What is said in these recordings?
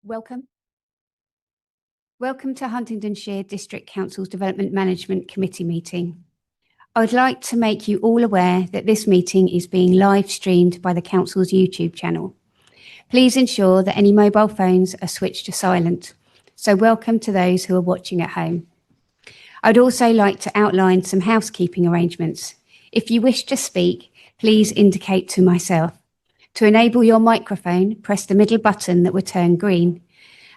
Welcome. Welcome to Huntingdonshire District Council's Development Management Committee meeting. I would like to make you all aware that this meeting is being live streamed by the Council's YouTube channel. Please ensure that any mobile phones are switched to silent. So welcome to those who are watching at home. I'd also like to outline some housekeeping arrangements. If you wish to speak, please indicate to myself. To enable your microphone, press the middle button that will turn green,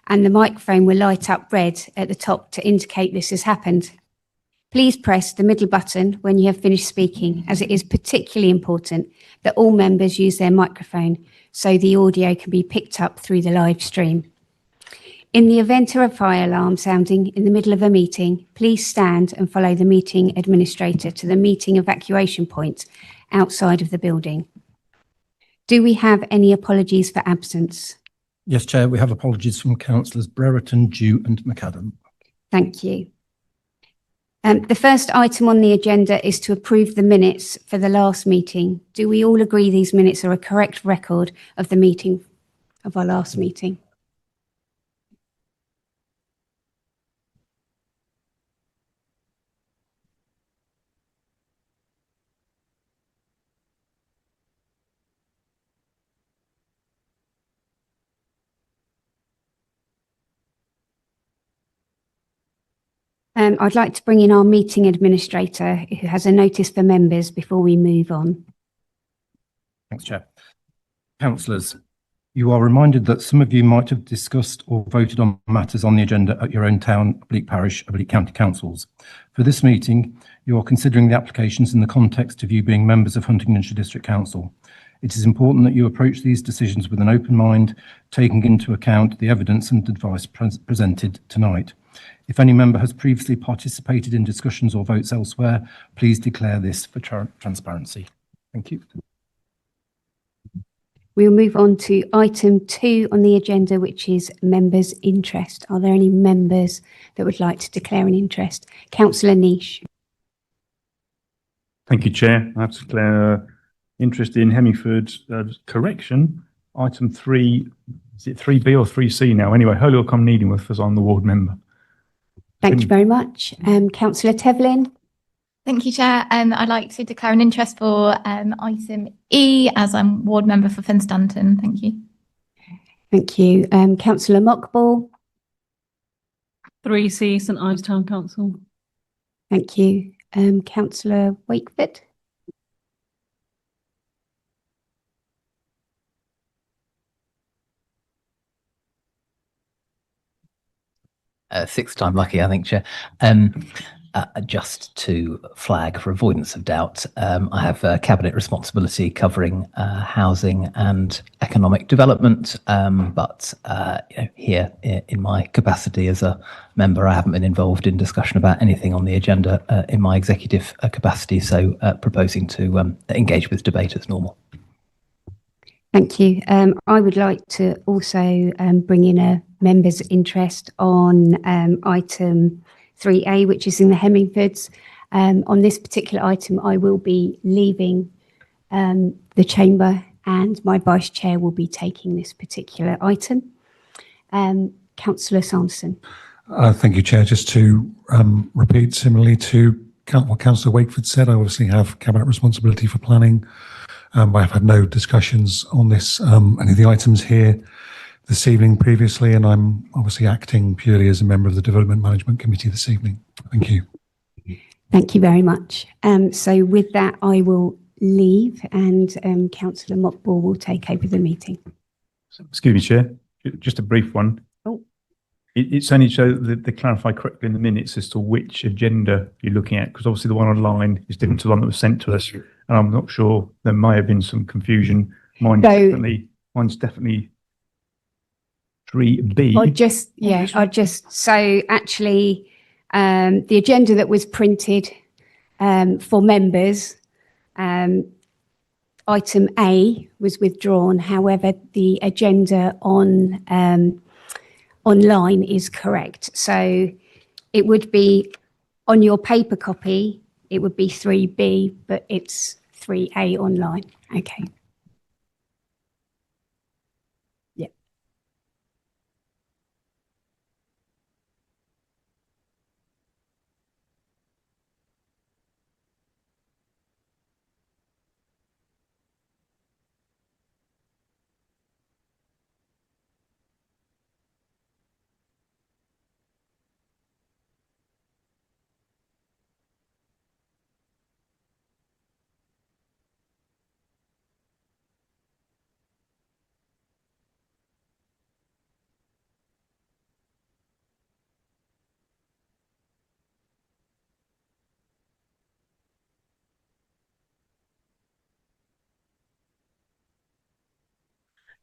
and the microphone will light up red at the top to indicate this has happened. Please press the middle button when you have finished speaking, as it is particularly important that all members use their microphone so the audio can be picked up through the live stream. In the event of a fire alarm sounding in the middle of a meeting, please stand and follow the meeting administrator to the meeting evacuation point outside of the building. Do we have any apologies for absence? Yes, Chair, we have apologies from Councillors Brereton, Dew and McAdam. Thank you. The first item on the agenda is to approve the minutes for the last meeting. Do we all agree these minutes are a correct record of the meeting, of our last meeting? I'd like to bring in our meeting administrator who has a notice for members before we move on. Thanks, Chair. Councillors, you are reminded that some of you might have discussed or voted on matters on the agenda at your own town, Bleak Parish, or Bleak County Councils. For this meeting, you are considering the applications in the context of you being members of Huntingdonshire District Council. It is important that you approach these decisions with an open mind, taking into account the evidence and advice presented tonight. If any member has previously participated in discussions or votes elsewhere, please declare this for transparency. Thank you. We'll move on to item 2 on the agenda, which is members' interest. Are there any members that would like to declare an interest? Councillor Niche. Thank you, Chair. I have to declare interest in Hemmingford correction. Item 3, is it 3B or 3C now? Anyway, Holyoke I'm needing with as I'm the ward member. Thank you very much. Councillor Tevlin. Thank you, Chair. I'd like to declare an interest for item E as I'm ward member for Finstanton. Thank you. Thank you. Councillor Mockball. 3C, St Ives Town Council. Thank you. Councillor Wakeford. Sixth time lucky, I think, Chair. Just to flag for avoidance of doubt, I have cabinet responsibility covering housing and economic development, but here in my capacity as a member, I haven't been involved in discussion about anything on the agenda in my executive capacity, so proposing to engage with debate as normal. Thank you. I would like to also bring in a member's interest on item 3A, which is in the Hemmingfords. On this particular item, I will be leaving the chamber and my vice chair will be taking this particular item. Councillor Sanderson. Thank you, Chair. Just to repeat similarly to what Councillor Wakeford said, I obviously have cabinet responsibility for planning. I have had no discussions on this, any of the items here this evening previously, and I'm obviously acting purely as a member of the Development Management Committee this evening. Thank you. Thank you very much. So with that, I will leave and Councillor Mockball will take over the meeting. Excuse me, Chair. Just a brief one. Oh. It's only so that they clarify correctly in the minutes as to which agenda you're looking at, because obviously the one online is different to the one that was sent to us, and I'm not sure, there may have been some confusion. Mine's definitely 3B. So actually, the agenda that was printed for members, item A was withdrawn. However, the agenda on online is correct. So it would be on your paper copy, it would be 3B, but it's 3A online. Okay.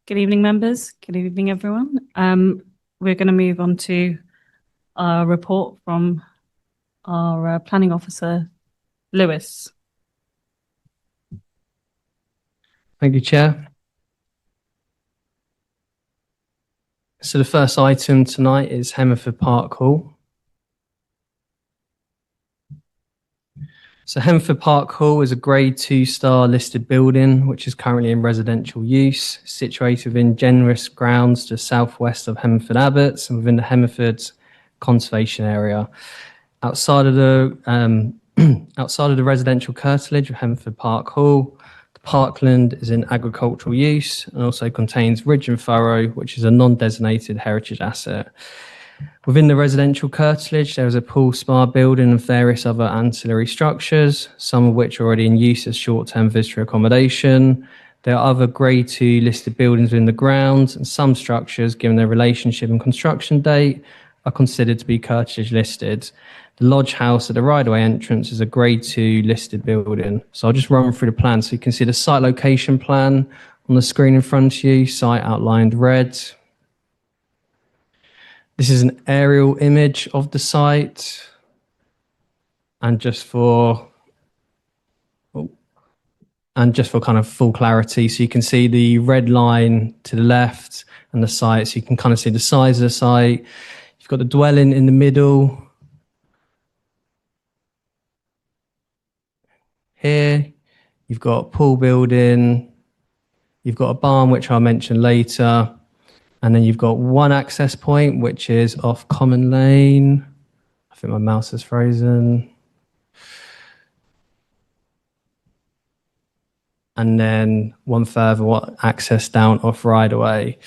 Good evening, members. Good evening, everyone. We're going to move on to our report from our planning officer, Lewis. Thank you, Chair. So the first item tonight is Hemmerford Park Hall. So Hemmerford Park Hall is a Grade 2-star listed building, which is currently in residential use, situated within generous grounds to the southwest of Hemmerford Abbots and within the Hemmerford Conservation Area. Outside of the residential curtilage of Hemmerford Park Hall, the parkland is in agricultural use and also contains ridge and furrow, which is a non-designated heritage asset. Within the residential curtilage, there is a pool spa building and various other ancillary structures, some of which are already in use as short-term visitor accommodation. There are other Grade 2 listed buildings within the grounds, and some structures, given their relationship and construction date, are considered to be curtilage listed. The lodge house at the Rideway entrance is a Grade 2 listed building. So I'll just run through the plan. So you can see the site location plan on the screen in front of you, site outlined red. This is an aerial image of the site. And just for kind of full clarity, so you can see the red line to the left and the site, so you can kind of see the size of the site. You've got the dwelling in the middle. Here, you've got a pool building. You've got a barn, which I'll mention later. And then you've got one access point, which is off Common Lane. I think my mouse is frozen. And then one further access down off Rideway.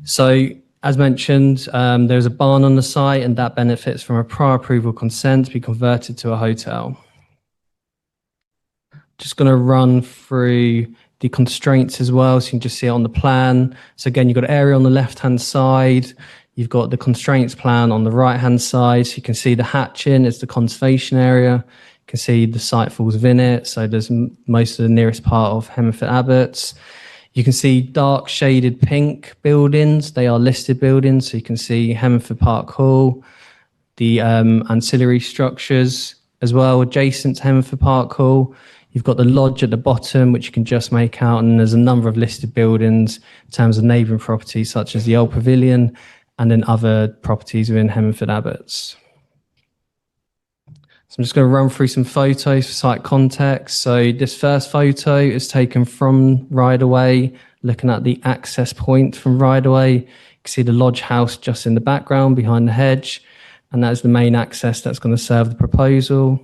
So as mentioned, there's a barn on the site, and that benefits from a prior approval consent to be converted to a hotel. Just going to run through the constraints as well, so you can just see it on the plan. So again, you've got an area on the left-hand side. You've got the constraints plan on the right-hand side. So you can see the hatching is the conservation area. You can see the site falls within it. So there's most of the nearest part of Hemmerford Abbots. You can see dark shaded pink buildings. They are listed buildings. So you can see Hemmerford Park Hall, the ancillary structures as well adjacent to Hemmerford Park Hall. You've got the lodge at the bottom, which you can just make out, and there's a number of listed buildings in terms of neighbouring properties, such as the Old Pavilion, and then other properties within Hemmerford Abbots. So I'm just going to run through some photos for site context. So this first photo is taken from Rideway, looking at the access point from Rideway. You can see the lodge house just in the background behind the hedge, and that is the main access that's going to serve the proposal.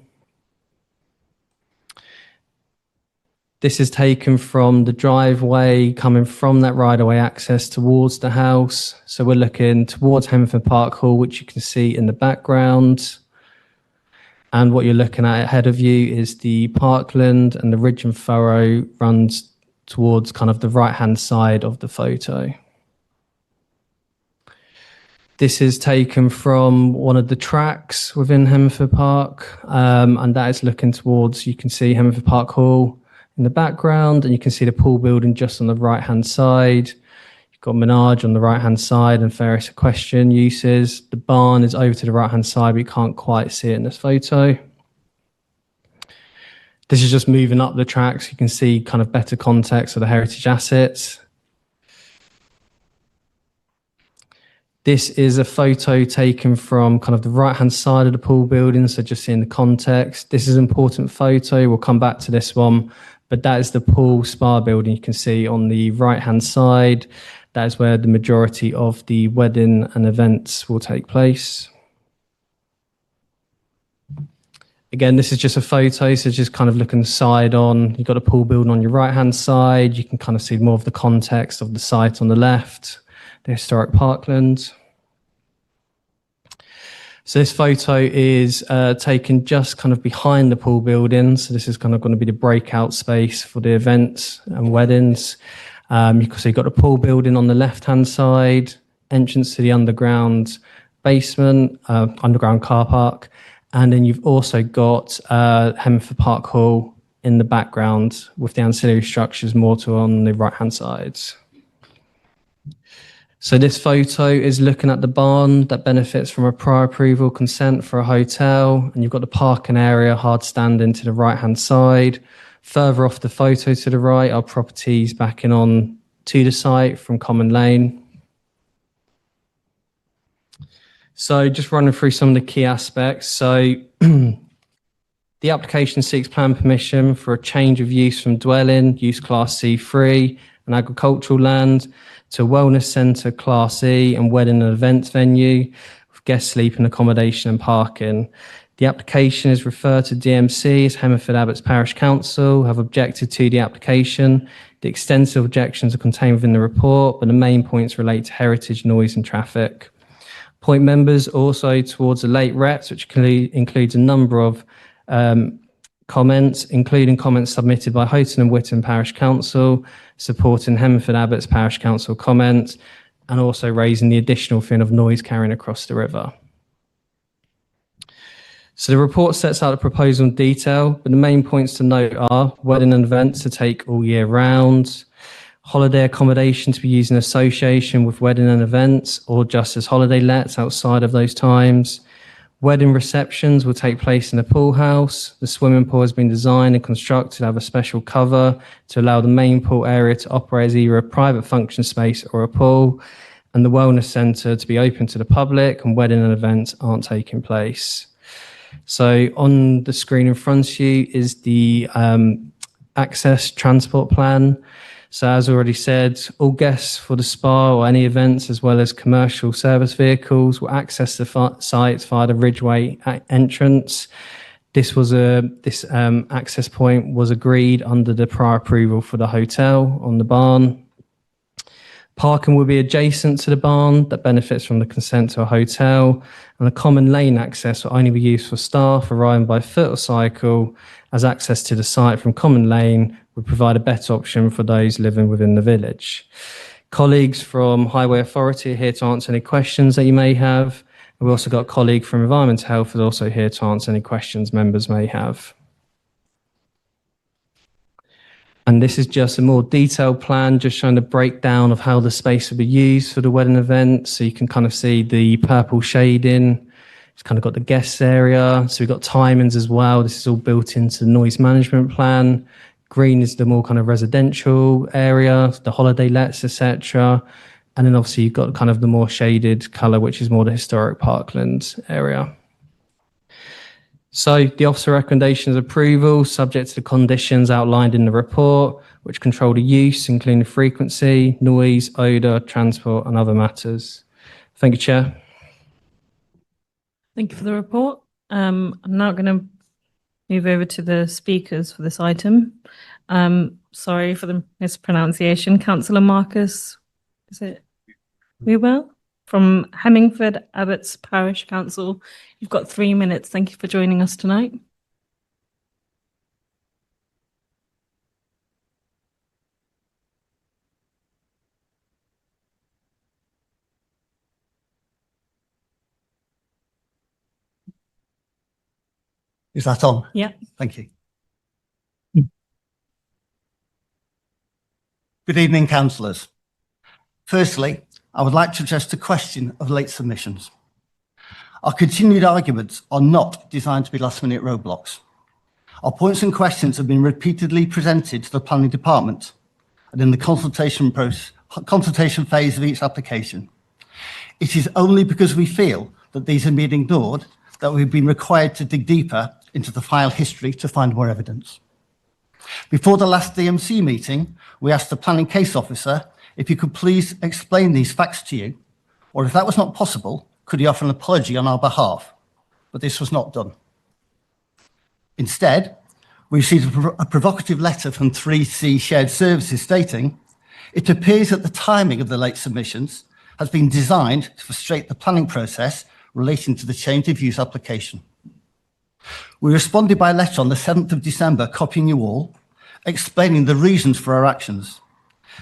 This is taken from the driveway coming from that Rideway access towards the house. So we're looking towards Hemmerford Park Hall, which you can see in the background. And what you're looking at ahead of you is the parkland, and the ridge and furrow runs towards kind of the right-hand side of the photo. This is taken from one of the tracks within Hemmerford Park, and that is looking towards, you can see Hemmerford Park Hall in the background, and you can see the pool building just on the right-hand side. You've got Menage on the right-hand side and various equestrian uses. The barn is over to the right-hand side, but you can't quite see it in this photo. This is just moving up the tracks. You can see kind of better context of the heritage assets. This is a photo taken from kind of the right-hand side of the pool building, so just seeing the context. This is an important photo. We'll come back to this one, but that is the pool spa building you can see on the right-hand side. That is where the majority of the wedding and events will take place. Again, this is just a photo, so just kind of looking side on. You've got a pool building on your right-hand side. You can kind of see more of the context of the site on the left, the historic parkland. So this photo is taken just kind of behind the pool building. So this is kind of going to be the breakout space for the events and weddings. So you've got the pool building on the left-hand side, entrance to the underground basement, underground car park. And then you've also got Hemmerford Park Hall in the background with the ancillary structures more to on the right-hand sides. So this photo is looking at the barn that benefits from a prior approval consent for a hotel, and you've got the parking area hard standing to the right-hand side. Further off the photo to the right are properties backing on to the site from Common Lane. So just running through some of the key aspects. So the application seeks plan permission for a change of use from dwelling, use class C3 and agricultural land to a wellness centre class E and wedding and events venue with guest sleeping accommodation and parking. The application is referred to DMC as Hemmerford Abbots Parish Council, have objected to the application. The extensive objections are contained within the report, but the main points relate to heritage, noise and traffic. Point members also towards the late reps, which includes a number of comments, including comments submitted by Houghton and Witton Parish Council, supporting Hemmerford Abbots Parish Council comments, and also raising the additional thing of noise carrying across the river. So the report sets out the proposal in detail, but the main points to note are wedding and events to take all year round, holiday accommodation to be used in association with wedding and events or just as holiday lets outside of those times. Wedding receptions will take place in a pool house. The swimming pool has been designed and constructed to have a special cover to allow the main pool area to operate as either a private function space or a pool, and the wellness centre to be open to the public, and wedding and events aren't taking place. So on the screen in front of you is the access transport plan. So as already said, all guests for the spa or any events, as well as commercial service vehicles, will access the site via the Ridgeway entrance. This access point was agreed under the prior approval for the hotel on the barn. Parking will be adjacent to the barn that benefits from the consent to a hotel, and the common lane access will only be used for staff arriving by foot or cycle, as access to the site from Common Lane would provide a better option for those living within the village. Colleagues from Highway Authority are here to answer any questions that you may have. We've also got a colleague from Environmental Health who's also here to answer any questions members may have. And this is just a more detailed plan, just showing the breakdown of how the space will be used for the wedding event. So you can kind of see the purple shading. It's kind of got the guests area. So we've got timings as well. This is all built into the noise management plan. Green is the more kind of residential area, the holiday lets, etc. And then obviously you've got kind of the more shaded colour, which is more the historic parkland area. So the officer recommendations approval, subject to the conditions outlined in the report, which control the use, including the frequency, noise, odour, transport and other matters. Thank you, Chair. Thank you for the report. I'm now going to move over to the speakers for this item. Sorry for the mispronunciation. Councillor Marcus, is it Wewell from Hemmingford Abbots Parish Council? You've got 3 minutes. Thank you for joining us tonight. Is that on? Yeah. Thank you. Good evening, councillors. Firstly, I would like to address the question of late submissions. Our continued arguments are not designed to be last-minute roadblocks. Our points and questions have been repeatedly presented to the planning department and in the consultation phase of each application. It is only because we feel that these are being ignored that we've been required to dig deeper into the file history to find more evidence. Before the last DMC meeting, we asked the planning case officer if he could please explain these facts to you, or if that was not possible, could he offer an apology on our behalf? But this was not done. Instead, we received a provocative letter from 3C Shared Services stating, it appears that the timing of the late submissions has been designed to frustrate the planning process relating to the change of use application. We responded by letter on the 7th of December, copying you all, explaining the reasons for our actions.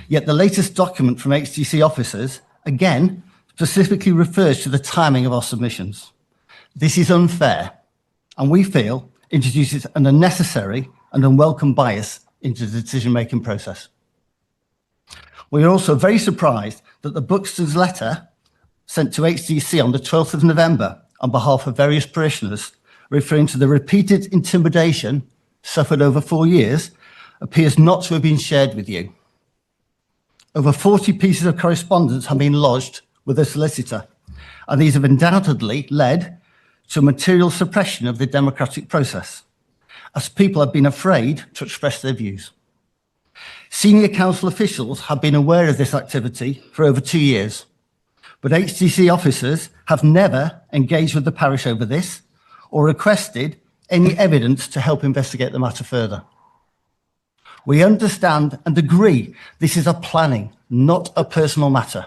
Yet the latest document from HDC officers, again, specifically refers to the timing of our submissions. This is unfair, and we feel introduces an unnecessary and unwelcome bias into the decision-making process. We are also very surprised that the Buxton's letter sent to HDC on the 12th of November on behalf of various parishioners, referring to the repeated intimidation suffered over 4 years, appears not to have been shared with you. Over 40 pieces of correspondence have been lodged with the solicitor, and these have undoubtedly led to material suppression of the democratic process, as people have been afraid to express their views. Senior council officials have been aware of this activity for over 2 years, but HDC officers have never engaged with the parish over this or requested any evidence to help investigate the matter further. We understand and agree this is a planning, not a personal matter,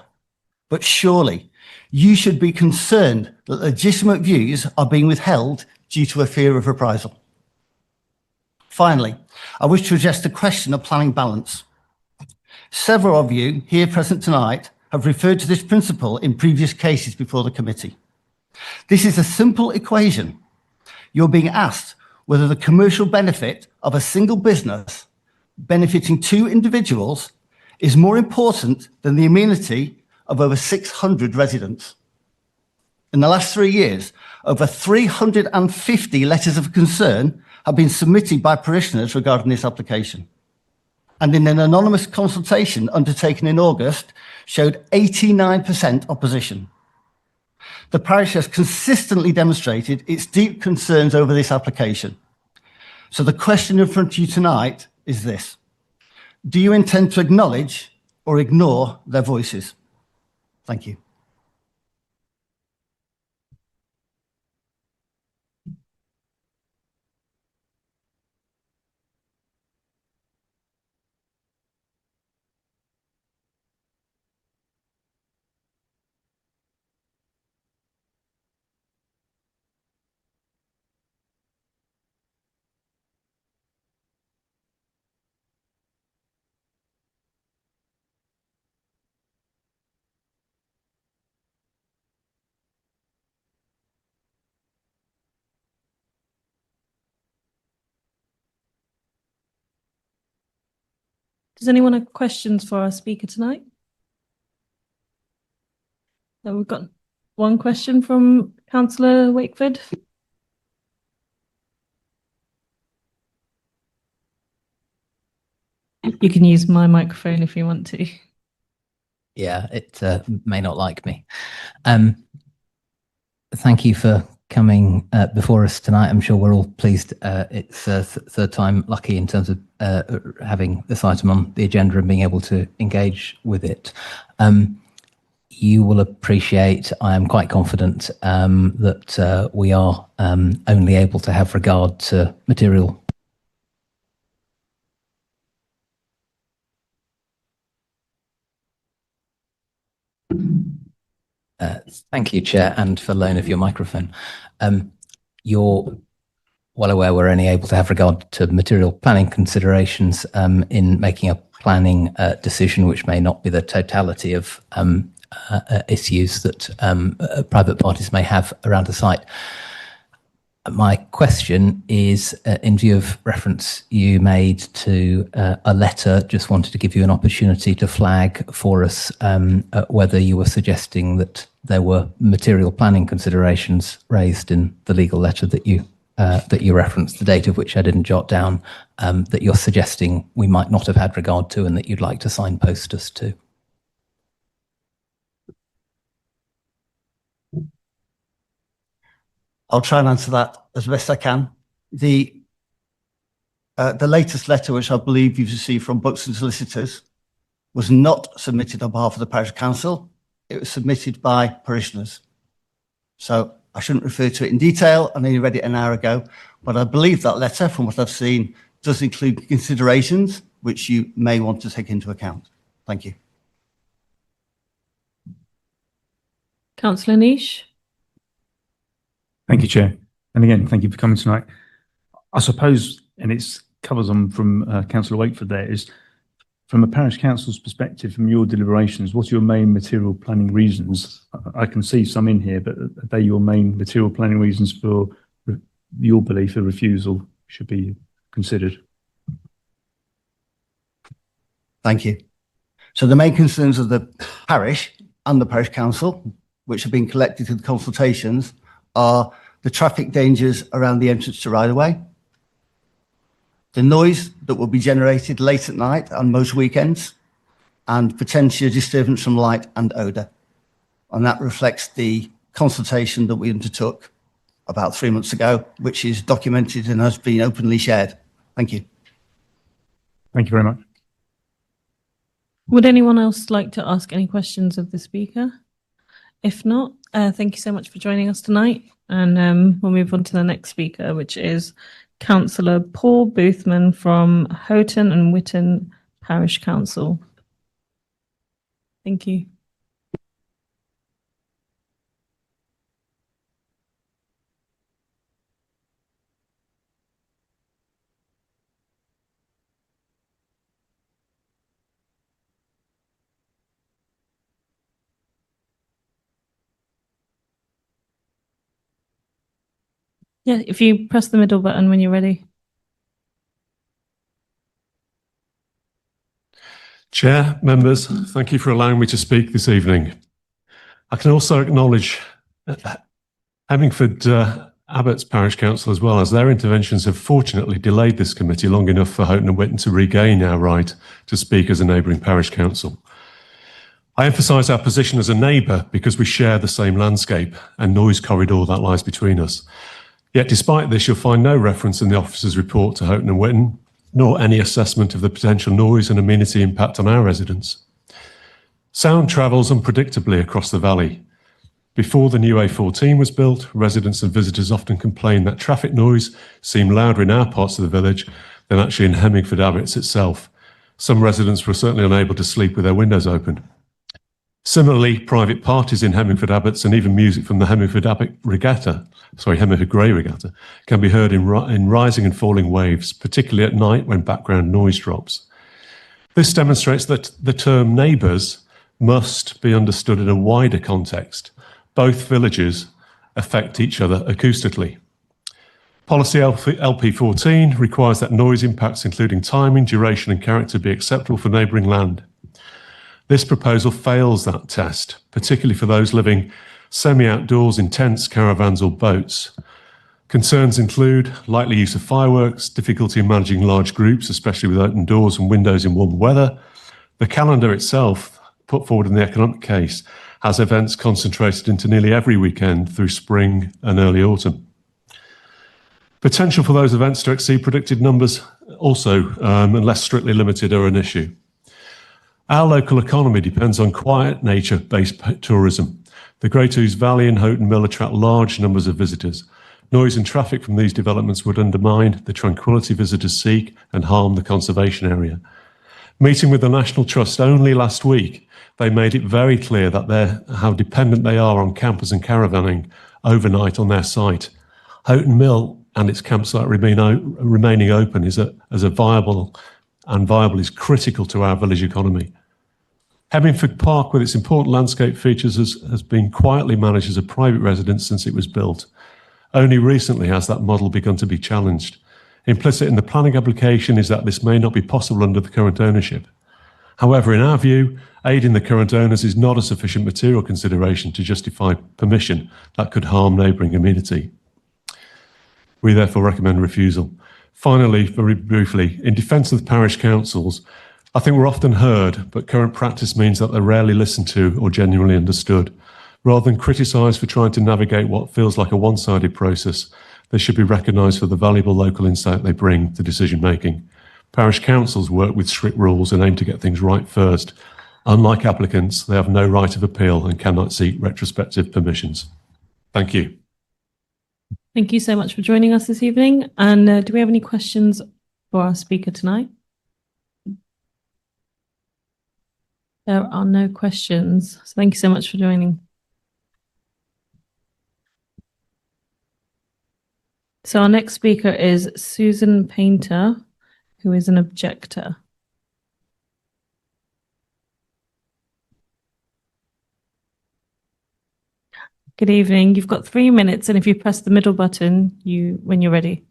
but surely you should be concerned that legitimate views are being withheld due to a fear of reprisal. Finally, I wish to address the question of planning balance. Several of you here present tonight have referred to this principle in previous cases before the committee. This is a simple equation. You're being asked whether the commercial benefit of a single business benefiting 2 individuals is more important than the amenity of over 600 residents. In the last 3 years, over 350 letters of concern have been submitted by parishioners regarding this application. And in an anonymous consultation undertaken in August, showed 89% opposition. The parish has consistently demonstrated its deep concerns over this application. So the question in front of you tonight is this: do you intend to acknowledge or ignore their voices? Thank you. Does anyone have questions for our speaker tonight? So we've got one question from Councillor Wakeford. You can use my microphone if you want to. Yeah, it may not like me. Thank you for coming before us tonight. I'm sure we're all pleased. It's third time lucky in terms of having this item on the agenda and being able to engage with it. You will appreciate, I am quite confident that we are only able to have regard to material. Thank you, Chair, and for loan of your microphone. You're well aware we're only able to have regard to material planning considerations in making a planning decision, which may not be the totality of issues that private parties may have around a site. My question is, in view of reference you made to a letter, just wanted to give you an opportunity to flag for us whether you were suggesting that there were material planning considerations raised in the legal letter that you referenced, the date of which I didn't jot down, that you're suggesting we might not have had regard to and that you'd like to signpost us to. I'll try and answer that as best I can. The latest letter, which I believe you've received from Buxton solicitors, was not submitted on behalf of the parish council. It was submitted by parishioners. So I shouldn't refer to it in detail. I only read it an hour ago, but I believe that letter, from what I've seen, does include considerations which you may want to take into account. Thank you. Councillor Niche. Thank you, Chair. And again, thank you for coming tonight. I suppose, and it covers on from Councillor Wakeford there, is from a parish council's perspective, from your deliberations, what are your main material planning reasons? I can see some in here, but are they your main material planning reasons for your belief a refusal should be considered? Thank you. So the main concerns of the parish and the parish council, which have been collected through the consultations, are the traffic dangers around the entrance to Rideway, the noise that will be generated late at night and most weekends, and potential disturbance from light and odour. And that reflects the consultation that we undertook about 3 months ago, which is documented and has been openly shared. Thank you. Thank you very much. Would anyone else like to ask any questions of the speaker? If not, thank you so much for joining us tonight. And we'll move on to the next speaker, which is Councillor Paul Boothman from Houghton and Witton Parish Council. Thank you. Yeah, if you press the middle button when you're ready. Chair, members, thank you for allowing me to speak this evening. I can also acknowledge Hemmingford Abbots Parish Council as well, as their interventions have fortunately delayed this committee long enough for Houghton and Witton to regain our right to speak as a neighbouring parish council. I emphasise our position as a neighbour because we share the same landscape and noise corridor that lies between us. Yet despite this, you'll find no reference in the officer's report to Houghton and Witton, nor any assessment of the potential noise and amenity impact on our residents. Sound travels unpredictably across the valley. Before the new A14 was built, residents and visitors often complained that traffic noise seemed louder in our parts of the village than actually in Hemmingford Abbots itself. Some residents were certainly unable to sleep with their windows open. Similarly, private parties in Hemmingford Abbots and even music from the Hemmingford Grey Regatta can be heard in rising and falling waves, particularly at night when background noise drops. This demonstrates that the term neighbours must be understood in a wider context. Both villages affect each other acoustically. Policy LP14 requires that noise impacts, including timing, duration and character, be acceptable for neighbouring land. This proposal fails that test, particularly for those living semi-outdoors in tents, caravans or boats. Concerns include likely use of fireworks, difficulty in managing large groups, especially with open doors and windows in warm weather. The calendar itself, put forward in the economic case, has events concentrated into nearly every weekend through spring and early autumn. Potential for those events to exceed predicted numbers also, unless strictly limited, are an issue. Our local economy depends on quiet nature-based tourism. The Great Ouse Valley and Houghton Mill attract large numbers of visitors. Noise and traffic from these developments would undermine the tranquility visitors seek and harm the conservation area. Meeting with the National Trust only last week, they made it very clear that how dependent they are on campers and caravanning overnight on their site. Houghton Mill and its campsite remaining open is viable is critical to our village economy. Hemmingford Park, with its important landscape features, has been quietly managed as a private residence since it was built. Only recently has that model begun to be challenged. Implicit in the planning application is that this may not be possible under the current ownership. However, in our view, aiding the current owners is not a sufficient material consideration to justify permission that could harm neighbouring amenity. We therefore recommend refusal. Finally, very briefly, in defence of the parish councils, I think we're often heard, but current practice means that they're rarely listened to or genuinely understood. Rather than criticised for trying to navigate what feels like a one-sided process, they should be recognised for the valuable local insight they bring to decision-making. Parish councils work with strict rules and aim to get things right first. Unlike applicants, they have no right of appeal and cannot seek retrospective permissions. Thank you. Thank you so much for joining us this evening. And do we have any questions for our speaker tonight? There are no questions. So thank you so much for joining. So our next speaker is Susan Painter, who is an objector. Good evening. You've got 3 minutes, and if you press the middle button, when you're ready.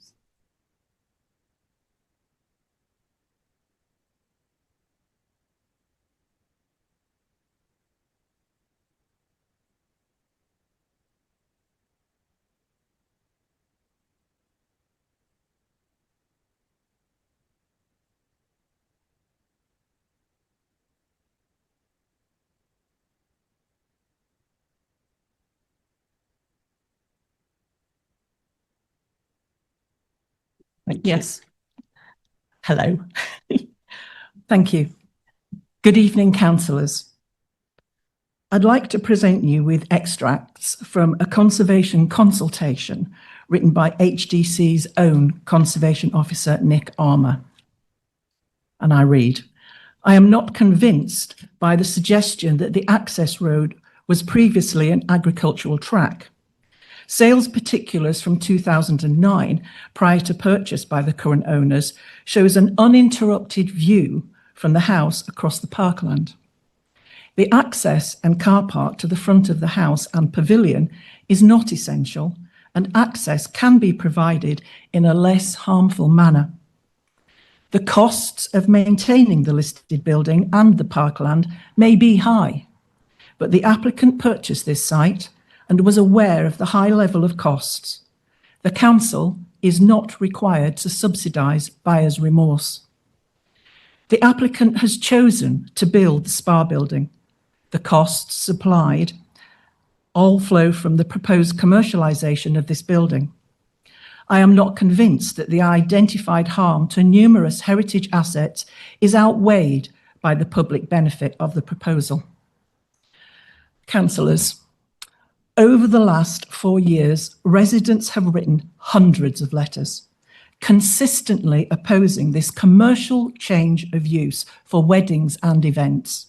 Thank you. Yes. Hello. Thank you. Good evening, councillors. I'd like to present you with extracts from a conservation consultation written by HDC's own Conservation Officer, Nick Armour. And I read, I am not convinced by the suggestion that the access road was previously an agricultural track. Sales particulars from 2009, prior to purchase by the current owners, shows an uninterrupted view from the house across the parkland. The access and car park to the front of the house and pavilion is not essential, and access can be provided in a less harmful manner. The costs of maintaining the listed building and the parkland may be high, but the applicant purchased this site and was aware of the high level of costs. The council is not required to subsidise buyer's remorse. The applicant has chosen to build the spa building. The costs supplied all flow from the proposed commercialisation of this building. I am not convinced that the identified harm to numerous heritage assets is outweighed by the public benefit of the proposal. Councillors, over the last 4 years, residents have written hundreds of letters, consistently opposing this commercial change of use for weddings and events,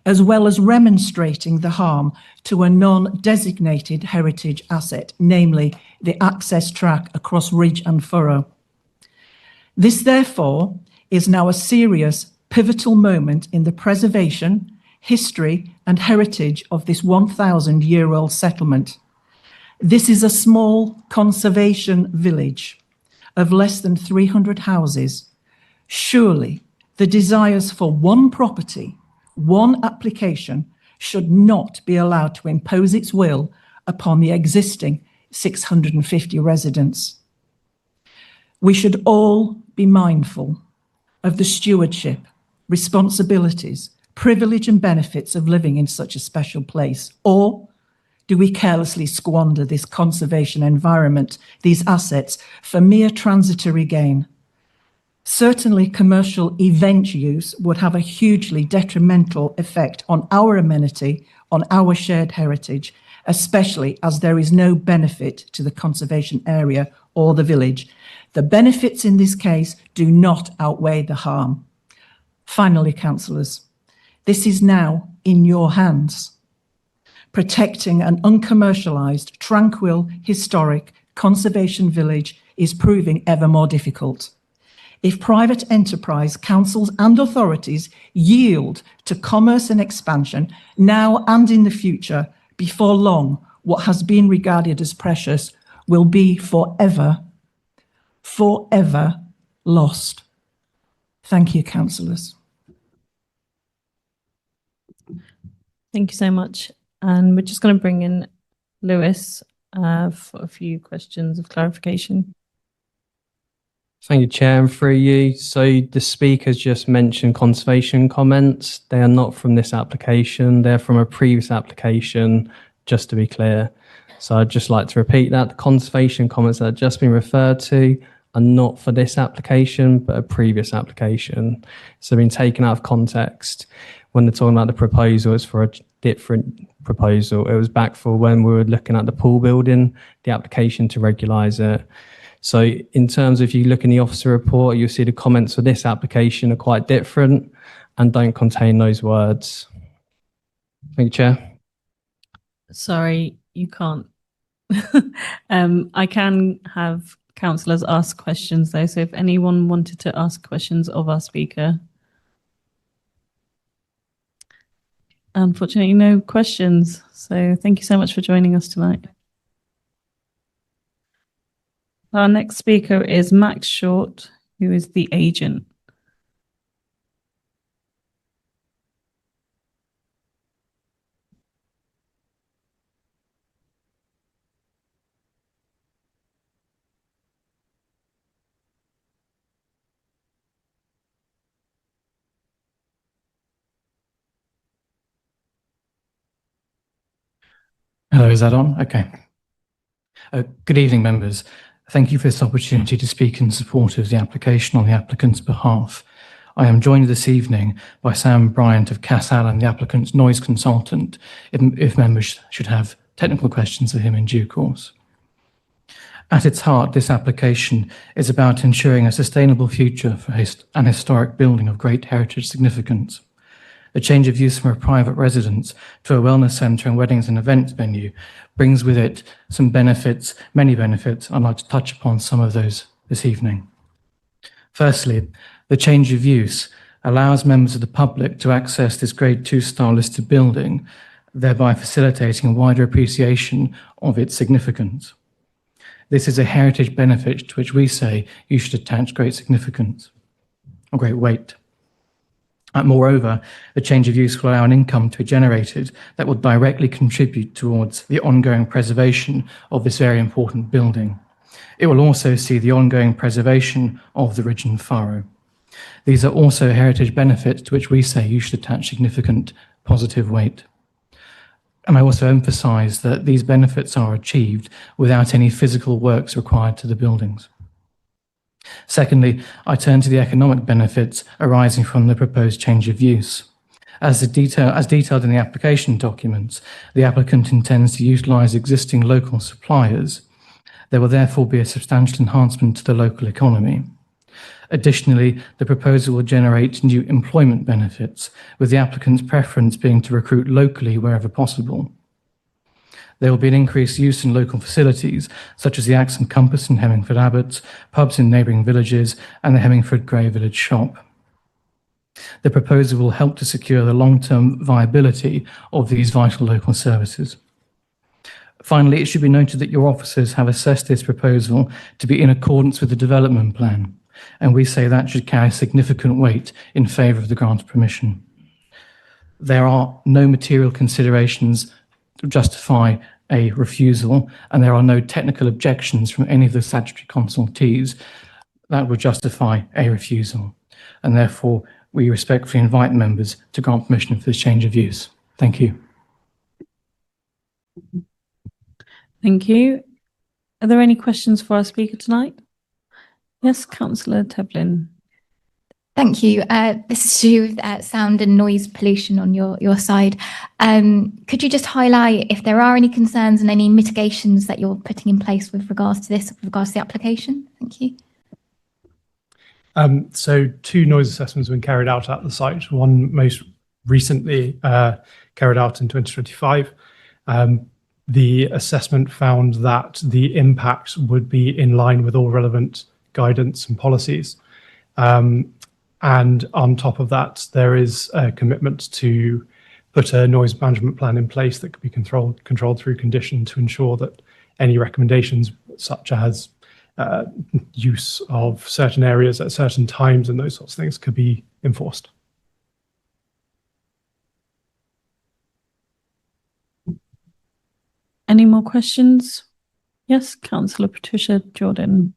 as well as remonstrating the harm to a non-designated heritage asset, namely the access track across Ridge and Furrow. This, therefore, is now a serious, pivotal moment in the preservation, history and heritage of this 1,000-year-old settlement. This is a small conservation village of less than 300 houses. Surely the desires for one property, one application, should not be allowed to impose its will upon the existing 650 residents. We should all be mindful of the stewardship, responsibilities, privilege and benefits of living in such a special place? Or do we carelessly squander this conservation environment, these assets, for mere transitory gain? Certainly, commercial event use would have a hugely detrimental effect on our amenity, on our shared heritage, especially as there is no benefit to the conservation area or the village. The benefits in this case do not outweigh the harm. Finally, councillors, this is now in your hands. Protecting an uncommercialised, tranquil, historic conservation village is proving ever more difficult. If private enterprise, councils and authorities yield to commerce and expansion now and in the future, before long, what has been regarded as precious will be forever lost. Thank you, councillors. Thank you so much. And we're just going to bring in Lewis for a few questions of clarification. Thank you, Chair, and through you. So the speakers just mentioned conservation comments. They are not from this application. They're from a previous application, just to be clear. So I'd just like to repeat that. The conservation comments that have just been referred to are not for this application, but a previous application. So they've been taken out of context. When they're talking about the proposal, it's for a different proposal. It was back for when we were looking at the pool building, the application to regulise it. So in terms of, if you look in the officer report, you'll see the comments for this application are quite different and don't contain those words. Thank you, Chair. Sorry, you can't. I can have councillors ask questions though. So if anyone wanted to ask questions of our speaker. Unfortunately, no questions. So thank you so much for joining us tonight. Our next speaker is Max Short, who is the agent. Hello, is that on? Okay. Good evening, members. Thank you for this opportunity to speak in support of the application on the applicant's behalf. I am joined this evening by Sam Bryant of Cass Allen, the applicant's noise consultant, if members should have technical questions of him in due course. At its heart, this application is about ensuring a sustainable future for an historic building of great heritage significance. A change of use from a private residence to a wellness centre and weddings and events venue brings with it some benefits, many benefits. I'd like to touch upon some of those this evening. Firstly, the change of use allows members of the public to access this Grade 2 star listed building, thereby facilitating a wider appreciation of its significance. This is a heritage benefit to which we say you should attach great significance or great weight. Moreover, the change of use will allow an income to be generated that will directly contribute towards the ongoing preservation of this very important building. It will also see the ongoing preservation of the Ridge and Furrow. These are also heritage benefits to which we say you should attach significant positive weight. And I also emphasise that these benefits are achieved without any physical works required to the buildings. Secondly, I turn to the economic benefits arising from the proposed change of use. As detailed in the application documents, the applicant intends to utilise existing local suppliers. There will therefore be a substantial enhancement to the local economy. Additionally, the proposal will generate new employment benefits, with the applicant's preference being to recruit locally wherever possible. There will be an increased use in local facilities, such as the Axe and Compass in Hemmingford Abbots, pubs in neighbouring villages, and the Hemmingford Grey Village Shop. The proposal will help to secure the long-term viability of these vital local services. Finally, it should be noted that your officers have assessed this proposal to be in accordance with the development plan, and we say that should carry significant weight in favour of the grant of permission. There are no material considerations to justify a refusal, and there are no technical objections from any of the statutory consultees that would justify a refusal. And therefore, we respectfully invite members to grant permission for this change of use. Thank you. Thank you. Are there any questions for our speaker tonight? Yes, Councillor Tevlin. Thank you. This is to do with sound and noise pollution on your side. Could you just highlight if there are any concerns and any mitigations that you're putting in place with regards to this, with regards to the application? Thank you. So 2 noise assessments have been carried out at the site. One most recently carried out in 2025. The assessment found that the impact would be in line with all relevant guidance and policies. And on top of that, there is a commitment to put a noise management plan in place that could be controlled through condition to ensure that any recommendations, such as use of certain areas at certain times and those sorts of things, could be enforced. Any more questions? Yes, Councillor Patricia Jordan.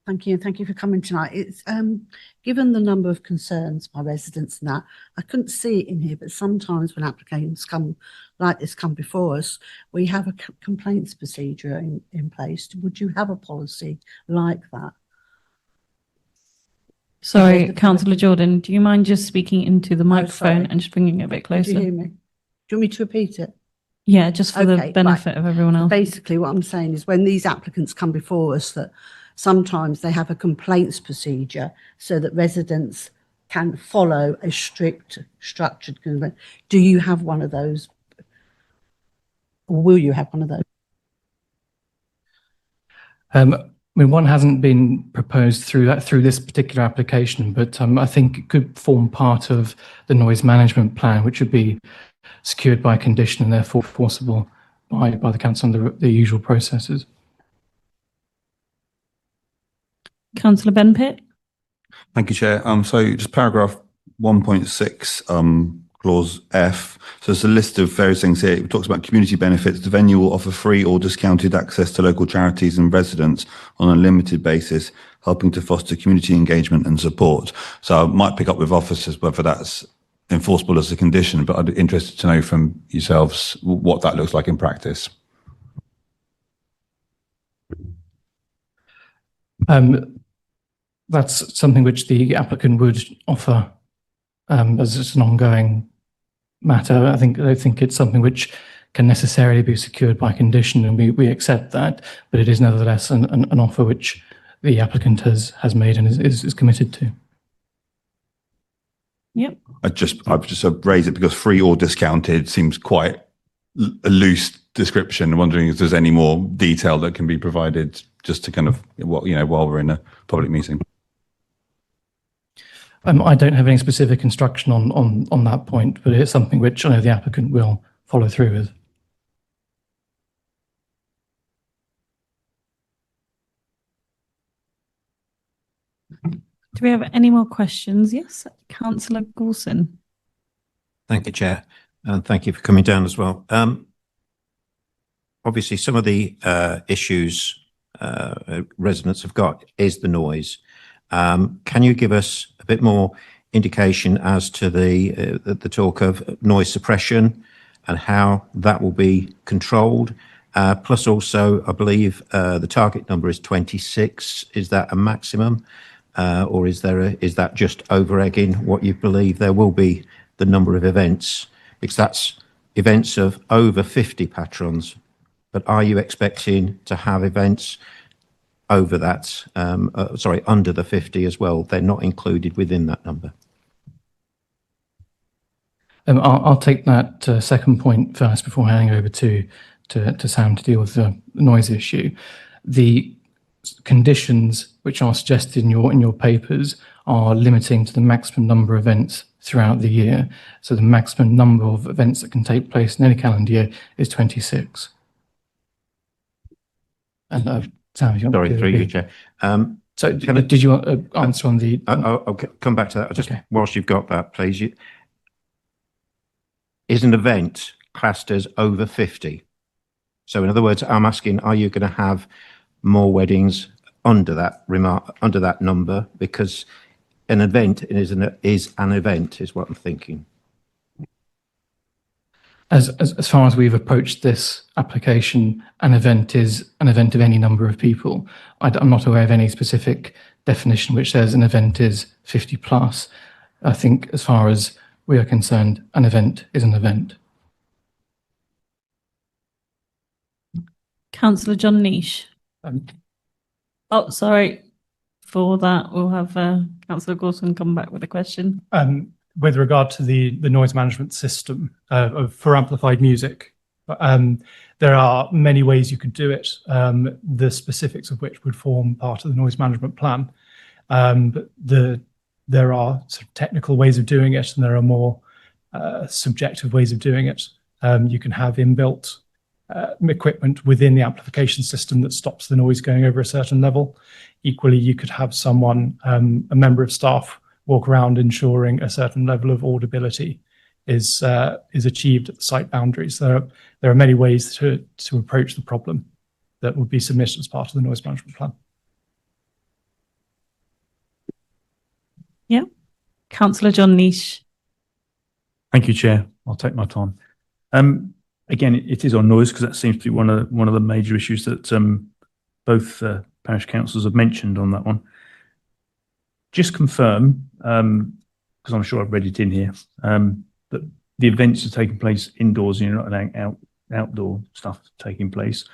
Thank you, and thank you for coming tonight. It's given the number of concerns by residents and that, I couldn't see it in here, but sometimes when applications come like this come before us, we have a complaints procedure in place. Would you have a policy like that? Sorry, Councillor Jordan, do you mind just speaking into the microphone and just bringing it a bit closer? Do you hear me? Do you want me to repeat it? Yeah, just for the benefit of everyone else. Basically, what I'm saying is when these applicants come before us, that sometimes they have a complaints procedure so that residents can follow a strict, structured complaint. Do you have one of those? Or will you have one of those? I mean, one hasn't been proposed through this particular application, but I think it could form part of the noise management plan, which would be secured by condition and therefore forcible by the council under the usual processes. Councillor Ben Pitt. Thank you, Chair. So just paragraph 1.6, clause F. So it's a list of various things here. It talks about community benefits. The venue will offer free or discounted access to local charities and residents on a limited basis, helping to foster community engagement and support. So I might pick up with officers whether that's enforceable as a condition, but I'd be interested to know from yourselves what that looks like in practice. That's something which the applicant would offer as it's an ongoing matter. I don't think it's something which can necessarily be secured by condition, and we accept that, but it is nevertheless an offer which the applicant has made and is committed to. Yep. I've just raised it because free or discounted seems quite a loose description. I'm wondering if there's any more detail that can be provided just to kind of, while we're in a public meeting. I don't have any specific instruction on that point, but it's something which I know the applicant will follow through with. Do we have any more questions? Yes, Councillor Gorson. Thank you, Chair, and thank you for coming down as well. Obviously, some of the issues residents have got is the noise. Can you give us a bit more indication as to the talk of noise suppression and how that will be controlled? Plus also, I believe the target number is 26. Is that a maximum? Or is that just over-egging what you believe there will be the number of events? Because that's events of over 50 patrons, but are you expecting to have events over that, under the 50 as well? They're not included within that number. I'll take that second point first before handing over to Sam to deal with the noise issue. The conditions which are suggested in your papers are limiting to the maximum number of events throughout the year. So the maximum number of events that can take place in any calendar year is 26. And Sam, if you want Sorry, to through you, Chair. So did you answer on the... I'll come back to that. Whilst you've got that, please. Is an event classed as over 50? So in other words, I'm asking, are you going to have more weddings under that number? Because an event is an event, is what I'm thinking. As far as we've approached this application, an event is an event of any number of people. I'm not aware of any specific definition which says an event is 50 plus. I think as far as we are concerned, an event is an event. Councillor John Nish. Oh, sorry. For that, we'll have Councillor Gorson come back with a question. With regard to the noise management system for amplified music, there are many ways you could do it, the specifics of which would form part of the noise management plan. But there are sort of technical ways of doing it, and there are more subjective ways of doing it. You can have inbuilt equipment within the amplification system that stops the noise going over a certain level. Equally, you could have someone, a member of staff, walk around ensuring a certain level of audibility is achieved at the site boundaries. There are many ways to approach the problem that would be submitted as part of the noise management plan. Yeah. Councillor John Nish. Thank you, Chair. I'll take my time. Again, it is on noise because that seems to be one of the major issues that both parish councils have mentioned on that one. Just confirm, because I'm sure I've read it in here, that the events are taking place indoors and you're not allowing outdoor stuff taking place.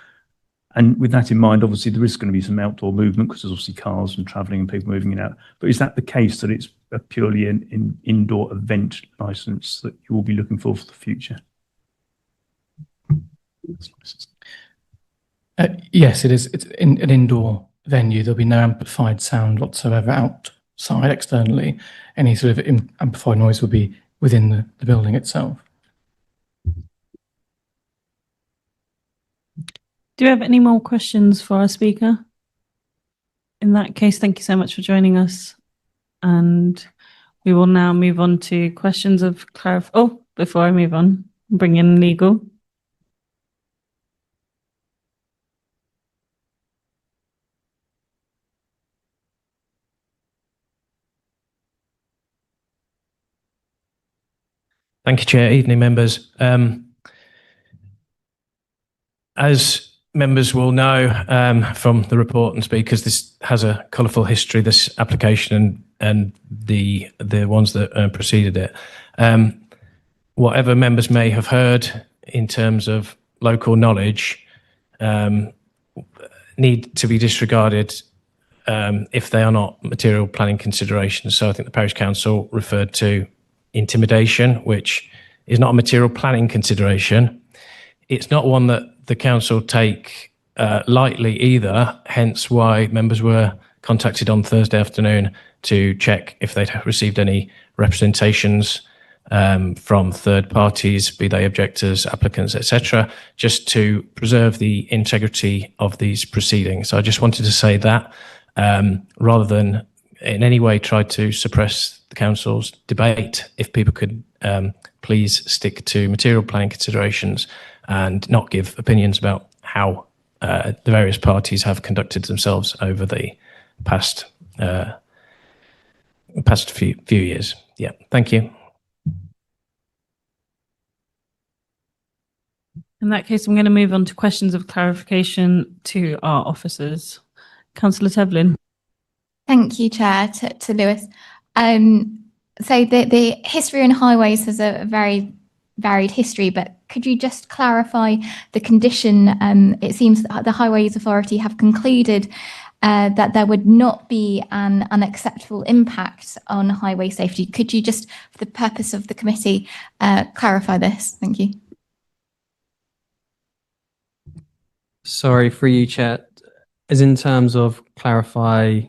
And with that in mind, obviously there is going to be some outdoor movement because there's obviously cars and travelling and people moving in and out. But is that the case that it's a purely an indoor event licence that you will be looking for the future? Yes, it is. It's an indoor venue. There'll be no amplified sound whatsoever outside externally. Any sort of amplified noise will be within the building itself. Do you have any more questions for our speaker? In that case, thank you so much for joining us. And we will now move on to questions of before I move on, bring in legal. Thank you, Chair. Evening, members. As members will know from the report and speakers, this has a colourful history, this application and the ones that preceded it. Whatever members may have heard in terms of local knowledge need to be disregarded if they are not material planning considerations. So I think the Parish Council referred to intimidation, which is not a material planning consideration. It's not one that the council take lightly either, hence why members were contacted on Thursday afternoon to check if they'd received any representations from third parties, be they objectors, applicants, etc., just to preserve the integrity of these proceedings. So I just wanted to say that rather than in any way try to suppress the council's debate, if people could please stick to material planning considerations and not give opinions about how the various parties have conducted themselves over the past few years. Yeah, thank you. In that case, I'm going to move on to questions of clarification to our officers. Councillor Tevlin. Thank you, Chair, to Lewis. So the history on highways has a very varied history, but could you just clarify the condition? It seems that the Highways Authority have concluded that there would not be an unacceptable impact on highway safety. Could you just, for the purpose of the committee, clarify this? Thank you. Sorry, for you, Chair. As in terms of clarify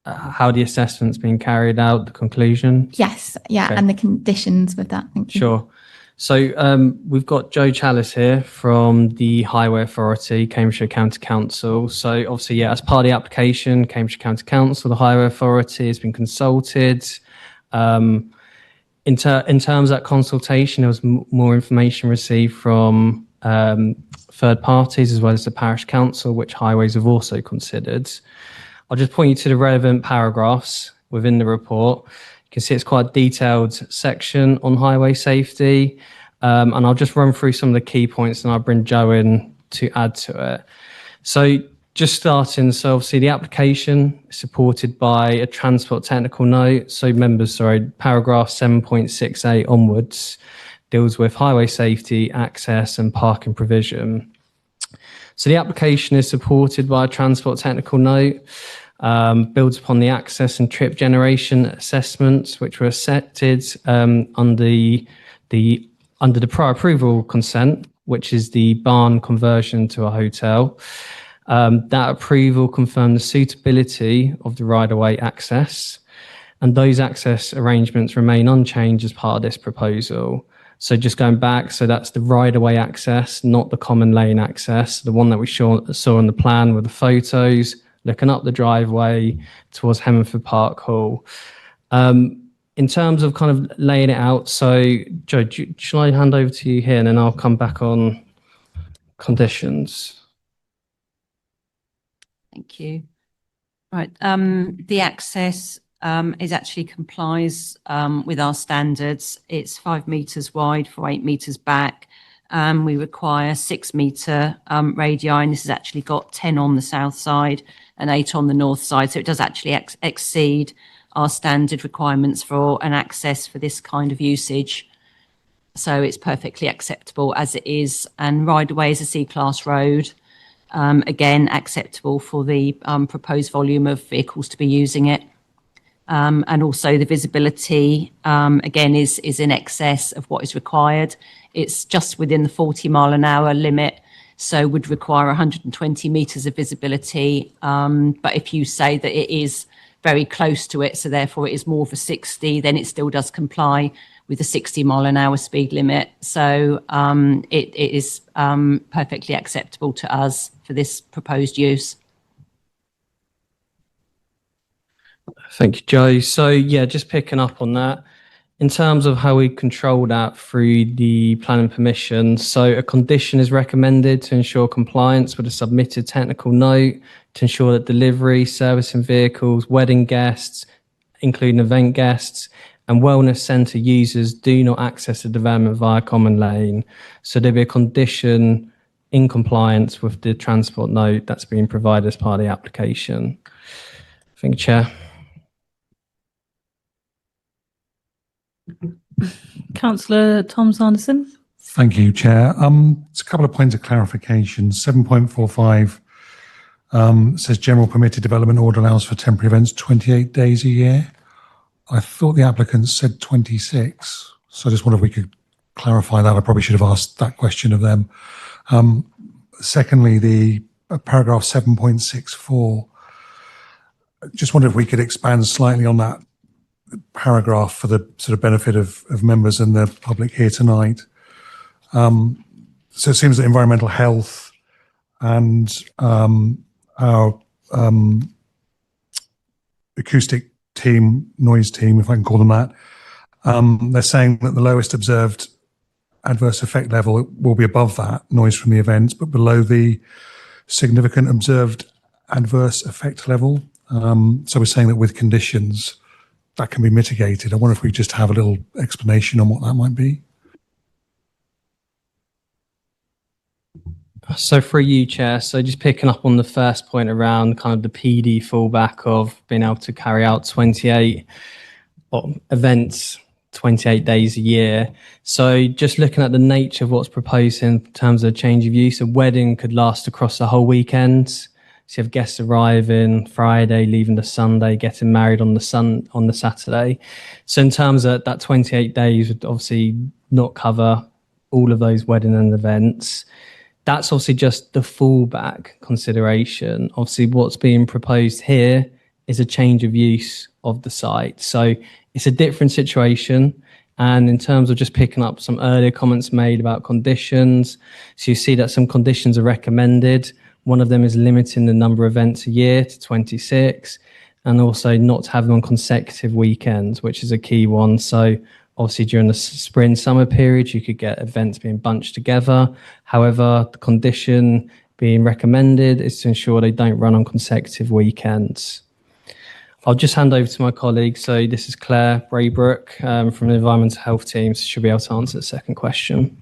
how the assessment's been carried out, the conclusion? Yes, yeah, Okay. and the conditions with that. Thank you. Sure. So we've got Joe Chalice here from the Highway Authority, Cambridgeshire County Council. So obviously, yeah, as part of the application, Cambridgeshire County Council, the Highway Authority has been consulted. In terms of that consultation, there was more information received from third parties as well as the Parish Council, which Highways have also considered. I'll just point you to the relevant paragraphs within the report. You can see it's quite a detailed section on highway safety. And I'll just run through some of the key points and I'll bring Joe in to add to it. So just starting, so obviously the application is supported by a transport technical note. So members, sorry, paragraph 7.68 onwards deals with highway safety, access and parking provision. So the application is supported by a transport technical note, builds upon the access and trip generation assessments, which were accepted under the prior approval consent, which is the barn conversion to a hotel. That approval confirmed the suitability of the right-of-way access, and those access arrangements remain unchanged as part of this proposal. So just going back, so that's the right-of-way access, not the common lane access, the one that we saw in the plan with the photos, looking up the driveway towards Hemingford Park Hall. In terms of kind of laying it out, so Joe, shall I hand over to you here and then I'll come back on conditions? Thank you. Right, the access is actually complies with our standards. It's 5 metres wide for 8 metres back. We require 6 metre radii, and this has actually got 10 on the south side and 8 on the north side. So it does actually exceed our standard requirements for an access for this kind of usage. So it's perfectly acceptable as it is. And right-of-way is a C-class road. Again, acceptable for the proposed volume of vehicles to be using it. And also the visibility, again, is in excess of what is required. It's just within the 40-mile-an-hour limit, so would require 120 metres of visibility. But if you say that it is very close to it, so therefore it is more of a 60, then it still does comply with the 60-mile-an-hour speed limit. So it is perfectly acceptable to us for this proposed use. Thank you, Joe. So yeah, just picking up on that, in terms of how we control that through the planning permission. So a condition is recommended to ensure compliance with a submitted technical note, to ensure that delivery, servicing vehicles, wedding guests, including event guests, and wellness centre users do not access the development via common lane. So there'll be a condition in compliance with the transport note that's being provided as part of the application. Thank you, Chair. Councillor Tom Sanderson. Thank you, Chair. It's a couple of points of clarification. 7.45 says general permitted development order allows for temporary events 28 days a year. I thought the applicant said 26. So I just wonder if we could clarify that. I probably should have asked that question of them. Secondly, the paragraph 7.64, just wonder if we could expand slightly on that paragraph for the sort of benefit of members and the public here tonight. So it seems that environmental health and our acoustic team, noise team, if I can call them that, they're saying that the lowest observed adverse effect level will be above that noise from the events, but below the significant observed adverse effect level. So we're saying that with conditions that can be mitigated. I wonder if we just have a little explanation on what that might be. So for you, Chair, so just picking up on the first point around kind of the PD fallback of being able to carry out 28 events, 28 days a year. So just looking at the nature of what's proposed in terms of change of use, a wedding could last across the whole weekend. So you have guests arriving Friday, leaving the Sunday, getting married on the Saturday. So in terms of that 28 days would obviously not cover all of those wedding and events. That's obviously just the fallback consideration. Obviously, what's being proposed here is a change of use of the site. So it's a different situation. And in terms of just picking up some earlier comments made about conditions, so you see that some conditions are recommended. One of them is limiting the number of events a year to 26, and also not to have them on consecutive weekends, which is a key one. So obviously, during the spring, summer period, you could get events being bunched together. However, the condition being recommended is to ensure they don't run on consecutive weekends. I'll just hand over to my colleague. So this is Claire Braybrook from the Environmental Health Team. So she'll be able to answer the second question.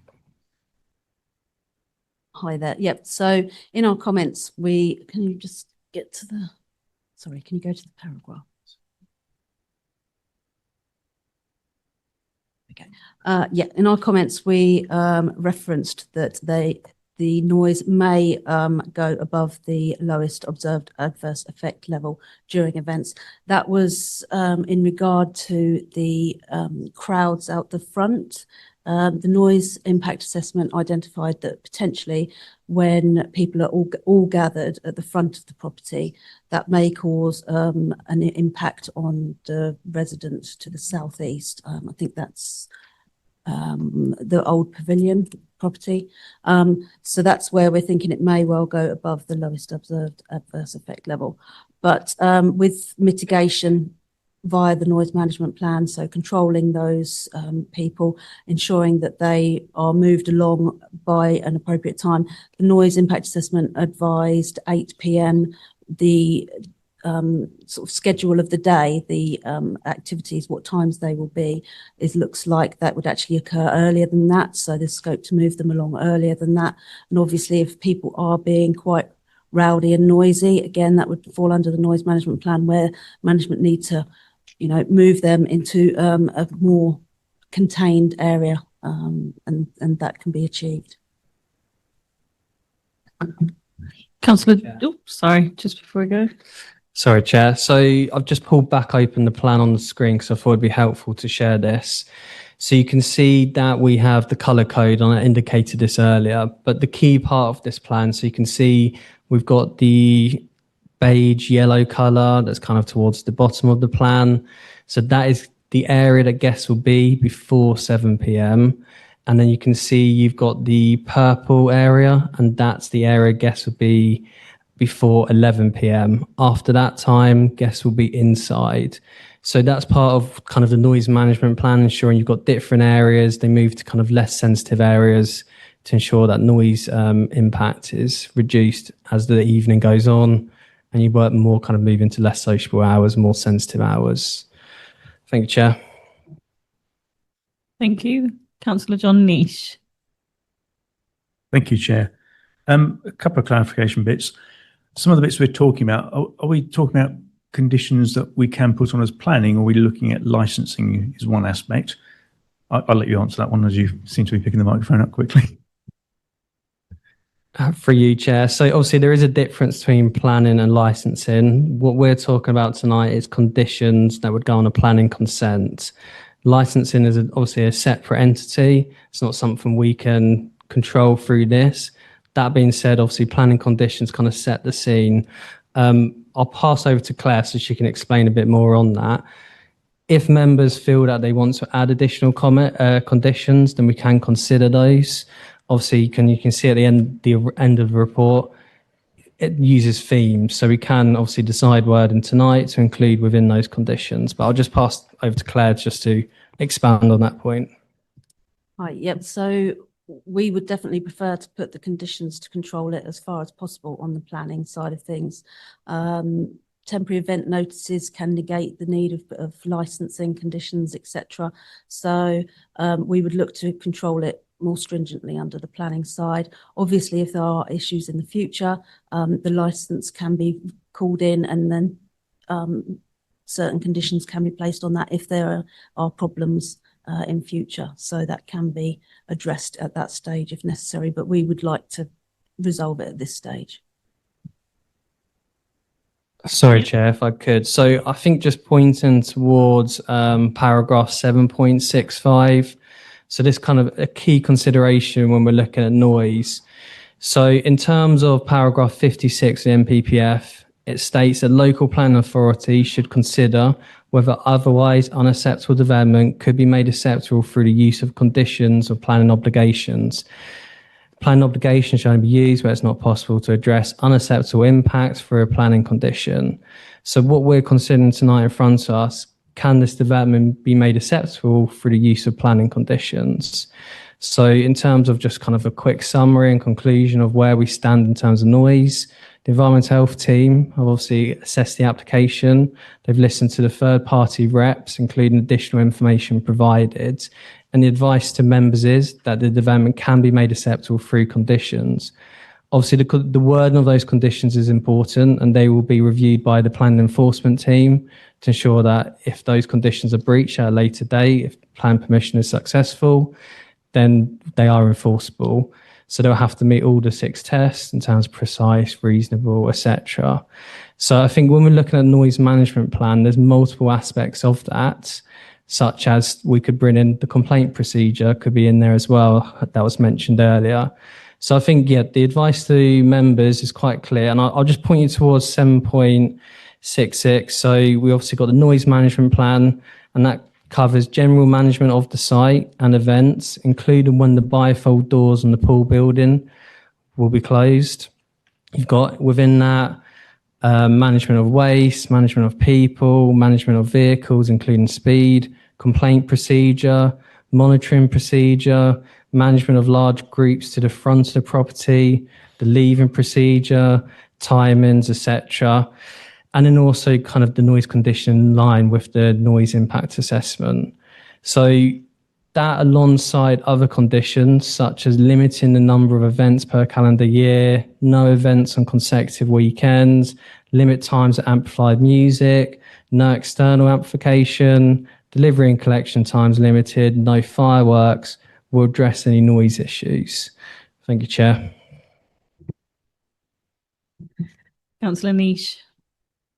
Hi there. Yep. So in our comments, can you just get to the, sorry, can you go to the paragraph? Okay. Yeah, in our comments, we referenced that the noise may go above the lowest observed adverse effect level during events. That was in regard to the crowds out the front. The noise impact assessment identified that potentially when people are all gathered at the front of the property, that may cause an impact on the residents to the southeast. I think that's the old pavilion property. So that's where we're thinking it may well go above the lowest observed adverse effect level. But with mitigation via the noise management plan, so controlling those people, ensuring that they are moved along by an appropriate time. The noise impact assessment advised 8 p.m. The sort of schedule of the day, the activities, what times they will be, looks like that would actually occur earlier than that. So there's scope to move them along earlier than that. And obviously, if people are being quite rowdy and noisy, again, that would fall under the noise management plan, where management need to, move them into a more contained area, and that can be achieved. Councillor, sorry, just before we go. Sorry, Chair. So I've just pulled back open the plan on the screen because I thought it'd be helpful to share this. So you can see that we have the colour code on it, indicated this earlier, but the key part of this plan, so you can see we've got the beige yellow colour that's kind of towards the bottom of the plan. So that is the area that guests will be before 7 p.m. And then you can see you've got the purple area, and that's the area guests will be before 11 p.m. After that time, guests will be inside. So that's part of kind of the noise management plan, ensuring you've got different areas. They move to kind of less sensitive areas to ensure that noise impact is reduced as the evening goes on, and you work more kind of move into less sociable hours, more sensitive hours. Thank you, Chair. Thank you. Councillor John Nish. Thank you, Chair. A couple of clarification bits. Some of the bits we're talking about, are we talking about conditions that we can put on as planning, or are we looking at licensing is one aspect? I'll let you answer that one, as you seem to be picking the microphone up quickly. For you, Chair. So obviously there is a difference between planning and licensing. What we're talking about tonight is conditions that would go on a planning consent. Licensing is obviously a separate entity. It's not something we can control through this. That being said, obviously planning conditions kind of set the scene. I'll pass over to Claire so she can explain a bit more on that. If members feel that they want to add additional conditions, then we can consider those. Obviously, you can see at the end of the report, it uses themes, so we can obviously decide wording tonight to include within those conditions. But I'll just pass over to Claire just to expand on that point. Hi, yep. So we would definitely prefer to put the conditions to control it as far as possible on the planning side of things. Temporary event notices can negate the need of licensing conditions, etc. So we would look to control it more stringently under the planning side. Obviously, if there are issues in the future, the license can be called in, and then certain conditions can be placed on that if there are problems in future. So that can be addressed at that stage if necessary, but we would like to resolve it at this stage. Sorry, Chair, if I could. So I think just pointing towards paragraph 7.65. So this kind of a key consideration when we're looking at noise. So in terms of paragraph 56 of the NPPF, it states that local planning authority should consider whether otherwise unacceptable development could be made acceptable through the use of conditions of planning obligations. Planning obligations should only be used where it's not possible to address unacceptable impacts through a planning condition. So what we're considering tonight in front of us, can this development be made acceptable through the use of planning conditions? So in terms of just kind of a quick summary and conclusion of where we stand in terms of noise, the Environmental Health team have obviously assessed the application. They've listened to the third-party reps, including additional information provided. And the advice to members is that the development can be made acceptable through conditions. Obviously, the wording of those conditions is important, and they will be reviewed by the planning enforcement team to ensure that if those conditions are breached at a later date, if plan permission is successful, then they are enforceable. So they'll have to meet all the 6 tests in terms of precise, reasonable, etc. So I think when we're looking at noise management plan, there's multiple aspects of that, such as we could bring in the complaint procedure, could be in there as well, that was mentioned earlier. So I think, yeah, the advice to members is quite clear. And I'll just point you towards 7.66. So we obviously got the noise management plan, and that covers general management of the site and events, including when the bifold doors on the pool building will be closed. You've got within that management of waste, management of people, management of vehicles, including speed, complaint procedure, monitoring procedure, management of large groups to the front of the property, the leaving procedure, timings, etc. And then also kind of the noise condition in line with the noise impact assessment. So that alongside other conditions, such as limiting the number of events per calendar year, no events on consecutive weekends, limit times at amplified music, no external amplification, delivery and collection times limited, no fireworks, will address any noise issues. Thank you, Chair. Councillor Niche.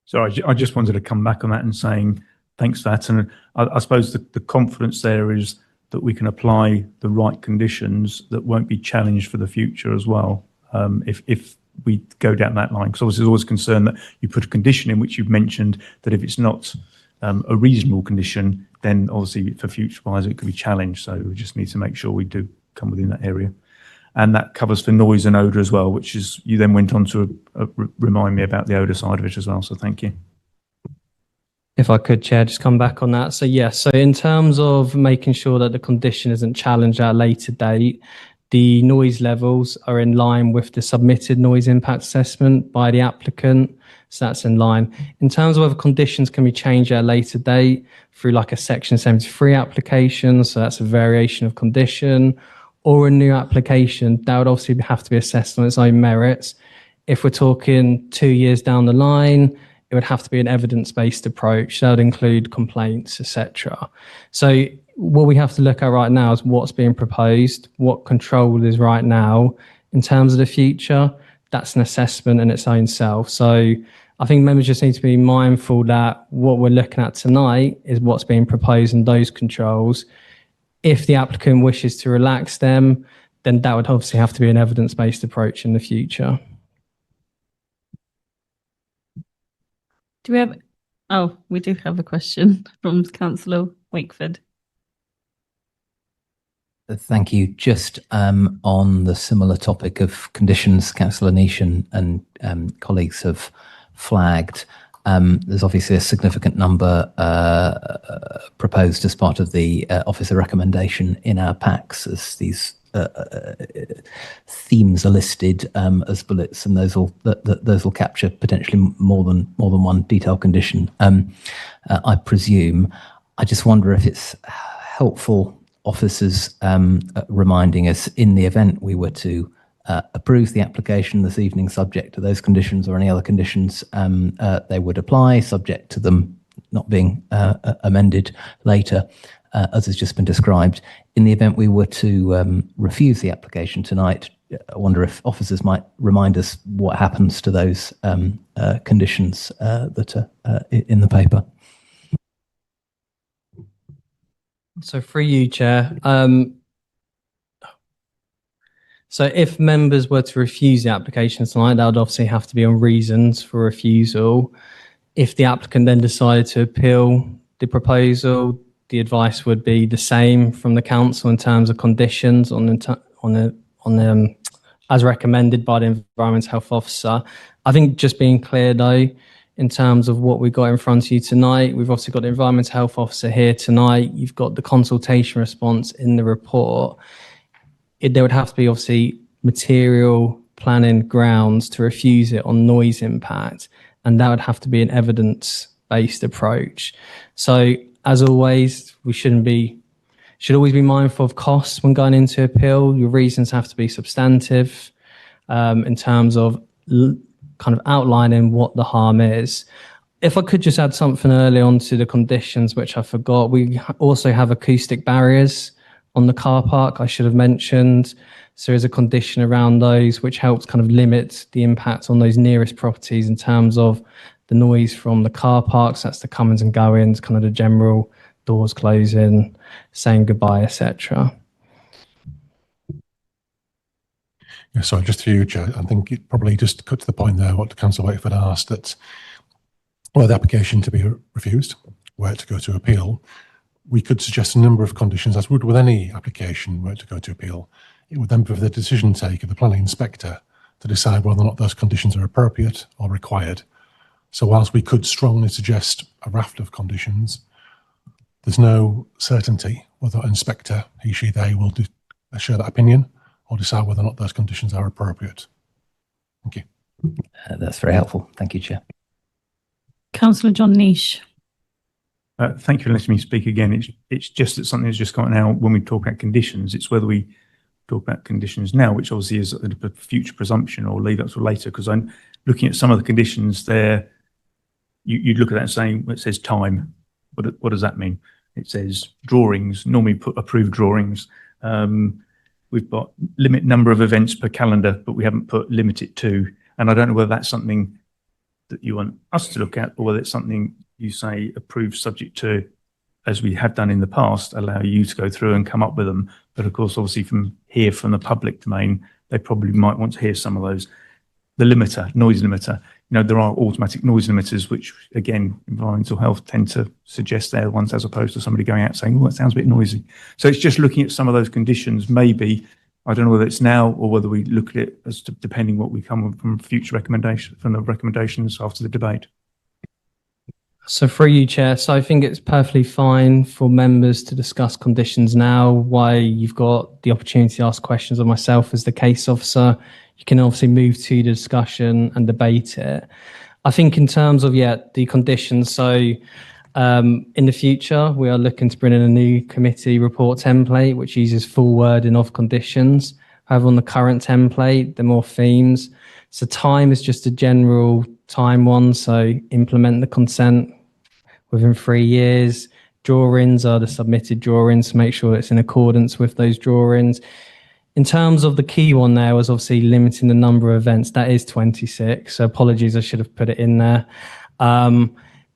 Sorry, I just wanted to come back on that and saying thanks for that. And I suppose the confidence there is that we can apply the right conditions that won't be challenged for the future as well, if we go down that line. Because obviously there's always concern that you put a condition in which you've mentioned that if it's not a reasonable condition, then obviously for future wise it could be challenged. So we just need to make sure we do come within that area. And that covers for noise and odour as well, which is, you then went on to remind me about the odour side of it as well. So thank you. If I could, Chair, just come back on that. So yes, so in terms of making sure that the condition isn't challenged at a later date, the noise levels are in line with the submitted noise impact assessment by the applicant. So that's in line. In terms of whether conditions can be changed at a later date through like a Section 73 application, so that's a variation of condition, or a new application, that would obviously have to be assessed on its own merits. If we're talking 2 years down the line, it would have to be an evidence-based approach. That would include complaints, etc. So what we have to look at right now is what's being proposed, what control is right now in terms of the future. That's an assessment in its own self. So I think members just need to be mindful that what we're looking at tonight is what's being proposed in those controls. If the applicant wishes to relax them, then that would obviously have to be an evidence-based approach in the future. Do we have, oh, we do have a question from Councillor Wakeford. Thank you. Just on the similar topic of conditions, Councillor Niche and colleagues have flagged, there's obviously a significant number proposed as part of the officer recommendation in our packs, as these themes are listed as bullets, and those will capture potentially more than one detailed condition. I presume. I just wonder if it's helpful officers reminding us, in the event we were to approve the application this evening, subject to those conditions or any other conditions they would apply, subject to them not being amended later, as has just been described. In the event we were to refuse the application tonight, I wonder if officers might remind us what happens to those conditions that are in the paper. So for you, Chair, so if members were to refuse the application tonight, that would obviously have to be on reasons for refusal. If the applicant then decided to appeal the proposal, the advice would be the same from the council in terms of conditions as recommended by the Environmental Health Officer. I think just being clear though, in terms of what we've got in front of you tonight, we've obviously got the Environmental Health Officer here tonight. You've got the consultation response in the report. There would have to be obviously material planning grounds to refuse it on noise impact, and that would have to be an evidence-based approach. So as always, we should always be mindful of costs when going into appeal. Your reasons have to be substantive in terms of kind of outlining what the harm is. If I could just add something early on to the conditions, which I forgot, we also have acoustic barriers on the car park, I should have mentioned. So there's a condition around those which helps kind of limit the impact on those nearest properties in terms of the noise from the car parks, that's the comings and goings, kind of the general doors closing, saying goodbye, etc. Yeah, sorry, just through you, Chair. I think it probably just cut to the point there what Councillor Wakeford asked, that were the application to be refused, were it to go to appeal, we could suggest a number of conditions, as would with any application were it to go to appeal. It would then be for the decision taker, the planning inspector, to decide whether or not those conditions are appropriate or required. So whilst we could strongly suggest a raft of conditions, there's no certainty whether an inspector, he, she, they, will share that opinion or decide whether or not those conditions are appropriate. Thank you. That's very helpful. Thank you, Chair. Councillor John Niche. Thank you for letting me speak again. It's just that something has just gotten out when we talk about conditions. It's whether we talk about conditions now, which obviously is a future presumption, or leave that till later, because I'm looking at some of the conditions there. You'd look at that and saying, it says time. What does that mean? It says drawings, normally put approved drawings. We've got limit number of events per calendar, but we haven't put limit it to. And I don't know whether that's something that you want us to look at, or whether it's something you say approved subject to, as we have done in the past, allow you to go through and come up with them. But of course, obviously from the public domain, they probably might want to hear some of those. The limiter, noise limiter, there are automatic noise limiters, which again, environmental health tend to suggest they're ones, as opposed to somebody going out saying, oh, that sounds a bit noisy. So it's just looking at some of those conditions, maybe. I don't know whether it's now or whether we look at it as to, depending what we come from future recommendations, from the recommendations after the debate. So for you, Chair, so I think it's perfectly fine for members to discuss conditions now. Why you've got the opportunity to ask questions of myself as the case officer. You can obviously move to the discussion and debate it. I think in terms of, the conditions, so In the future, we are looking to bring in a new committee report template, which uses full wording of conditions. However, on the current template, there are more themes. So time is just a general time one. So implement the consent within 3 years. Drawings are the submitted drawings to make sure it's in accordance with those drawings. In terms of the key one there was obviously limiting the number of events. That is 26. So apologies, I should have put it in there.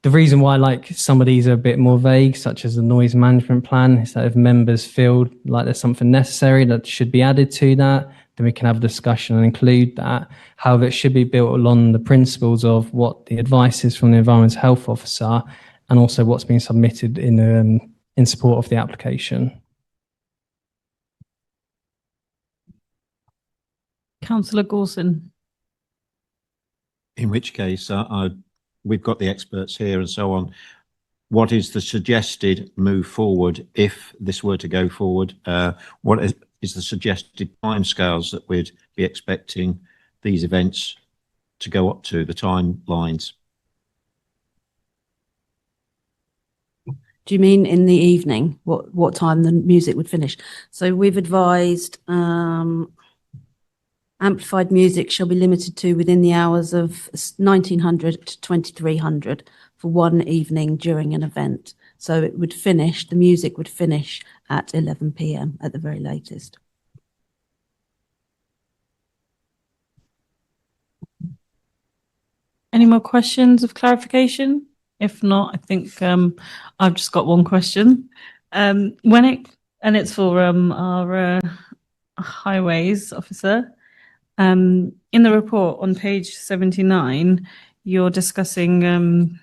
The reason why like some of these are a bit more vague, such as the noise management plan, is that if members feel like there's something necessary that should be added to that, then we can have a discussion and include that. However, it should be built along the principles of what the advice is from the environmental health officer and also what's been submitted in support of the application. Councillor Gorson. In which case, we've got the experts here and so on. What is the suggested move forward if this were to go forward? What is the suggested timescales that we'd be expecting these events to go up to, the timelines? Do you mean in the evening? What time the music would finish? So we've advised amplified music shall be limited to within the hours of 1900 to 2300 for one evening during an event. So it would finish, the music would finish at 11 p.m. at the very latest. Any more questions of clarification? If not, I think I've just got one question. It's for our highways officer. In the report on page 79, you're discussing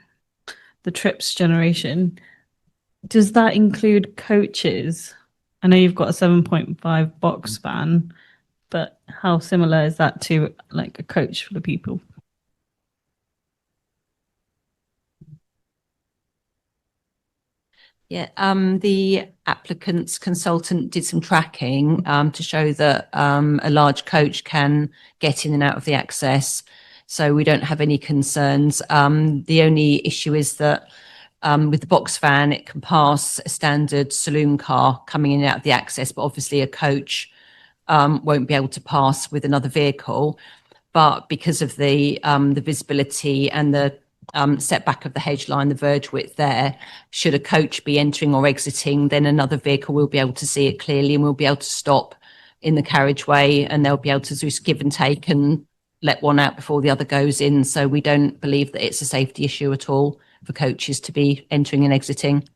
the trips generation. Does that include coaches? I know you've got a 7.5 box van, but how similar is that to like a coach for the people? Yeah, the applicant's consultant did some tracking to show that a large coach can get in and out of the access. So we don't have any concerns. The only issue is that with the box van, it can pass a standard saloon car coming in and out of the access, but obviously a coach won't be able to pass with another vehicle. But because of the visibility and the setback of the hedge line, the verge width there, should a coach be entering or exiting, then another vehicle will be able to see it clearly and will be able to stop in the carriageway and they'll be able to just give and take and let one out before the other goes in. So we don't believe that it's a safety issue at all for coaches to be entering and exiting.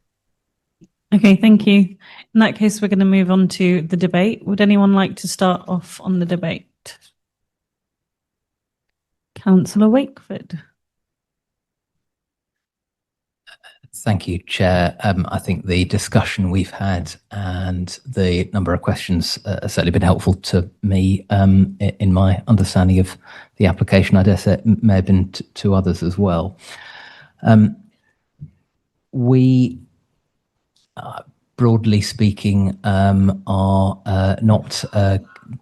Okay, thank you. In that case, we're going to move on to the debate. Would anyone like to start off on the debate? Councillor Wakeford. Thank you, Chair. I think the discussion we've had and the number of questions have certainly been helpful to me in my understanding of the application. I dare say it may have been to others as well. We, broadly speaking, are not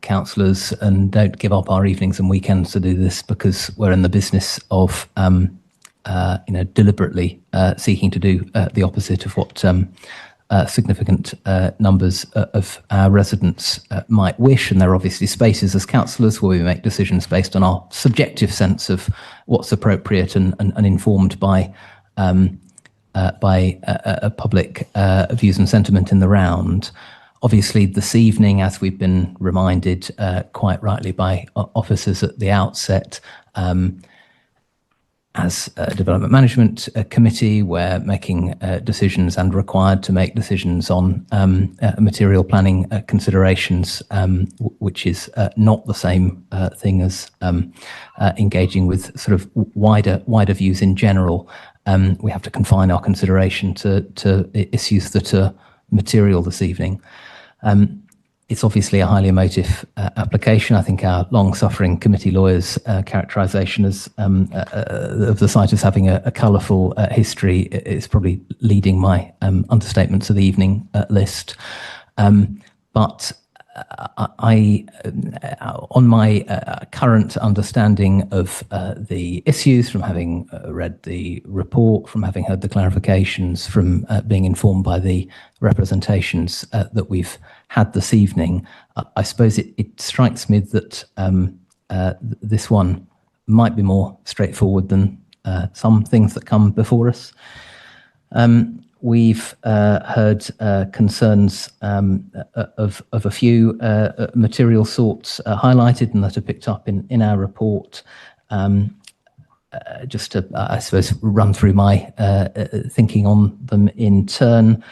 councillors and don't give up our evenings and weekends to do this because we're in the business of deliberately seeking to do the opposite of what significant numbers of our residents might wish. And there are obviously spaces as councillors where we make decisions based on our subjective sense of what's appropriate and informed by public views and sentiment in the round. Obviously, this evening, as we've been reminded quite rightly by officers at the outset, as a development management committee, we're making decisions and required to make decisions on material planning considerations, which is not the same thing as engaging with sort of wider views in general. We have to confine our consideration to issues that are material this evening. It's obviously a highly emotive application. I think our long-suffering committee lawyers' characterisation of the site as having a colourful history is probably leading my understatements of the evening list. But on my current understanding of the issues, from having read the report, from having heard the clarifications, from being informed by the representations that we've had this evening, I suppose it strikes me that this one might be more straightforward than some things that come before us. We've heard concerns of a few material sorts highlighted and that are picked up in our report. Just to, I suppose, run through my thinking on them in turn.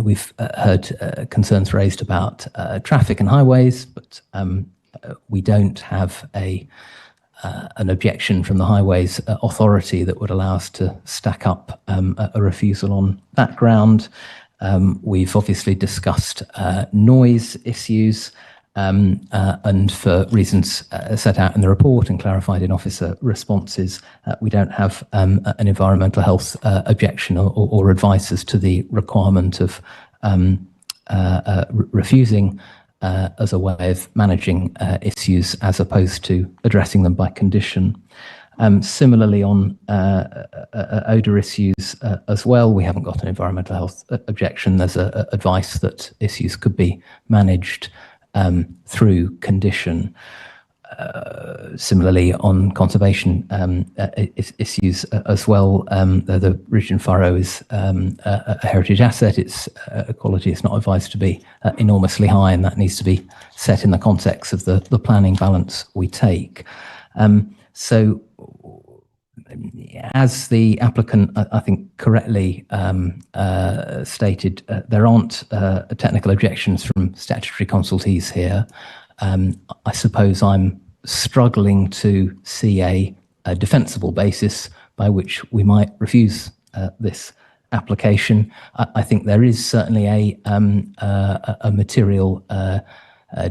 We've heard concerns raised about traffic and highways, but we don't have an objection from the Highways Authority that would allow us to stack up a refusal on that ground. We've obviously discussed noise issues, and for reasons set out in the report and clarified in officer responses, we don't have an environmental health objection or advice as to the requirement of refusing as a way of managing issues as opposed to addressing them by condition. Similarly, on odour issues as well, we haven't got an environmental health objection. There's advice that issues could be managed through condition. Similarly, on conservation issues as well, the Ridge and Furrow is a heritage asset. Its quality is not advised to be enormously high, and that needs to be set in the context of the planning balance we take. So, as the applicant, I think, correctly stated, there aren't technical objections from statutory consultees here. I suppose I'm struggling to see a defensible basis by which we might refuse this application. I think there is certainly a material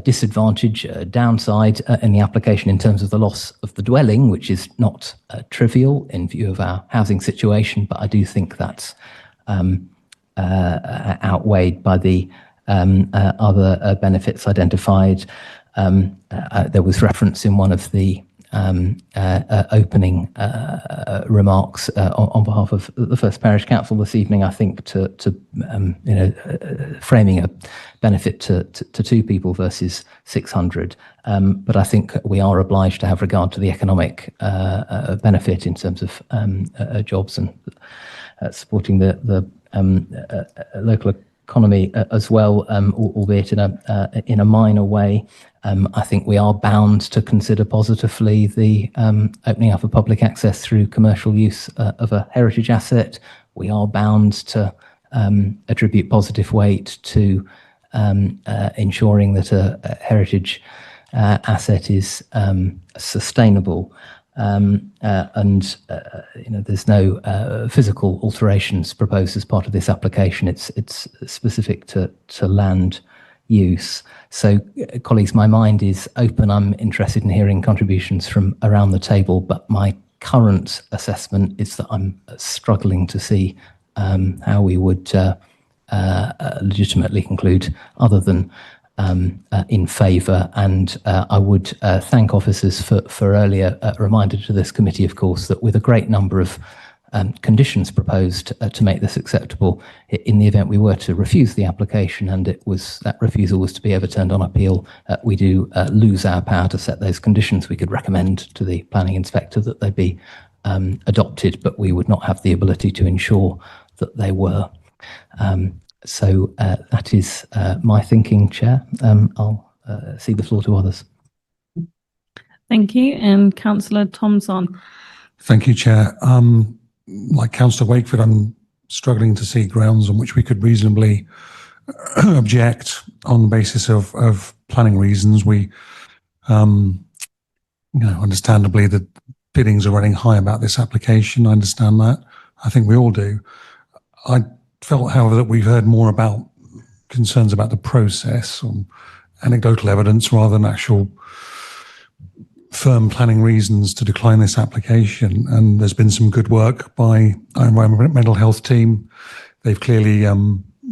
disadvantage, downside in the application in terms of the loss of the dwelling, which is not trivial in view of our housing situation, but I do think that's outweighed by the other benefits identified. There was reference in one of the opening remarks on behalf of the First Parish Council this evening, I think, to framing a benefit to 2 people versus 600. But I think we are obliged to have regard to the economic benefit in terms of jobs and supporting the local economy as well, albeit in a minor way. I think we are bound to consider positively the opening up of public access through commercial use of a heritage asset. We are bound to attribute positive weight to ensuring that a heritage asset is sustainable. There's no physical alterations proposed as part of this application. It's specific to land use. So, colleagues, my mind is open. I'm interested in hearing contributions from around the table, but my current assessment is that I'm struggling to see how we would legitimately conclude other than in favour. And I would thank officers for earlier reminder to this committee, of course, that with a great number of conditions proposed to make this acceptable, in the event we were to refuse the application and that refusal was to be overturned on appeal, we do lose our power to set those conditions. We could recommend to the planning inspector that they be adopted, but we would not have the ability to ensure that they were. So that is my thinking, Chair. I'll cede the floor to others. Thank you. And Councillor Thompson. Thank you, Chair. Like Councillor Wakeford, I'm struggling to see grounds on which we could reasonably object on the basis of planning reasons. We, understandably, the biddings are running high about this application. I understand that. I think we all do. I felt, however, that we've heard more about concerns about the process or anecdotal evidence rather than actual firm planning reasons to decline this application. And there's been some good work by our environmental health team. They've clearly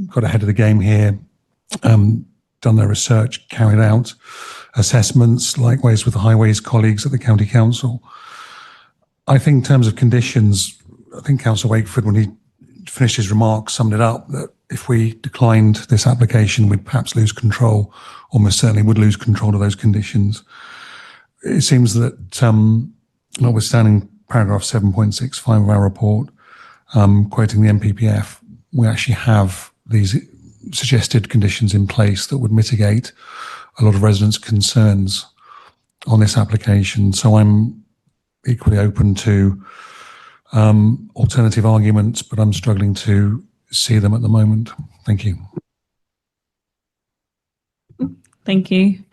got ahead of the game here. done their research, carried out assessments, likewise with the highways colleagues at the county council. I think in terms of conditions, I think Councillor Wakeford, when he finished his remarks, summed it up that if we declined this application, we'd perhaps lose control, almost certainly would lose control of those conditions. It seems that, notwithstanding paragraph 7.65 of our report, quoting the NPPF, we actually have these suggested conditions in place that would mitigate a lot of residents' concerns on this application. So I'm equally open to alternative arguments, but I'm struggling to see them at the moment. Thank you. Thank you.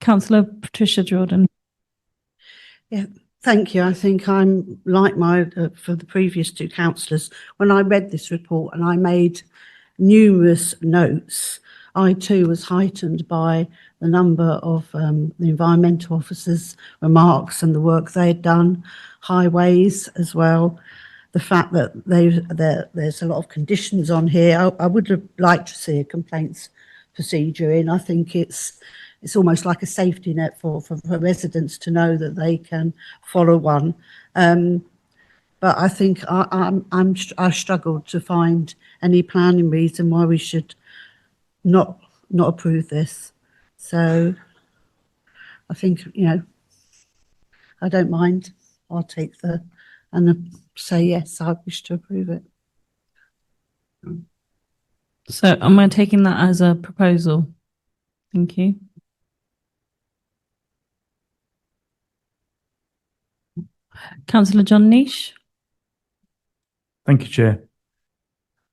Councillor Patricia Jordan. Yeah, thank you. I think I'm like for the previous two councillors. When I read this report and I made numerous notes, I too was heightened by the number of the environmental officers' remarks and the work they had done, highways as well. The fact that there's a lot of conditions on here. I would have liked to see a complaints procedure in. I think it's almost like a safety net for residents to know that they can follow one. But I think I struggled to find any planning reason why we should not approve this. So I think, I don't mind. I'll take and say yes, I wish to approve it. So am I taking that as a proposal? Thank you. Councillor John Nish. Thank you, Chair.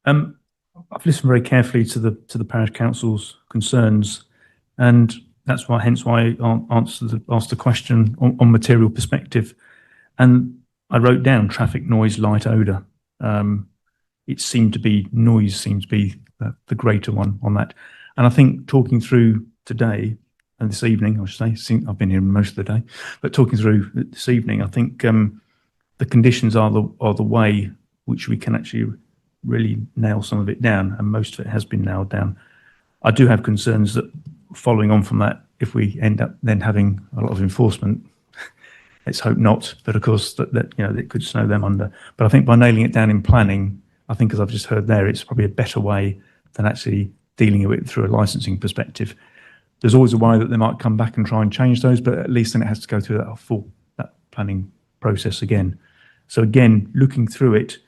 I've listened very carefully to the parish council's concerns, and that's why I asked the question on material perspective. And I wrote down traffic, noise, light, odour. Noise seems to be the greater one on that. And I think talking through today and this evening, I should say, I've been here most of the day, but talking through this evening, I think the conditions are the way which we can actually really nail some of it down, and most of it has been nailed down. I do have concerns that following on from that, if we end up then having a lot of enforcement, let's hope not, but of course that it could snow them under. But I think by nailing it down in planning, I think as I've just heard there, it's probably a better way than actually dealing with it through a licensing perspective. There's always a way that they might come back and try and change those, but at least then it has to go through that planning process again. So again, looking through it,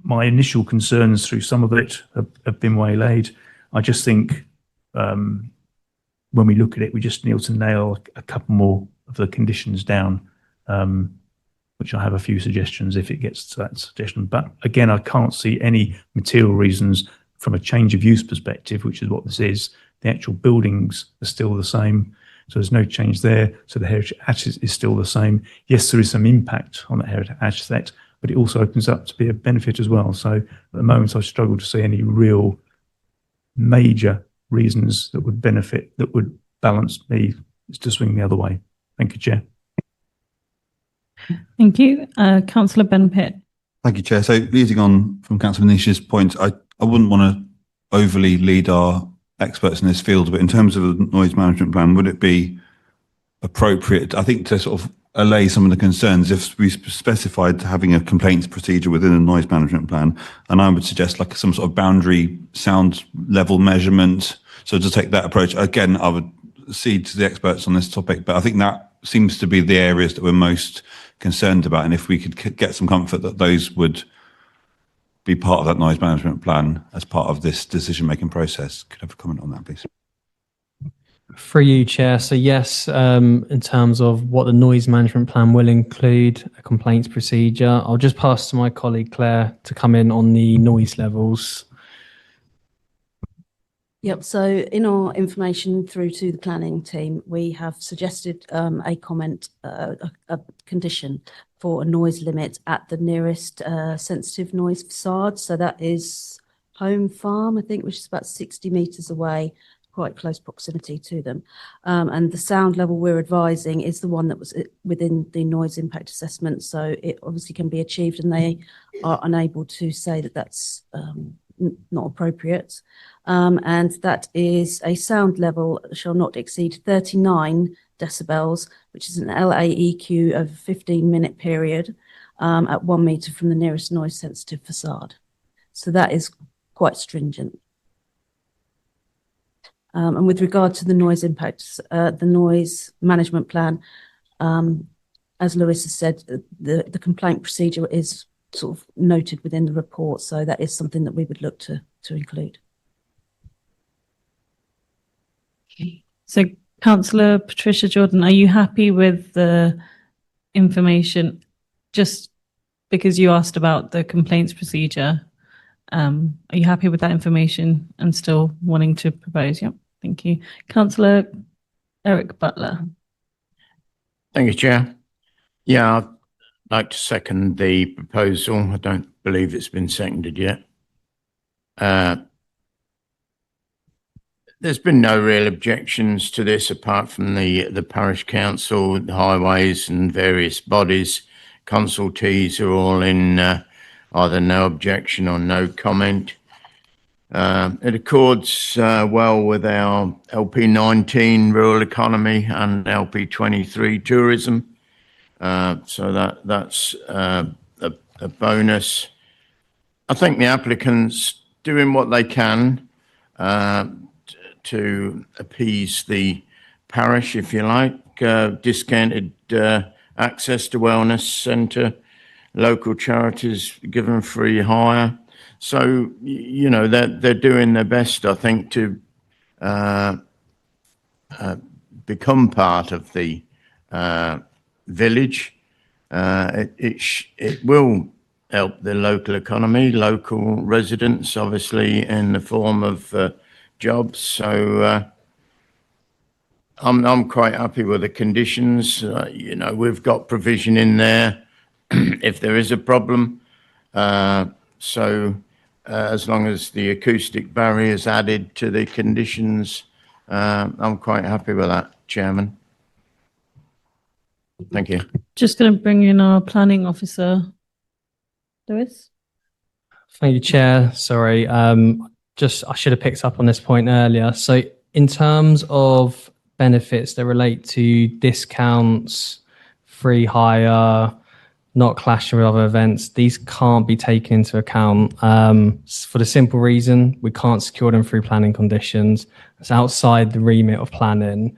my initial concerns through some of it have been waylaid. I just think when we look at it, we just need to nail a couple more of the conditions down, which I have a few suggestions if it gets to that suggestion. But again, I can't see any material reasons from a change of use perspective, which is what this is. The actual buildings are still the same, so there's no change there. So the heritage asset is still the same. Yes, there is some impact on the heritage asset, but it also opens up to be a benefit as well. So at the moment, I struggle to see any real major reasons that would benefit, that would balance me to swing the other way. Thank you, Chair. Thank you. Councillor Ben Pitt. Thank you, Chair. So leading on from Councillor Nish's point, I wouldn't want to overly lead our experts in this field, but in terms of the noise management plan, would it be appropriate, I think, to sort of allay some of the concerns if we specified having a complaints procedure within a noise management plan? And I would suggest like some sort of boundary sound level measurement. So to take that approach, again, I would cede to the experts on this topic, but I think that seems to be the areas that we're most concerned about. And if we could get some comfort that those would be part of that noise management plan as part of this decision-making process. Could I have a comment on that, please? For you, Chair. So yes, in terms of what the noise management plan will include, a complaints procedure. I'll just pass to my colleague Claire to come in on the noise levels. Yep, so in our information through to the planning team, we have suggested a condition for a noise limit at the nearest sensitive noise facade. So that is Home Farm, I think, which is about 60 metres away, quite close proximity to them. And the sound level we're advising is the one that was within the noise impact assessment. So it obviously can be achieved, and they are unable to say that that's not appropriate. And that is a sound level shall not exceed 39 decibels, which is an LAEQ of a 15-minute period at 1 metre from the nearest noise-sensitive facade. So that is quite stringent. And with regard to the noise impacts, the noise management plan, as Lewis has said, the complaint procedure is sort of noted within the report, so that is something that we would look to include. So, Councillor Patricia Jordan, are you happy with the information? Just because you asked about the complaints procedure, are you happy with that information and still wanting to propose? Yep, thank you. Councillor Eric Butler. Thank you, Chair. Yeah, I'd like to second the proposal. I don't believe it's been seconded yet. There's been no real objections to this apart from the parish council, the highways and various bodies. Consultees are all in either no objection or no comment. It accords well with our LP19 rural economy and LP23 tourism. So that's a bonus. I think the applicant's doing what they can to appease the parish, if you like, discounted access to wellness centre, local charities given free hire. So, you know, they're doing their best, I think, to become part of the village. It will help the local economy, local residents, obviously, in the form of jobs. So I'm quite happy with the conditions. You know, we've got provision in there if there is a problem. So as long as the acoustic barrier is added to the conditions, I'm quite happy with that, Chairman. Thank you. Just going to bring in our planning officer, Lewis. Thank you, Chair. Sorry, I should have picked up on this point earlier. So in terms of benefits that relate to discounts, free hire, not clashing with other events, these can't be taken into account for the simple reason we can't secure them through planning conditions. It's outside the remit of planning.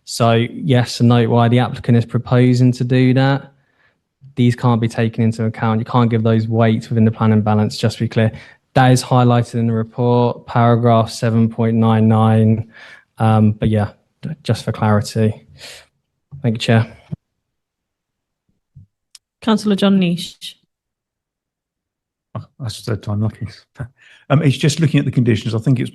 So yes, and note why the applicant is proposing to do that. These can't be taken into account. You can't give those weight within the planning balance, just to be clear. That is highlighted in the report, paragraph 7.99. But yeah, just for clarity. Thank you, Chair. Councillor John Nish. That's the third time lucky. It's just looking at the conditions. I think it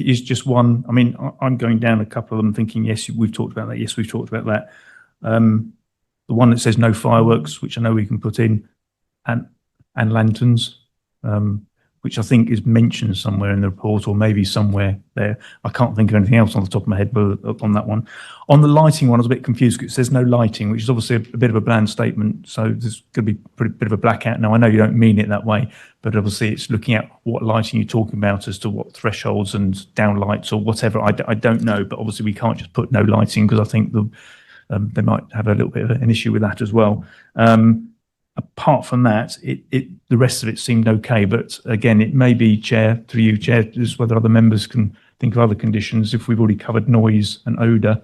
is just one. I mean, I'm going down a couple of them thinking, yes, we've talked about that. Yes, we've talked about that. The one that says no fireworks, which I know we can put in, and lanterns, which I think is mentioned somewhere in the report or maybe somewhere there. I can't think of anything else on the top of my head but on that one. On the lighting one, I was a bit confused because it says no lighting, which is obviously a bit of a bland statement. So there's going to be a bit of a blackout. Now, I know you don't mean it that way, but obviously it's looking at what lighting you're talking about as to what thresholds and downlights or whatever. I don't know, but obviously we can't just put no lighting because I think they might have a little bit of an issue with that as well. Apart from that, the rest of it seemed okay. But again, it may be, Chair, through you, Chair, just whether other members can think of other conditions if we've already covered noise and odour,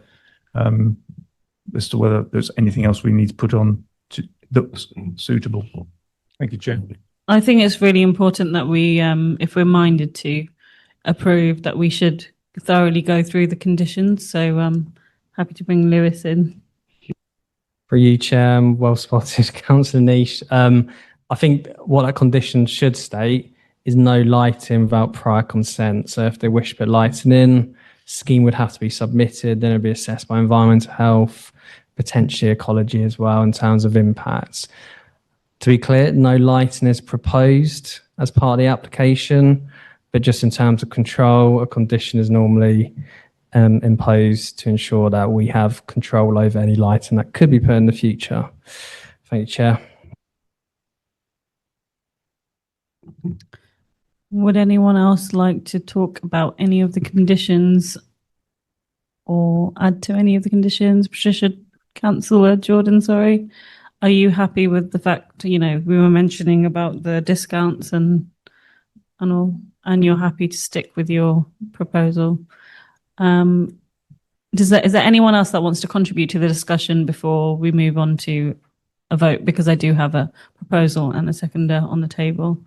as to whether there's anything else we need to put on that's suitable. Thank you, Chair. I think it's really important that we, if we're minded to approve, that we should thoroughly go through the conditions. So happy to bring Lewis in. For you, Chair, well spotted, Councillor Nish. I think what that condition should state is no lighting without prior consent. So if they wish to put lighting in, scheme would have to be submitted, then it'd be assessed by environmental health, potentially ecology as well in terms of impacts. To be clear, no lighting is proposed as part of the application, but just in terms of control, a condition is normally imposed to ensure that we have control over any lighting that could be put in the future. Thank you, Chair. Would anyone else like to talk about any of the conditions or add to any of the conditions? Patricia, Councillor Jordan, sorry. Are you happy with the fact, we were mentioning about the discounts and all, and you're happy to stick with your proposal? Is there anyone else that wants to contribute to the discussion before we move on to a vote? Because I do have a proposal and a seconder on the table.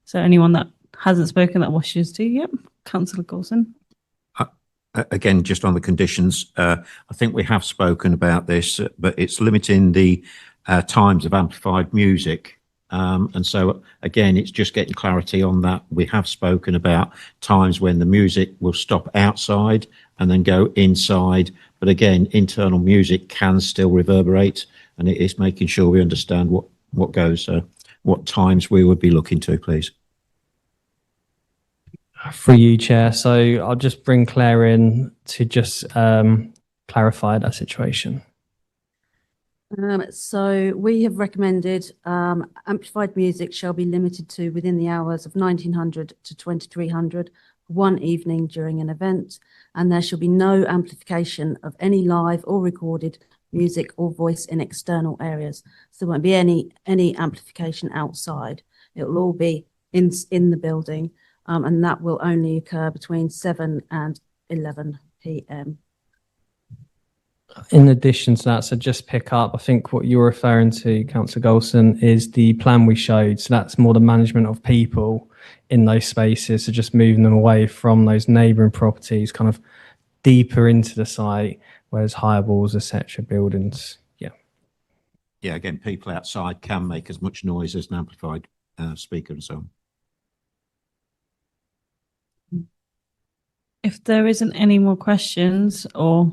So anyone that hasn't spoken that wishes to? Yep, Councillor Coulson. Again, just on the conditions, I think we have spoken about this, but it's limiting the times of amplified music. And so, again, it's just getting clarity on that. We have spoken about times when the music will stop outside and then go inside. But again, internal music can still reverberate, and it is making sure we understand what goes, what times we would be looking to, please. For you, Chair. So I'll just bring Claire in to just clarify that situation. So we have recommended amplified music shall be limited to within the hours of 1900 to 2300 one evening during an event, and there shall be no amplification of any live or recorded music or voice in external areas. So there won't be any amplification outside. It will all be in the building, and that will only occur between 7 and 11 p.m. In addition to that, so just pick up, I think what you're referring to, Councillor Golson, is the plan we showed. So that's more the management of people in those spaces. So just moving them away from those neighbouring properties, kind of deeper into the site, whereas higher walls, etc., buildings. Yeah. Yeah, again, people outside can make as much noise as an amplified speaker and so on. If there isn't any more questions or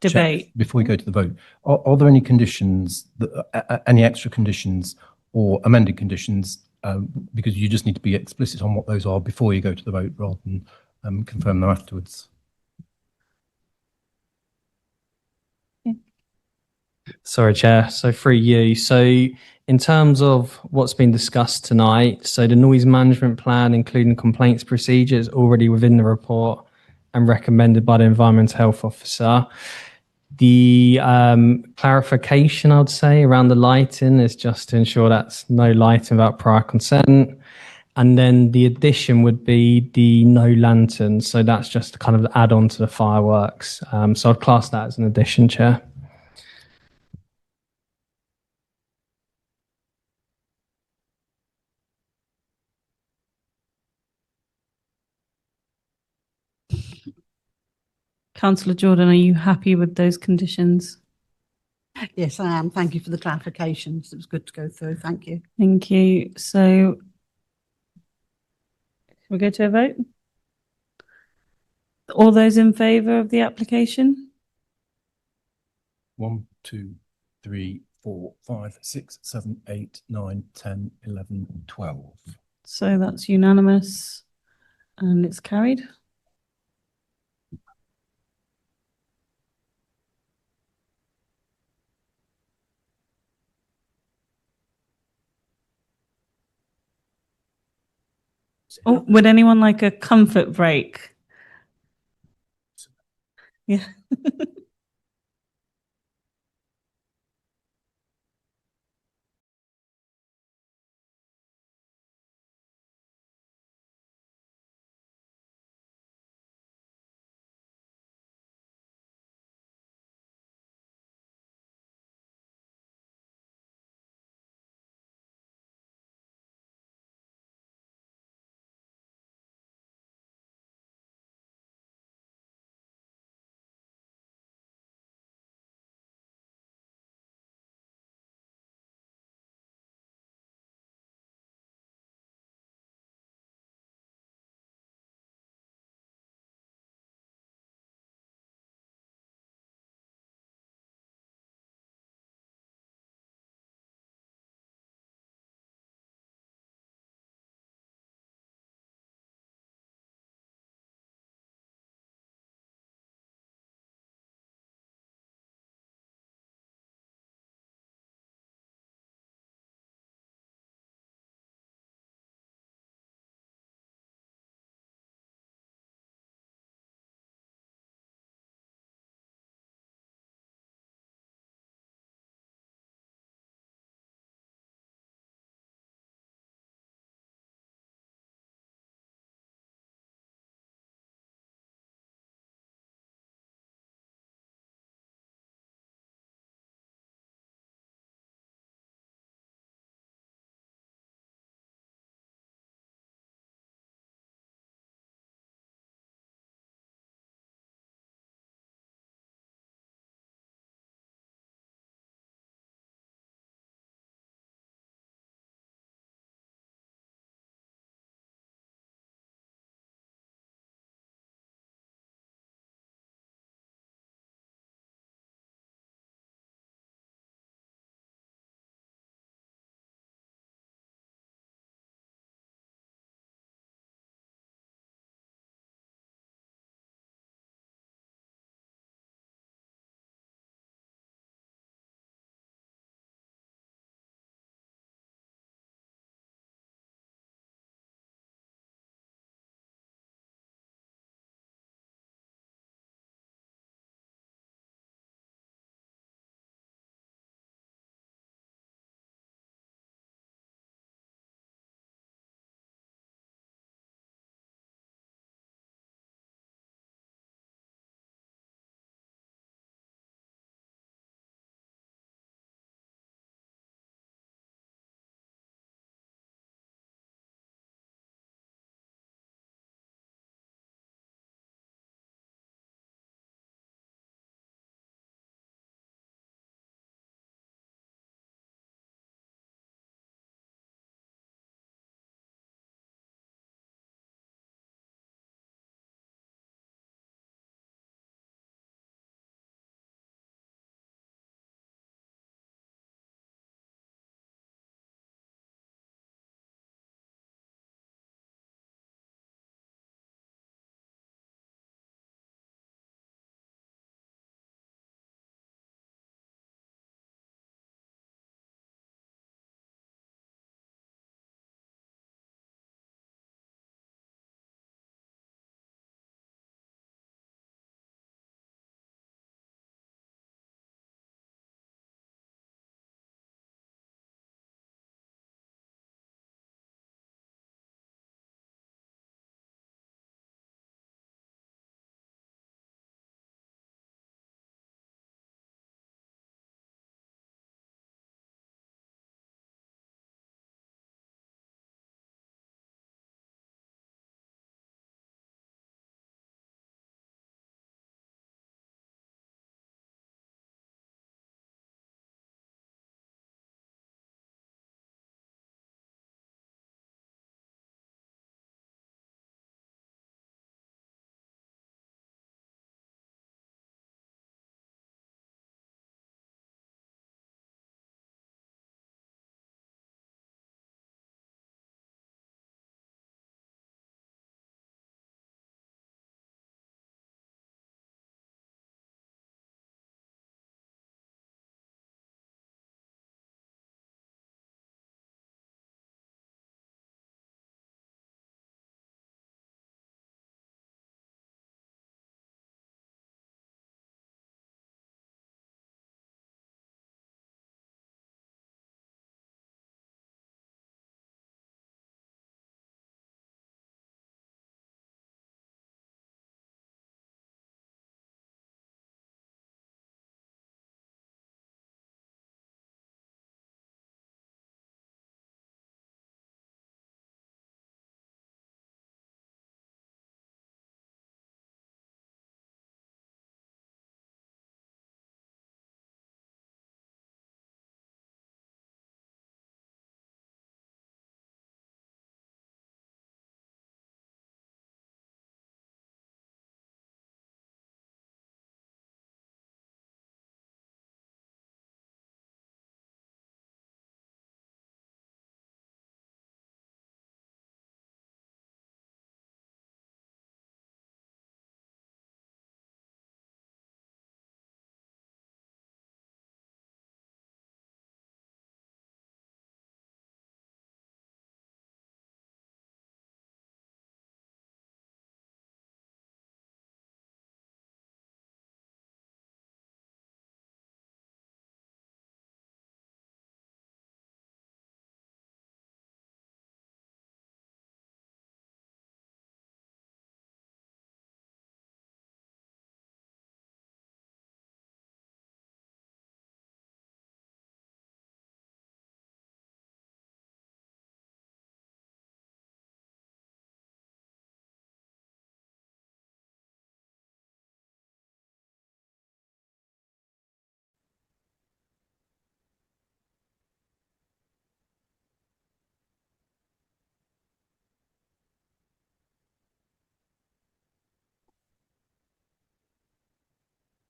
debate. Chair, before we go to the vote, are there any conditions, any extra conditions or amended conditions? Because you just need to be explicit on what those are before you go to the vote rather than confirm them afterwards. Sorry, Chair. So through you. So in terms of what's been discussed tonight, so the noise management plan, including complaints procedures, already within the report and recommended by the Environmental Health Officer. The clarification, I'd say, around the lighting is just to ensure that's no lighting without prior consent. And then the addition would be the no lanterns. So that's just kind of add on to the fireworks. So I'd class that as an addition, Chair. Councillor Jordan, are you happy with those conditions? Yes, I am. Thank you for the clarifications. It was good to go through. Thank you. Thank you. So we'll go to a vote. All those in favour of the application? 1, 2, 3, 4, 5, 6, 7, 8, 9, 10, 11, 12. So that's unanimous and it's carried. Oh, would anyone like a comfort break? Yeah.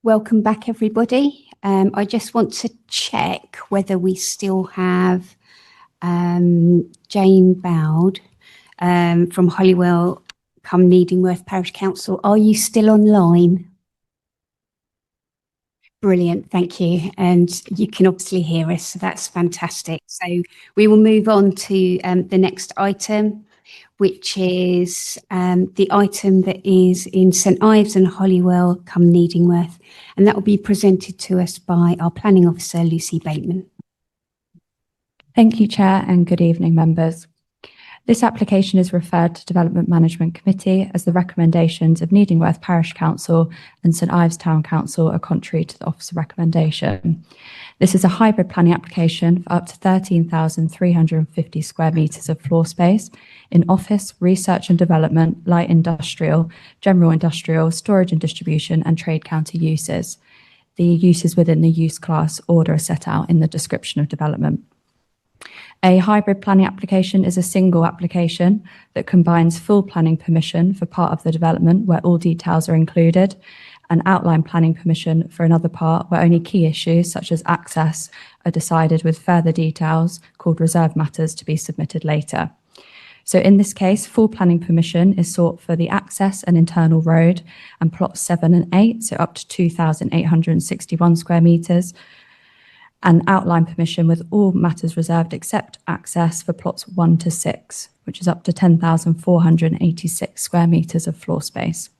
Welcome back, everybody. I just want to check whether we still have Jane Bowd from Holywell come Needingworth Parish Council. Are you still online? Brilliant, thank you. And you can obviously hear us, so that's fantastic. So we will move on to the next item, which is the item that is in St Ives and Holywell come Needingworth, and that will be presented to us by our Planning Officer, Lucy Bateman. Thank you, Chair, and good evening, members. This application is referred to Development Management Committee as the recommendations of Needingworth Parish Council and St Ives Town Council are contrary to the Officer recommendation. This is a hybrid planning application for up to 13,350 square metres of floor space in office, research and development, light industrial, general industrial, storage and distribution and trade counter uses. The uses within the use class order are set out in the description of development. A hybrid planning application is a single application that combines full planning permission for part of the development where all details are included, and outline planning permission for another part where only key issues such as access are decided, with further details called reserved matters to be submitted later. So in this case, full planning permission is sought for the access and internal road and plots 7 and 8, so up to 2,861 square metres, and outline permission with all matters reserved except access for plots 1 to 6, which is up to 10,486 square metres of floor space.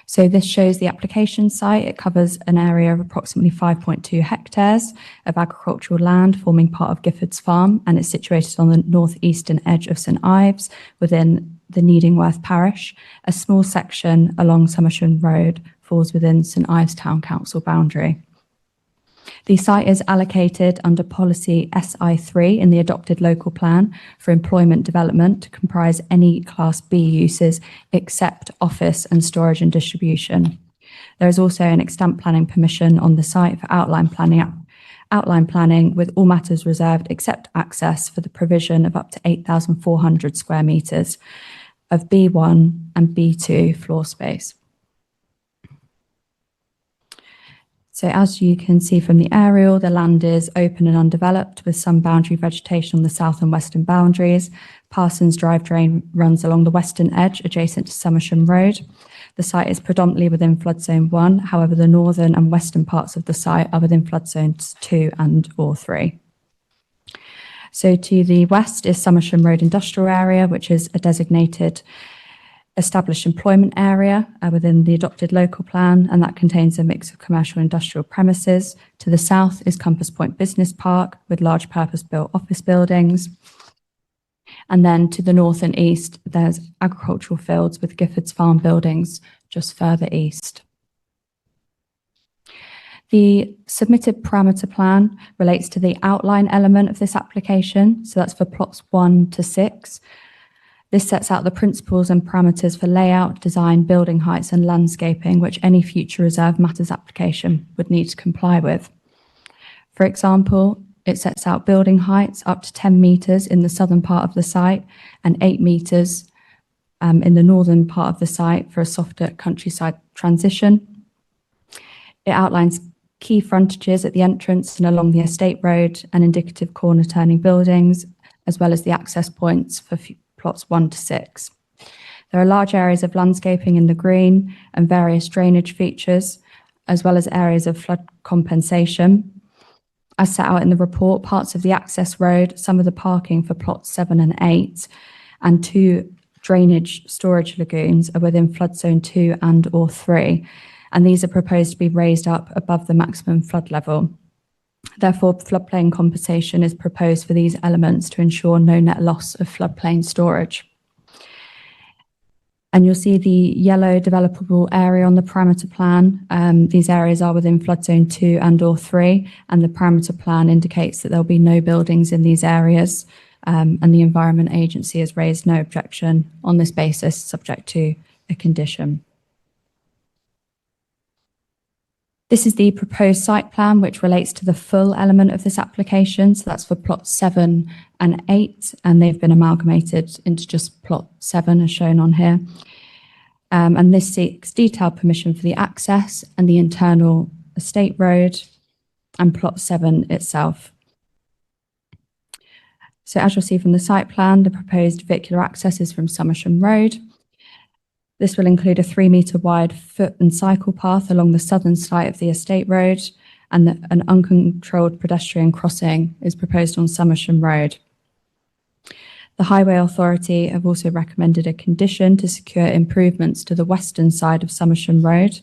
So this shows the application site. It covers an area of approximately 5.2 hectares of agricultural land forming part of Gifford's Farm, and it's situated on the northeastern edge of St Ives within the Needingworth parish. A small section along Somersham Road falls within St Ives Town Council boundary. The site is allocated under policy SI3 in the adopted local plan for employment development to comprise any Class B uses except office and storage and distribution. There is also an extant planning permission on the site for outline planning with all matters reserved except access for the provision of up to 8,400 square metres of B1 and B2 floor space. So as you can see from the aerial, the land is open and undeveloped with some boundary vegetation on the south and western boundaries. Parsons Drive drain runs along the western edge adjacent to Somersham Road. The site is predominantly within flood zone 1, however the northern and western parts of the site are within flood zones 2 and or 3. So to the west is Somersham Road Industrial Area, which is a designated established employment area within the adopted local plan, and that contains a mix of commercial and industrial premises. To the south is Compass Point Business Park with large purpose-built office buildings. And then to the north and east, there's agricultural fields with Gifford's Farm buildings just further east. The submitted parameter plan relates to the outline element of this application, so that's for plots 1 to 6. This sets out the principles and parameters for layout, design, building heights and landscaping, which any future reserve matters application would need to comply with. For example, it sets out building heights up to 10 metres in the southern part of the site and 8 metres in the northern part of the site for a softer countryside transition. It outlines key frontages at the entrance and along the estate road and indicative corner turning buildings, as well as the access points for plots 1 to 6. There are large areas of landscaping in the green and various drainage features, as well as areas of flood compensation. As set out in the report, parts of the access road, some of the parking for plots 7 and 8, and 2 drainage storage lagoons are within flood zone 2 and or 3, and these are proposed to be raised up above the maximum flood level. Therefore, floodplain compensation is proposed for these elements to ensure no net loss of floodplain storage. And you'll see the yellow developable area on the parameter plan. These areas are within flood zone 2 and or 3, and the parameter plan indicates that there'll be no buildings in these areas, and the Environment Agency has raised no objection on this basis, subject to a condition. This is the proposed site plan, which relates to the full element of this application. So that's for plots 7 and 8, and they've been amalgamated into just plot 7 as shown on here. And this seeks detailed permission for the access and the internal estate road and plot 7 itself. So as you'll see from the site plan, the proposed vehicular access is from Somersham Road. This will include a 3-metre wide foot and cycle path along the southern side of the estate road, and an uncontrolled pedestrian crossing is proposed on Somersham Road. The Highway Authority have also recommended a condition to secure improvements to the western side of Somersham Road.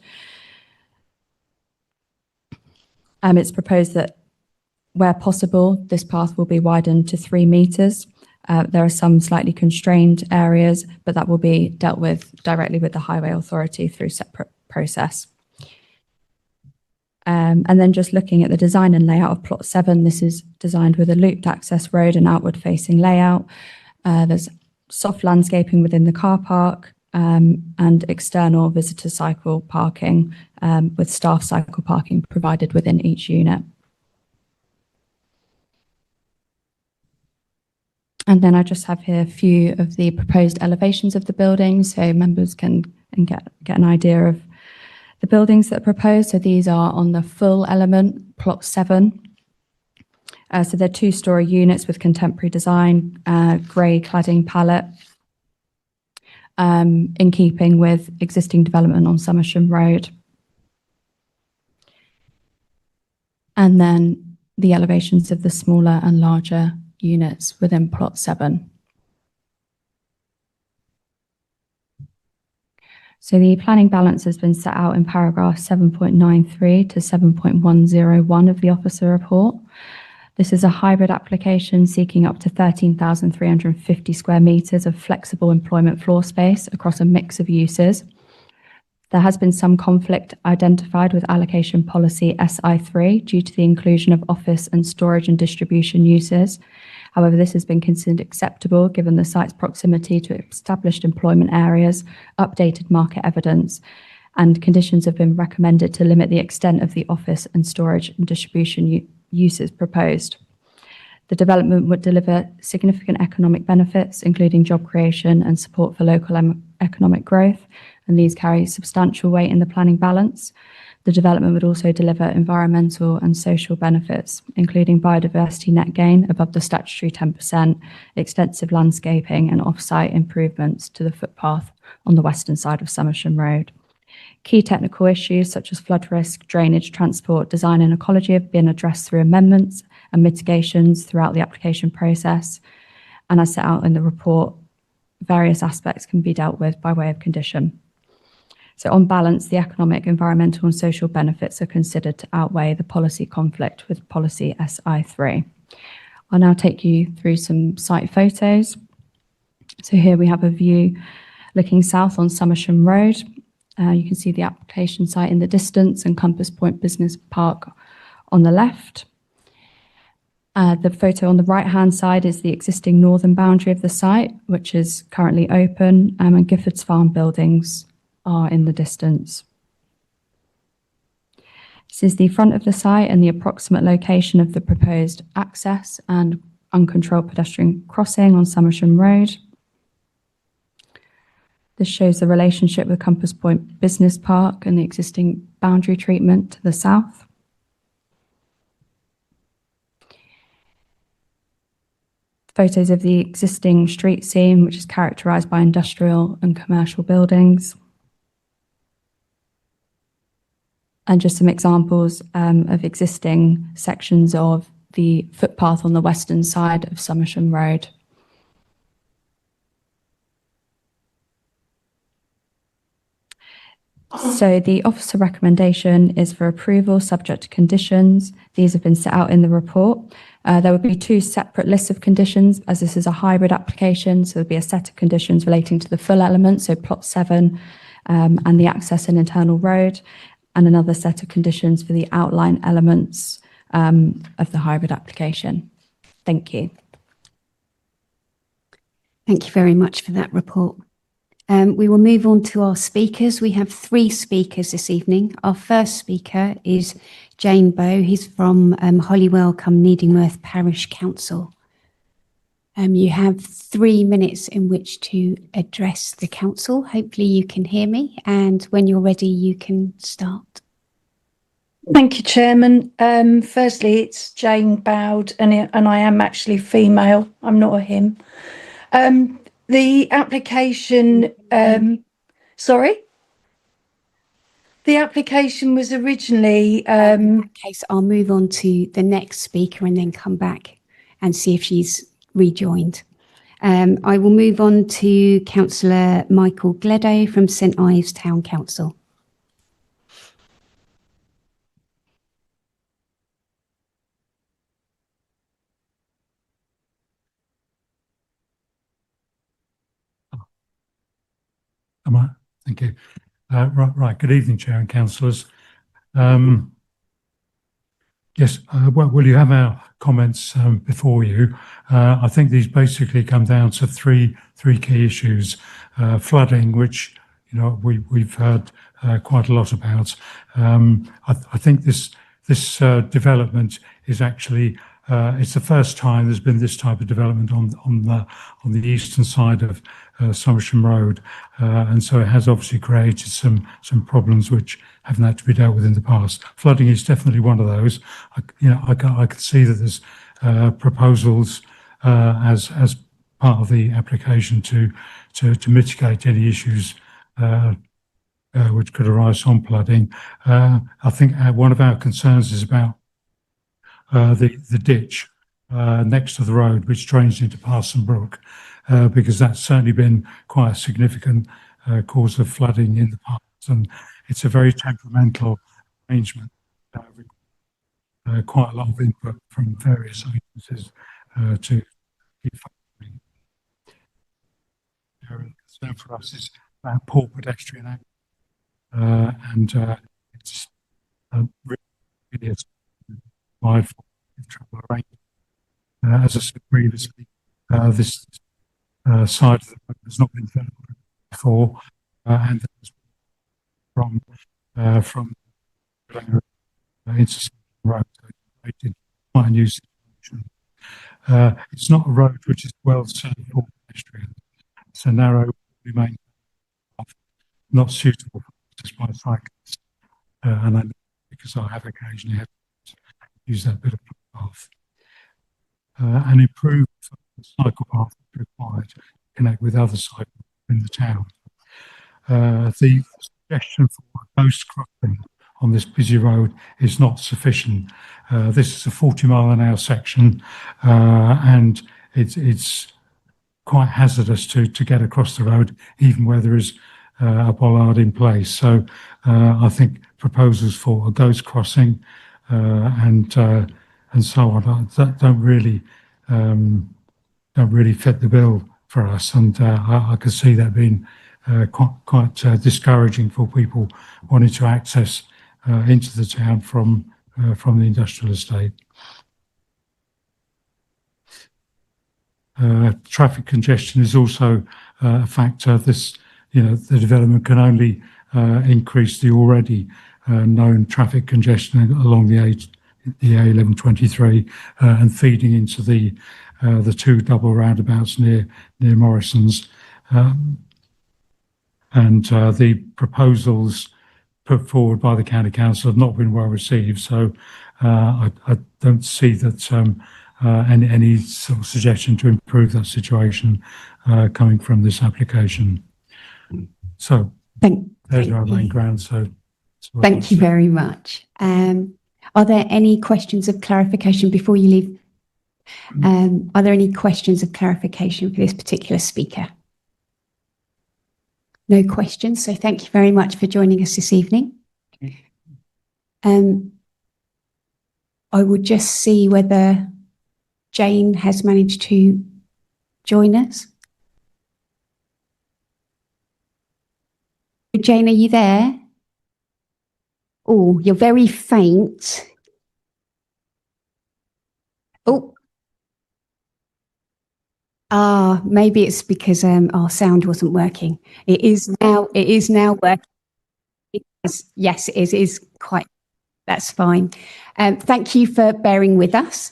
It's proposed that where possible, this path will be widened to 3 metres. There are some slightly constrained areas, but that will be dealt with directly with the Highway Authority through separate process. And then just looking at the design and layout of plot 7, this is designed with a looped access road and outward facing layout. There's soft landscaping within the car park and external visitor cycle parking with staff cycle parking provided within each unit. And then I just have here a few of the proposed elevations of the building, so members can get an idea of the buildings that are proposed. So these are on the full element, plot 7. So they're 2-storey units with contemporary design, grey cladding palette, in keeping with existing development on Somersham Road. And then the elevations of the smaller and larger units within plot 7. So the planning balance has been set out in paragraph 7.93 to 7.101 of the officer report. This is a hybrid application seeking up to 13,350 square metres of flexible employment floor space across a mix of uses. There has been some conflict identified with allocation policy SI3 due to the inclusion of office and storage and distribution uses. However, this has been considered acceptable given the site's proximity to established employment areas, updated market evidence, and conditions have been recommended to limit the extent of the office and storage and distribution uses proposed. The development would deliver significant economic benefits, including job creation and support for local economic growth, and these carry substantial weight in the planning balance. The development would also deliver environmental and social benefits, including biodiversity net gain above the statutory 10%, extensive landscaping and off-site improvements to the footpath on the western side of Somersham Road. Key technical issues such as flood risk, drainage, transport, design and ecology have been addressed through amendments and mitigations throughout the application process. And as set out in the report, various aspects can be dealt with by way of condition. So on balance, the economic, environmental and social benefits are considered to outweigh the policy conflict with policy SI3. I'll now take you through some site photos. So here we have a view looking south on Somersham Road. You can see the application site in the distance and Compass Point Business Park on the left. The photo on the right-hand side is the existing northern boundary of the site, which is currently open, and Gifford's Farm buildings are in the distance. This is the front of the site and the approximate location of the proposed access and uncontrolled pedestrian crossing on Somersham Road. This shows the relationship with Compass Point Business Park and the existing boundary treatment to the south. Photos of the existing street scene, which is characterised by industrial and commercial buildings. And just some examples of existing sections of the footpath on the western side of Somersham Road. So the officer recommendation is for approval subject to conditions. These have been set out in the report. There would be 2 separate lists of conditions as this is a hybrid application. So there'll be a set of conditions relating to the full element, so plot 7 and the access and internal road, and another set of conditions for the outline elements of the hybrid application. Thank you. Thank you very much for that report. We will move on to our speakers. We have 3 speakers this evening. Our first speaker is Jane Bow. He's from Hollywell cum Needingworth Parish Council. You have 3 minutes in which to address the council. Hopefully you can hear me, and when you're ready, you can start. Thank you, Chairman. Firstly, it's Jane Bowd, and I am actually female. I'm not a him. The application, sorry? The application was originally... in that case, I'll move on to the next speaker and then come back and see if she's rejoined. I will move on to Councillor Michael Gledo from St Ives Town Council. Thank you. Right. Good evening, Chair and councillors. Yes, well, you have our comments before you. I think these basically come down to three key issues. Flooding, which we've heard quite a lot about. I think this development is actually it's the first time there's been this type of development on the eastern side of Somersham Road, and so it has obviously created some problems which haven't had to be dealt with in the past. Flooding is definitely one of those. I could see that there's proposals as part of the application to mitigate any issues which could arise from flooding. I think one of our concerns is about the ditch next to the road, which drains into Parson Brook, because that's certainly been quite a significant cause of flooding in the past, and it's a very temperamental arrangement. Quite a lot of input from various agencies to keep funding. The concern for us is about poor pedestrian access, and it's really mindful of travel arrangements. As I said previously, this side of the road has not been developed before, and from into road, so it's quite a new situation. It's not a road which is well served for pedestrians. It's a narrow, main path, not suitable for just by cyclists, and I know because I have occasionally had to use that bit of path. An improved cycle path is required to connect with other cycles in the town. The suggestion for a ghost crossing on this busy road is not sufficient. This is a 40-mile-an-hour section, and it's quite hazardous to get across the road, even where there is a bollard in place. So I think proposals for a ghost crossing and so on don't really fit the bill for us, and I could see that being quite discouraging for people wanting to access into the town from the industrial estate. Traffic congestion is also a factor. The development can only increase the already known traffic congestion along the A1123 and feeding into the two double roundabouts near Morrison's. And the proposals put forward by the County Council have not been well received, so I don't see that any sort of suggestion to improve that situation coming from this application. So there's our main ground. So thank you very much. Are there any questions of clarification before you leave? Are there any questions of clarification for this particular speaker? No questions, so thank you very much for joining us this evening. I would just see whether Jane has managed to join us. Jane, are you there? Oh, you're very faint. Oh. Maybe it's because our sound wasn't working. It is now working. Yes, it is quite, that's fine. Thank you for bearing with us.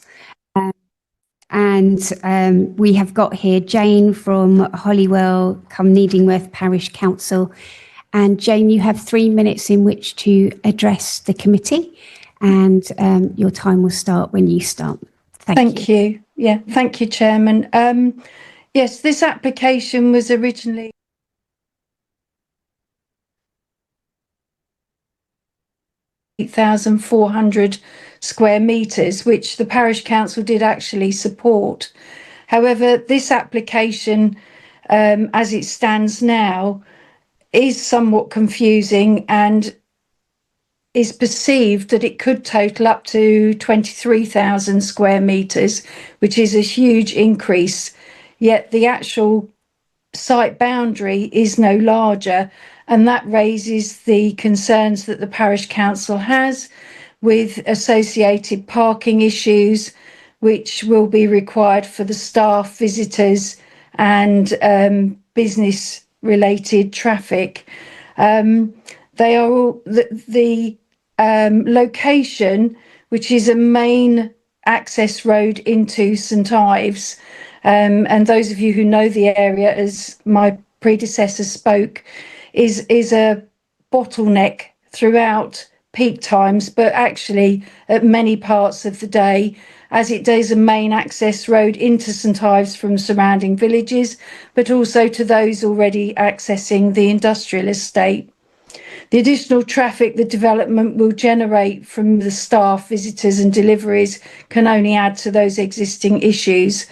And we have got here Jane from Holywell, Needingworth Parish Council. And Jane, you have 3 minutes in which to address the committee, and your time will start when you start. Thank you. Yeah, thank you, Chairman. Yes, this application was originally 8,400 square metres, which the Parish Council did actually support. However, this application, as it stands now, is somewhat confusing and is perceived that it could total up to 23,000 square metres, which is a huge increase, yet the actual site boundary is no larger, and that raises the concerns that the Parish Council has with associated parking issues, which will be required for the staff, visitors and business related traffic. They are all the location, which is a main access road into St Ives, and those of you who know the area, as my predecessor spoke, is a bottleneck throughout peak times, but actually at many parts of the day, as it is a main access road into St Ives from surrounding villages, but also to those already accessing the industrial estate. The additional traffic the development will generate from the staff, visitors and deliveries can only add to those existing issues,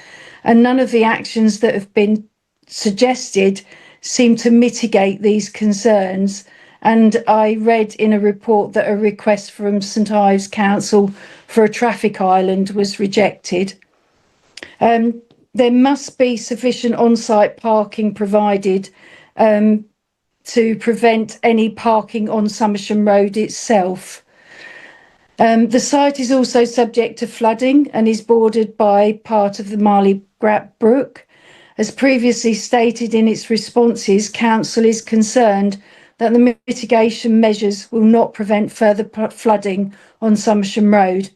and none of the actions that have been suggested seem to mitigate these concerns. And I read in a report that a request from St Ives Council for a traffic island was rejected. There must be sufficient on-site parking provided to prevent any parking on Somersham Road itself. The site is also subject to flooding and is bordered by part of the Marley Brook. As previously stated in its responses, Council is concerned that the mitigation measures will not prevent further flooding on Somersham Road.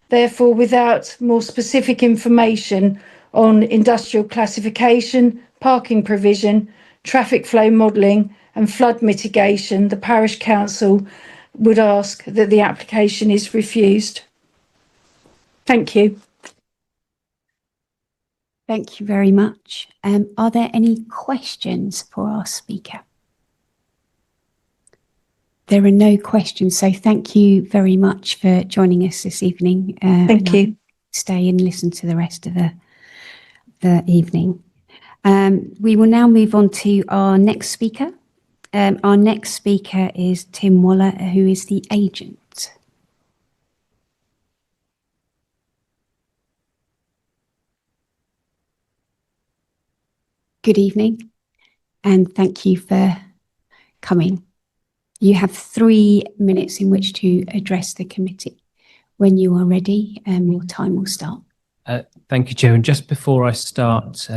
Therefore, without more specific information on industrial classification, parking provision, traffic flow modelling and flood mitigation, the Parish Council would ask that the application is refused. Thank you. Thank you very much. Are there any questions for our speaker? There are no questions, so thank you very much for joining us this evening. Thank you. Stay and listen to the rest of the evening. We will now move on to our next speaker. Our next speaker is Tim Waller, who is the agent. Good evening, and thank you for coming. You have 3 minutes in which to address the committee. When you are ready, your time will start. Thank you, Chair. And just before I start,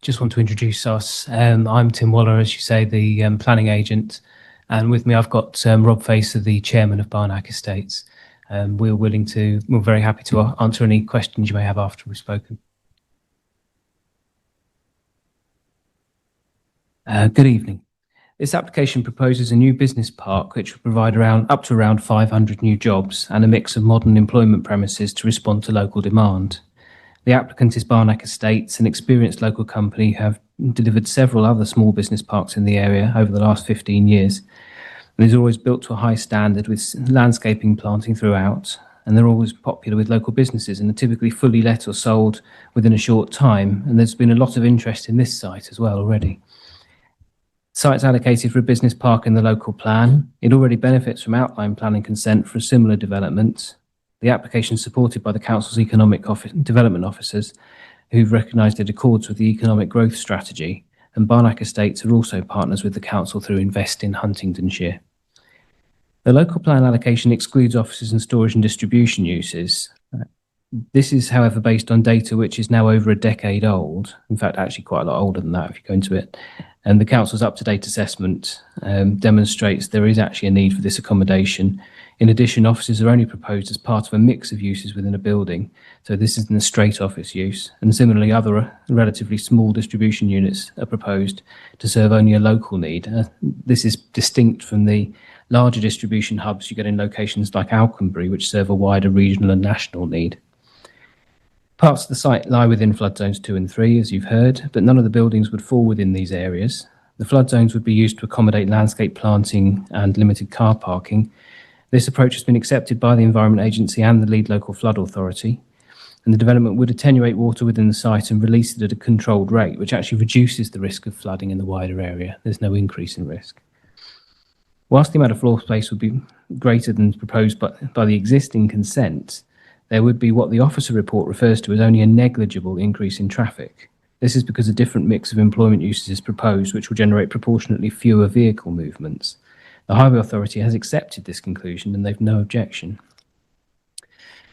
just want to introduce us. I'm Tim Waller, as you say, the planning agent. And with me, I've got Rob Facer, the chairman of Barnack Estates. We're very happy to answer any questions you may have after we've spoken. Good evening. This application proposes a new business park which will provide up to around 500 new jobs and a mix of modern employment premises to respond to local demand. The applicant is Barnack Estates, an experienced local company who have delivered several other small business parks in the area over the last 15 years. And is always built to a high standard with landscaping planting throughout, and they're always popular with local businesses and are typically fully let or sold within a short time. And there's been a lot of interest in this site as well already. Site's allocated for a business park in the local plan. It already benefits from outline planning consent for a similar development. The application is supported by the Council's Economic Development Officers, who've recognised it accords with the economic growth strategy, and Barnack Estates are also partners with the Council through Invest in Huntingdonshire. The local plan allocation excludes offices and storage and distribution uses. This is, however, based on data which is now over a decade old, in fact, actually quite a lot older than that if you go into it. And the Council's up-to-date assessment demonstrates there is actually a need for this accommodation In addition, offices are only proposed as part of a mix of uses within a building, so this isn't a straight office use. And similarly, other relatively small distribution units are proposed to serve only a local need. This is distinct from the larger distribution hubs you get in locations like Alconbury, which serve a wider regional and national need. Parts of the site lie within flood zones 2 and 3, as you've heard, but none of the buildings would fall within these areas. The flood zones would be used to accommodate landscape planting and limited car parking. This approach has been accepted by the Environment Agency and the lead local flood authority, and the development would attenuate water within the site and release it at a controlled rate, which actually reduces the risk of flooding in the wider area. There's no increase in risk. Whilst the amount of floor space would be greater than proposed by the existing consent, there would be what the officer report refers to as only a negligible increase in traffic. This is because a different mix of employment uses is proposed, which will generate proportionately fewer vehicle movements. The Highway Authority has accepted this conclusion and they've no objection.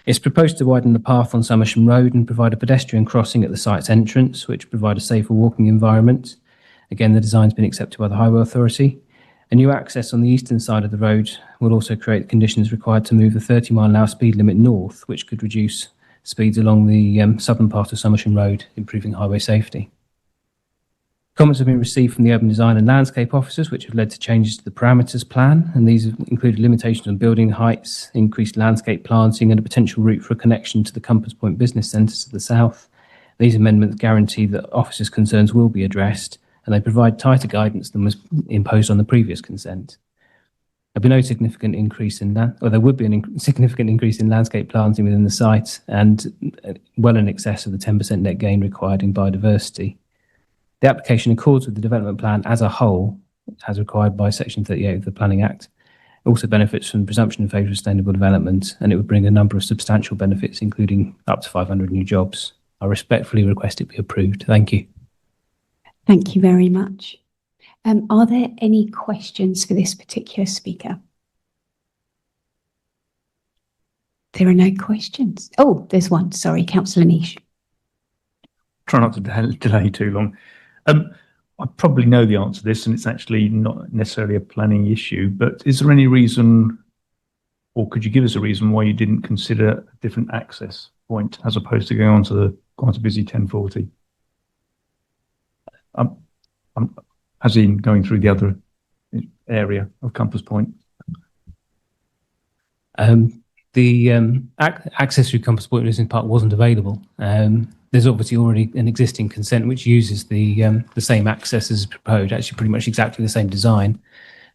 It's proposed to widen the path on Somersham Road and provide a pedestrian crossing at the site's entrance, which provide a safer walking environment. Again, the design's been accepted by the Highway Authority. A new access on the eastern side of the road will also create conditions required to move the 30-mile-an-hour speed limit north, which could reduce speeds along the southern part of Somersham Road, improving highway safety. Comments have been received from the urban design and landscape officers, which have led to changes to the parameters plan, and these have included limitations on building heights, increased landscape planting, and a potential route for a connection to the Compass Point business centre to the south. These amendments guarantee that officers' concerns will be addressed, and they provide tighter guidance than was imposed on the previous consent. There'll be no significant increase in that, or there would be a significant increase in landscape planting within the site, and well in excess of the 10% net gain required in biodiversity. The application accords with the development plan as a whole, as required by Section 38 of the Planning Act. It also benefits from the presumption in favour of sustainable development, and it would bring a number of substantial benefits, including up to 500 new jobs. I respectfully request it be approved. Thank you. Thank you very much. Are there any questions for this particular speaker? There are no questions. Oh, there's one. Sorry, Councillor Niche. Try not to delay too long. I probably know the answer to this, and it's actually not necessarily a planning issue, but is there any reason, or could you give us a reason why you didn't consider a different access point as opposed to going on to the quite a busy 1040? As in going through the other area of Compass Point? The access through Compass Point Business Park wasn't available. There's obviously already an existing consent which uses the same access as proposed, actually pretty much exactly the same design.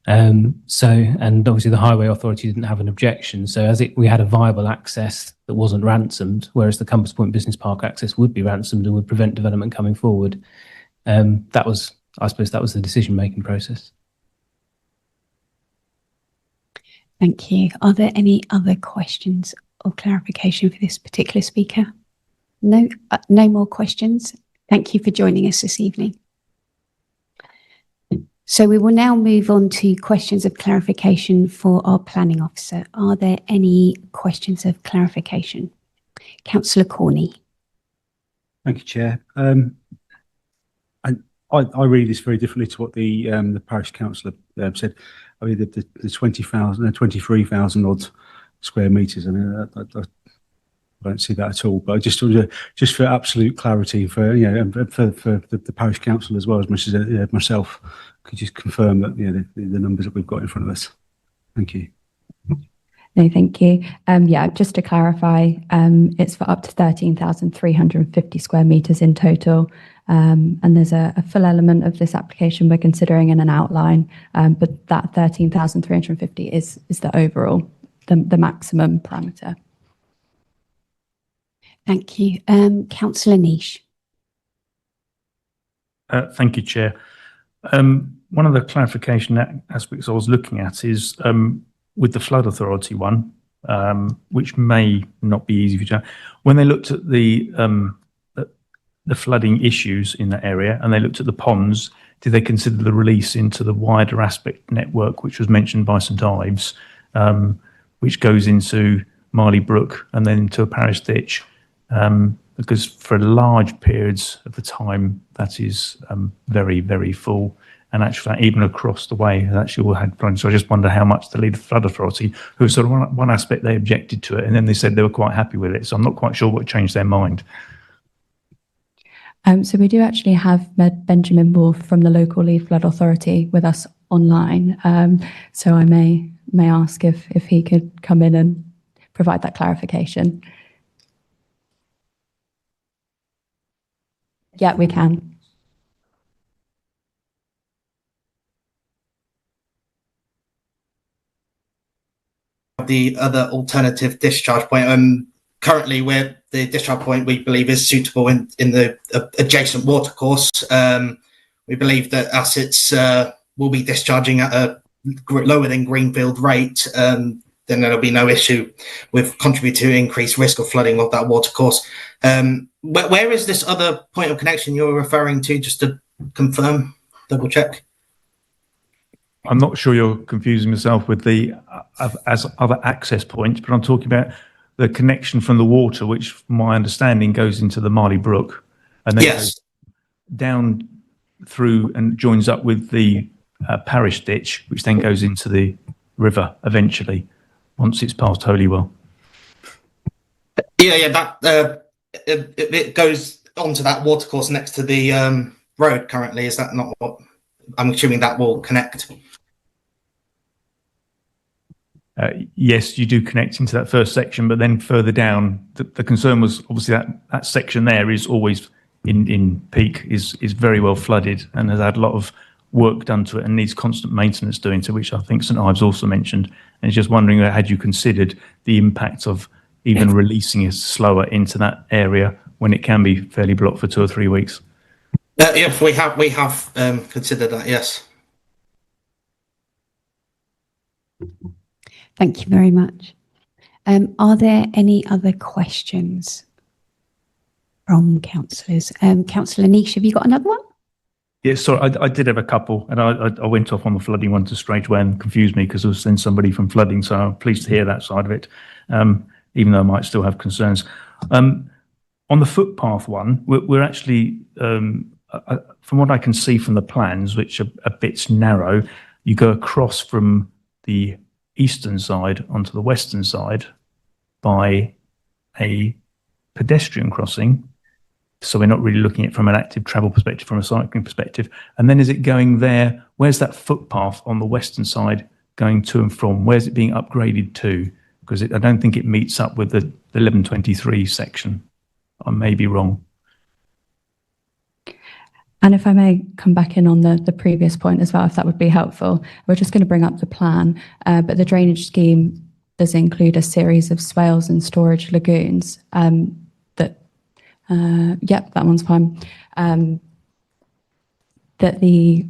And obviously the Highway Authority didn't have an objection. So we had a viable access that wasn't ransomed, whereas the Compass Point Business Park access would be ransomed and would prevent development coming forward. I suppose that was the decision-making process. Thank you. Are there any other questions or clarification for this particular speaker? No, no more questions. Thank you for joining us this evening. So we will now move on to questions of clarification for our planning officer. Are there any questions of clarification? Councillor Corney. Thank you, Chair. I read this very differently to what the parish councillor said. I mean, the 20,000, 23,000 odd square metres. I mean, I don't see that at all. But just for absolute clarity, for and for the parish council as well as much as myself, could you just confirm that the numbers that we've got in front of us? Thank you. No, thank you. Yeah, just to clarify, it's for up to 13,350 square metres in total. And there's a full element of this application we're considering in an outline, but that 13,350 is the overall, the maximum parameter. Thank you. Councillor Niche. Thank you, Chair. One of the clarification aspects I was looking at is with the Flood Authority one, which may not be easy for you. When they looked at the flooding issues in that area and they looked at the ponds, did they consider the release into the wider aspect network, which was mentioned by St Ives, which goes into Marley Brook and then into a parish ditch? Because for large periods of the time, that is very, very full. and actually even across the way has actually all had flooding. So I just wonder how much the Leeds Flood Authority, who was sort of one aspect they objected to it, and then they said they were quite happy with it. So I'm not quite sure what changed their mind. So we do actually have Benjamin Wolf from the local Leeds Flood Authority with us online. So I may ask if he could come in and provide that clarification. Yeah, we can. The other alternative discharge point. Currently, where the discharge point we believe is suitable in the adjacent watercourse, we believe that assets will be discharging at a lower than greenfield rate. Then there'll be no issue with contributing to increased risk of flooding of that watercourse. Where is this other point of connection you're referring to? Just to confirm, double check. I'm not sure you're confusing yourself with the as other access points, but I'm talking about the connection from the water, which, from my understanding, goes into the Marley Brook, and then goes down through and joins up with the parish ditch, which then goes into the river eventually, once it's past Holywell. Yeah, that it goes onto that watercourse next to the road currently. Is that not what I'm assuming that will connect? Yes, you do connect into that first section, but then further down, the concern was obviously that section there is always in peak, is very well flooded and has had a lot of work done to it and needs constant maintenance doing to, which I think St Ives also mentioned. And just wondering, had you considered the impact of even releasing it slower into that area when it can be fairly blocked for 2 or 3 weeks? Yes, we have considered that. Yes. Thank you very much. Are there any other questions from councillors? Councillor Niche, have you got another one? Yes, sorry, I did have a couple, and I went off on the flooding one to straight away and confused me because I was then somebody from flooding, so I'm pleased to hear that side of it, even though I might still have concerns. On the footpath one, we're actually, from what I can see from the plans, which are a bit narrow, you go across from the eastern side onto the western side by a pedestrian crossing. So we're not really looking at it from an active travel perspective, from a cycling perspective. And then is it going there? Where's that footpath on the western side going to and from? Where's it being upgraded to? Because I don't think it meets up with the 1123 section. I may be wrong. And if I may come back in on the previous point as well, if that would be helpful. We're just going to bring up the plan, but the drainage scheme does include a series of swales and storage lagoons yep, that one's fine. That the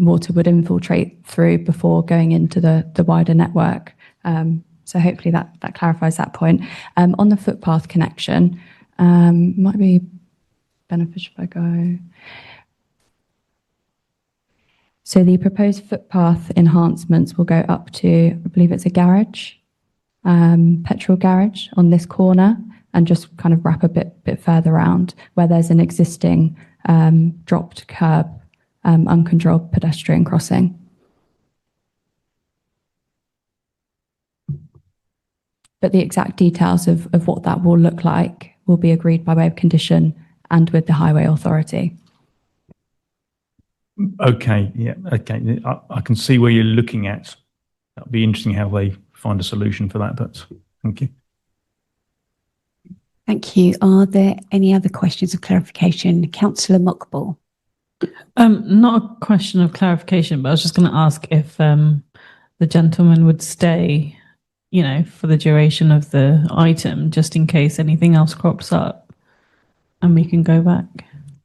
water would infiltrate through before going into the wider network. So hopefully that clarifies that point. On the footpath connection, might be beneficial if I go. So the proposed footpath enhancements will go up to, I believe it's a garage, petrol garage on this corner, and just kind of wrap a bit further around where there's an existing dropped curb, uncontrolled pedestrian crossing. But the exact details of what that will look like will be agreed by way of condition and with the Highway Authority. Okay, yeah, okay. I can see where you're looking at. That'll be interesting how they find a solution for that, but thank you. Thank you. Are there any other questions of clarification? Councillor Mockball. Not a question of clarification, but I was just going to ask if the gentleman would stay, for the duration of the item, just in case anything else crops up and we can go back.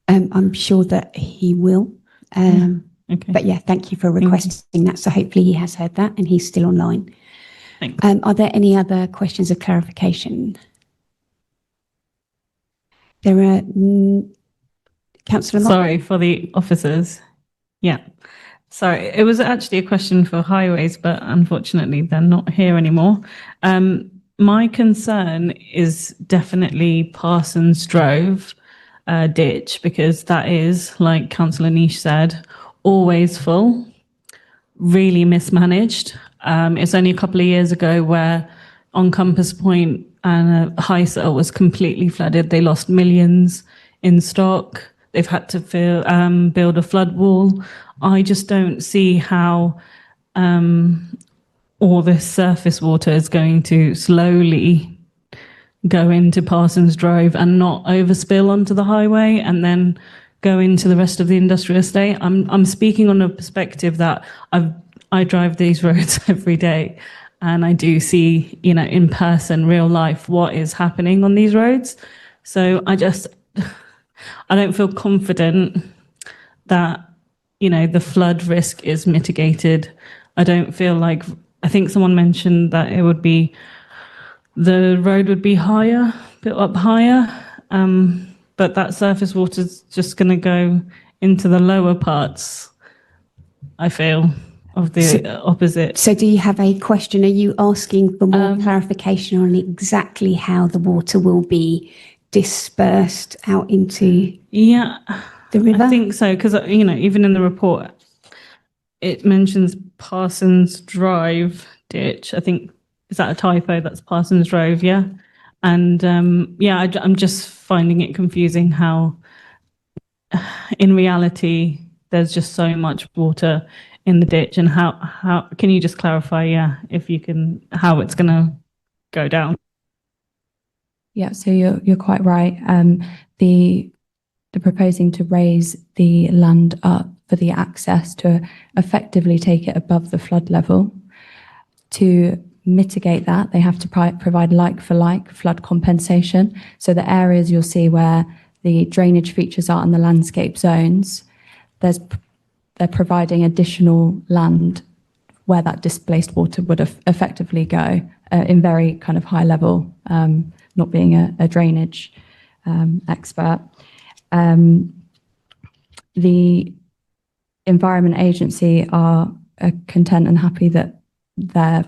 I'm sure that he will. Okay. But yeah, thank you for requesting that. So hopefully he has heard that and he's still online. Thanks. Are there any other questions of clarification? There are, Councillor. Sorry for the officers. Yeah. Sorry, it was actually a question for highways, but unfortunately they're not here anymore. My concern is definitely Parsons Drove ditch, because that is, like Councillor Niche said, always full, really mismanaged. It's only a couple of years ago where on Compass Point and Highsell was completely flooded. They lost millions in stock. They've had to build a flood wall. I just don't see how all this surface water is going to slowly go into Parsons Drive and not overspill onto the highway and then go into the rest of the industrial estate. I'm speaking on a perspective that I drive these roads every day, and I do see, in person, real life, what is happening on these roads. So I don't feel confident that, the flood risk is mitigated. I don't feel like, I think someone mentioned that the road would be higher, built up higher, but that surface water is just going to go into the lower parts, I feel, of the opposite. So do you have a question? Are you asking for more clarification on exactly how the water will be dispersed out into the river? I think so, because, even in the report, it mentions Parsons Drive ditch. I think, is that a typo? That's Parsons Drive, yeah? And I'm just finding it confusing how, in reality, there's just so much water in the ditch, and how can you just clarify, if you can, how it's going to go down? Yeah, so you're quite right. The proposing to raise the land up for the access to effectively take it above the flood level. To mitigate that, they have to provide like-for-like flood compensation. So the areas you'll see where the drainage features are in the landscape zones, they're providing additional land where that displaced water would effectively go in very kind of high level, not being a drainage expert. The Environment Agency are content and happy that the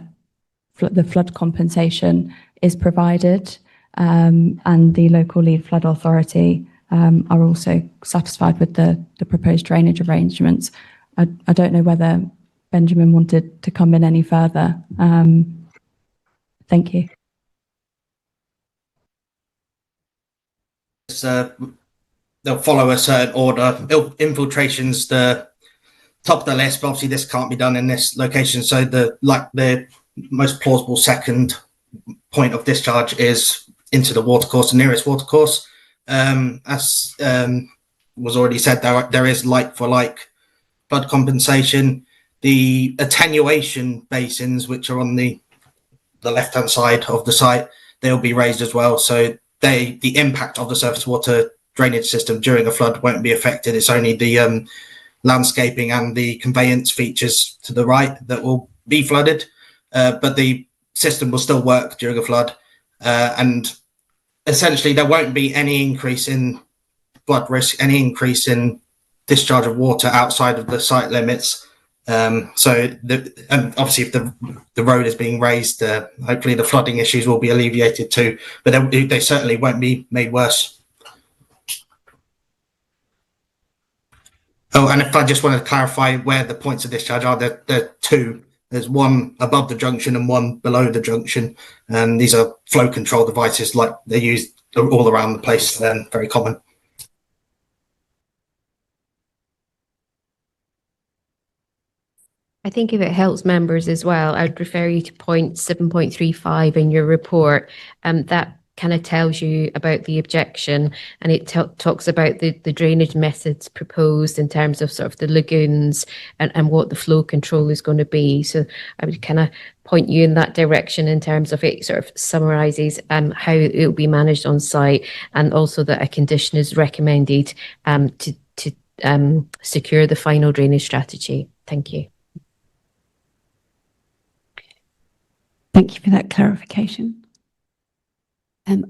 flood compensation is provided, and the local lead flood authority are also satisfied with the proposed drainage arrangements. I don't know whether Benjamin wanted to come in any further. Thank you. They'll follow a certain order. Infiltration's the top of the list, but obviously this can't be done in this location. So the most plausible second point of discharge is into the watercourse, the nearest watercourse. As was already said, there is like-for-like flood compensation. The attenuation basins, which are on the left-hand side of the site, they'll be raised as well. So the impact of the surface water drainage system during a flood won't be affected. It's only the landscaping and the conveyance features to the right that will be flooded, but the system will still work during a flood. And essentially, there won't be any increase in flood risk, any increase in discharge of water outside of the site limits. So obviously, if the road is being raised, hopefully the flooding issues will be alleviated too, but they certainly won't be made worse. Oh, and if I just want to clarify where the points of discharge are, there are two. There's one above the junction and one below the junction. And these are flow control devices like they're used all around the place, very common. I think if it helps members as well, I'd refer you to point 7.35 in your report. That kind of tells you about the objection, and it talks about the drainage methods proposed in terms of sort of the lagoons and what the flow control is going to be. So I would kind of point you in that direction in terms of it sort of summarises how it will be managed on site, and also that a condition is recommended to secure the final drainage strategy. Thank you. Thank you for that clarification.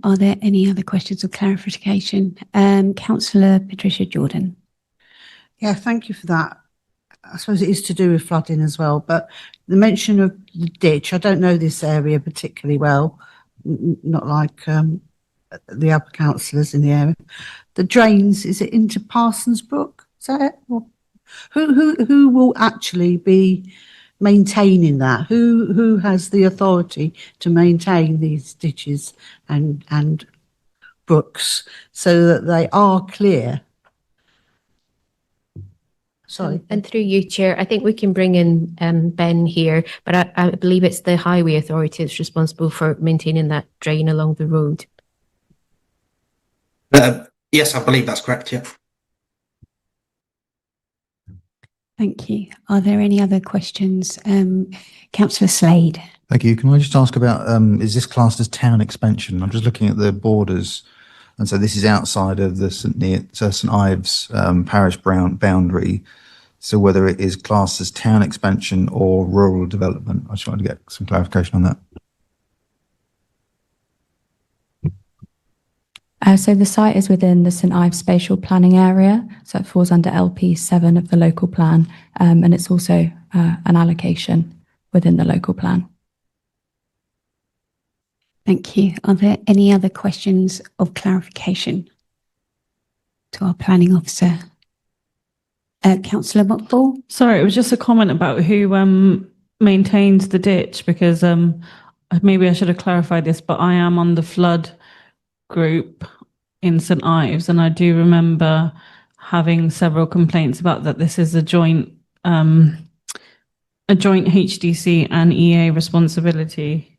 Are there any other questions or clarification? Councillor Patricia Jordan. Yeah, thank you for that. I suppose it is to do with flooding as well, but the mention of the ditch, I don't know this area particularly well, not like the other councillors in the area. The drains, is it into Parsons Brook? Is that it? Or Who will actually be maintaining that? Who has the authority to maintain these ditches and brooks so that they are clear? Sorry. And through you, Chair, I think we can bring in Ben here, but I believe it's the Highway Authority that's responsible for maintaining that drain along the road. Yes, I believe that's correct, yeah. Thank you. Are there any other questions? Councillor Slade. Thank you. Can I just ask about, is this classed as town expansion? I'm just looking at the borders. And so this is outside of the St Ives parish boundary. So whether it is classed as town expansion or rural development, I just wanted to get some clarification on that. So the site is within the St Ives Spatial Planning Area, so it falls under LP7 of the local plan, and it's also an allocation within the local plan. Thank you. Are there any other questions of clarification to our planning officer? Councillor Mockball? Sorry, it was just a comment about who maintains the ditch, because maybe I should have clarified this, but I am on the flood group in St Ives, and I do remember having several complaints about that. This is a joint HDC and EA responsibility,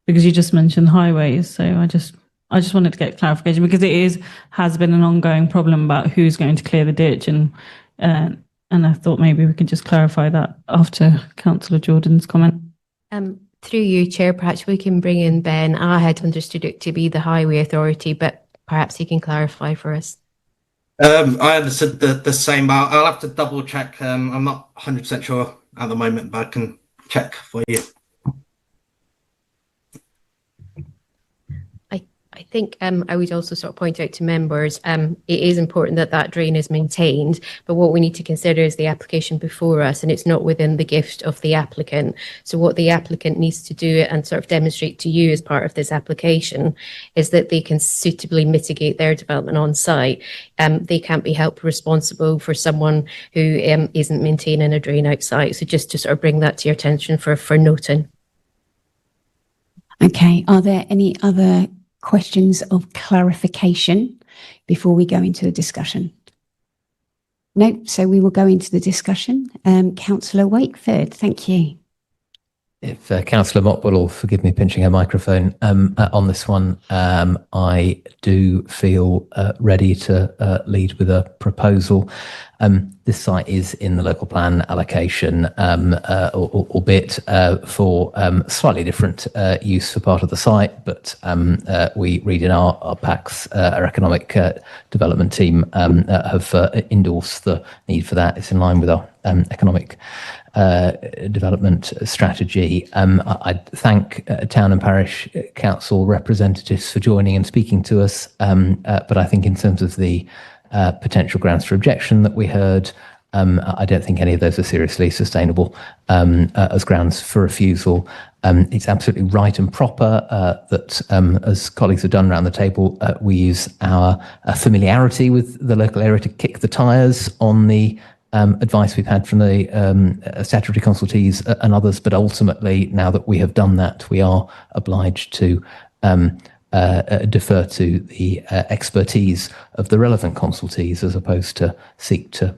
because you just mentioned highways. So I just wanted to get clarification, because it has been an ongoing problem about who's going to clear the ditch, and I thought maybe we could just clarify that after Councillor Jordan's comment. Through you, Chair, perhaps we can bring in Ben. I had understood it to be the Highway Authority, but perhaps he can clarify for us. I understood the same. I'll have to double check. I'm not 100% sure at the moment, but I can check for you. I think I would also sort of point out to members, it is important that that drain is maintained, but what we need to consider is the application before us, and it's not within the gift of the applicant. So what the applicant needs to do and sort of demonstrate to you as part of this application is that they can suitably mitigate their development on site. They can't be held responsible for someone who isn't maintaining a drain outside. So just to sort of bring that to your attention for noting. Okay, are there any other questions of clarification before we go into the discussion? No, so we will go into the discussion. Councillor Wakeford, thank you. If Councillor Mockball will forgive me pinching her microphone on this one, I do feel ready to lead with a proposal. This site is in the local plan allocation, albeit for slightly different use for part of the site, but we read in our packs, our economic development team have endorsed the need for that. It's in line with our economic development strategy. I thank town and parish council representatives for joining and speaking to us, but I think in terms of the potential grounds for objection that we heard, I don't think any of those are seriously sustainable as grounds for refusal. It's absolutely right and proper that, as colleagues have done around the table, we use our familiarity with the local area to kick the tyres on the advice we've had from the statutory consultees and others, but ultimately, now that we have done that, we are obliged to defer to the expertise of the relevant consultees, as opposed to seek to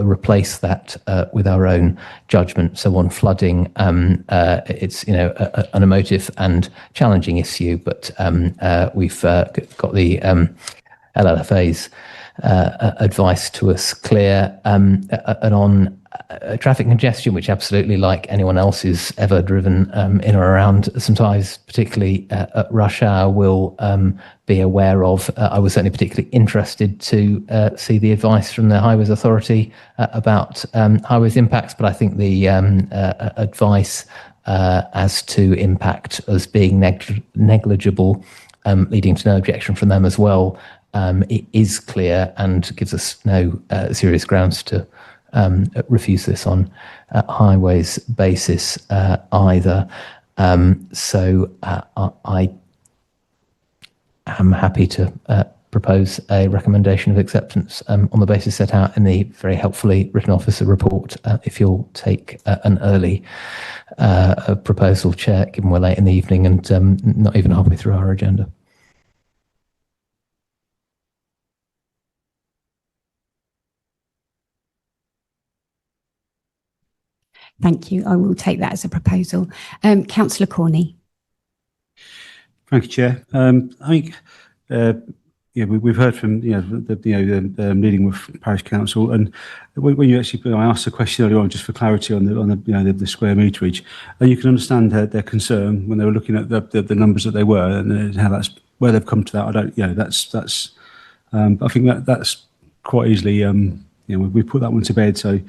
replace that with our own judgment. So on flooding, it's an emotive and challenging issue, but we've got the LLFA's advice to us clear, and on traffic congestion, which absolutely, like anyone else who's ever driven in or around sometimes, particularly at rush hour, will be aware of. I was certainly particularly interested to see the advice from the Highways Authority about highways impacts, but I think the advice as to impact as being negligible, leading to no objection from them as well, it is clear and gives us no serious grounds to refuse this on highways basis either. So I am happy to propose a recommendation of acceptance on the basis set out in the very helpfully written officer report. If you'll take an early proposal, Chair, given we're late in the evening and not even halfway through our agenda. Thank you. I will take that as a proposal. Councillor Corney. Thank you, Chair. I think we've heard from the meeting with Parish Council, and when you actually, I asked a question earlier on just for clarity on the square meterage, and you can understand their concern when they were looking at the numbers that they were and how that's where they've come to that. I don't, that's I think that's quite easily we put that one to bed. So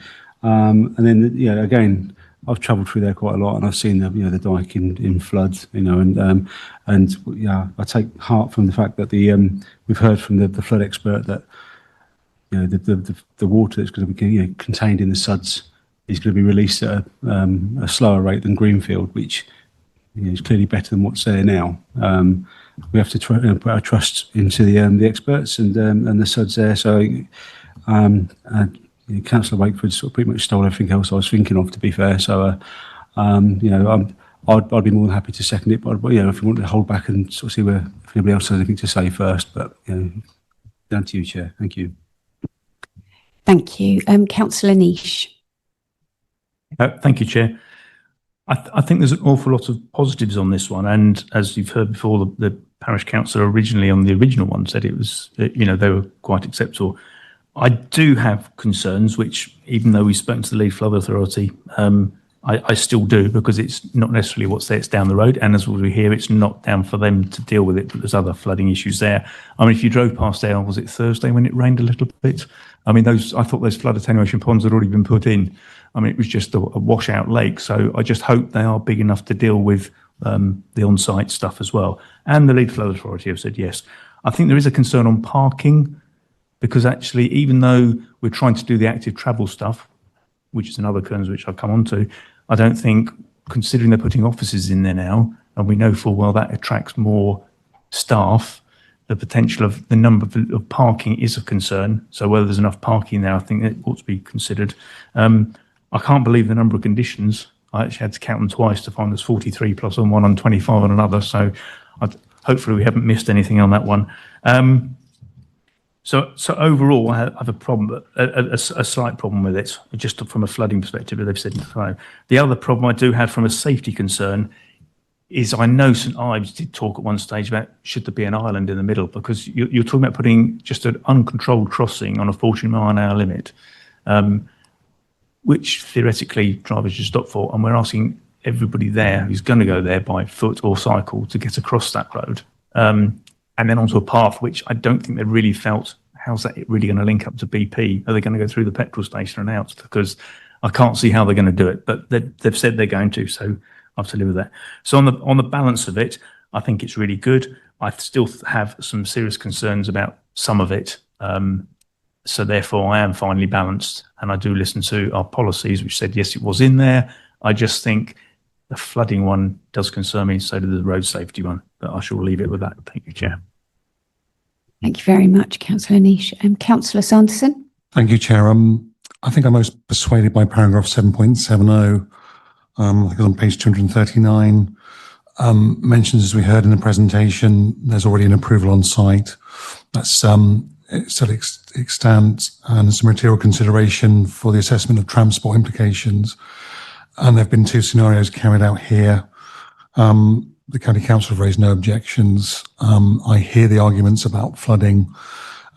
and then again, I've travelled through there quite a lot, and I've seen the dyke in flood, and I take heart from the fact that we've heard from the flood expert that the water that's going to be contained in the suds is going to be released at a slower rate than Greenfield, which is clearly better than what's there now. We have to put our trust into the experts and the suds there. So. Councillor Wakeford sort of pretty much stole everything else I was thinking of, to be fair. So, I'd be more than happy to second it. But if you want to hold back and sort of see if anybody else has anything to say first. But down to you, Chair. Thank you. Thank you, Councillor Niche. Thank you, Chair. I think there's an awful lot of positives on this one, and as you've heard before, the parish council originally on the original one said it was, they were quite acceptable. I do have concerns, which even though we've spoken to the Lead Flood Authority, I still do, because it's not necessarily what's there, it's down the road. And as we hear, it's not down for them to deal with it, but there's other flooding issues there. I mean, if you drove past there, was it Thursday when it rained a little bit? I mean, I thought those flood attenuation ponds had already been put in. I mean, it was just a washout lake. So I just hope they are big enough to deal with the on-site stuff as well. And the Lead Flood Authority have said yes. I think there is a concern on parking, because actually, even though we're trying to do the active travel stuff, which is another concern which I'll come on to, I don't think, considering they're putting offices in there now, and we know full well that attracts more staff, the potential of the number of parking is of concern. So whether there's enough parking there, I think it ought to be considered. I can't believe the number of conditions. I actually had to count them twice to find there's 43 plus on one and 25 on another. So hopefully we haven't missed anything on that one. So overall, I have a problem, a slight problem with it, just from a flooding perspective, as they've said. The other problem I do have from a safety concern is I know St Ives did talk at one stage about should there be an island in the middle, because you're talking about putting just an uncontrolled crossing on a 40-mile-an-hour limit, which theoretically drivers should stop for, and we're asking everybody there who's going to go there by foot or cycle to get across that road. And then onto a path which I don't think they really felt, how's that really going to link up to BP? Are they going to go through the petrol station and out? Because I can't see how they're going to do it, but they've said they're going to, so I have to live with that. So on the balance of it, I think it's really good. I still have some serious concerns about some of it. So therefore I am finely balanced, and I do listen to our policies, which said, yes, it was in there. I just think the flooding one does concern me, so does the road safety one, but I shall leave it with that. Thank you, Chair. Thank you very much, Councillor Niche. Councillor Sanderson. Thank you, Chair. I think I'm most persuaded by paragraph 7.70, because on page 239, mentions, as we heard in the presentation, there's already an approval on site. That's still extant, and some material consideration for the assessment of transport implications. And there have been two scenarios carried out here. The County Council have raised no objections. I hear the arguments about flooding,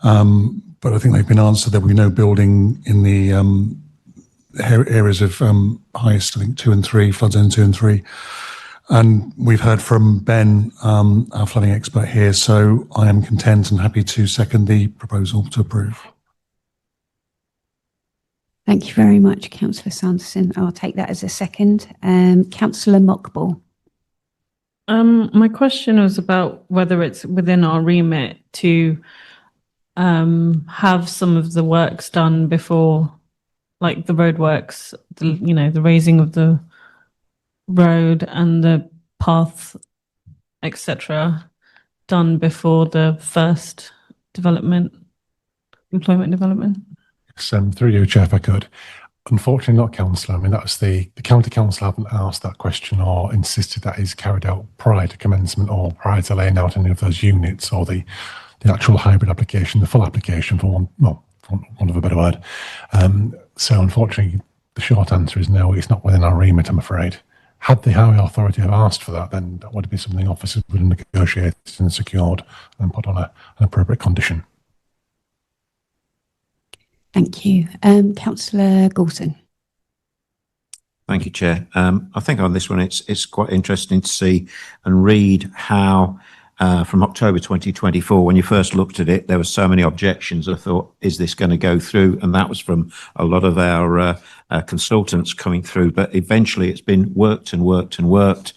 but I think they've been answered. There will be no building in the areas of highest, I think, 2 and 3, flood zone 2 and 3. And we've heard from Ben, our flooding expert here, so I am content and happy to second the proposal to approve. Thank you very much, Councillor Sanderson. I'll take that as a second. Councillor Mockball. My question was about whether it's within our remit to have some of the works done before, like the road works, the raising of the road and the path, etc., done before the first employment development. Through you, Chair, if I could. Unfortunately, not councillor. I mean, that was the county council haven't asked that question or insisted that is carried out prior to commencement or prior to laying out any of those units or the actual hybrid application, the full application for want of a better word. So unfortunately, the short answer is no, it's not within our remit, I'm afraid. Had the highway authority have asked for that, then that would be something officers would have negotiated and secured and put on an appropriate condition. Thank you. Councillor Gorton. Thank you, Chair. I think on this one, it's quite interesting to see and read how from October 2024, when you first looked at it, there were so many objections. I thought, is this going to go through? And that was from a lot of our consultants coming through. But eventually it's been worked and worked and worked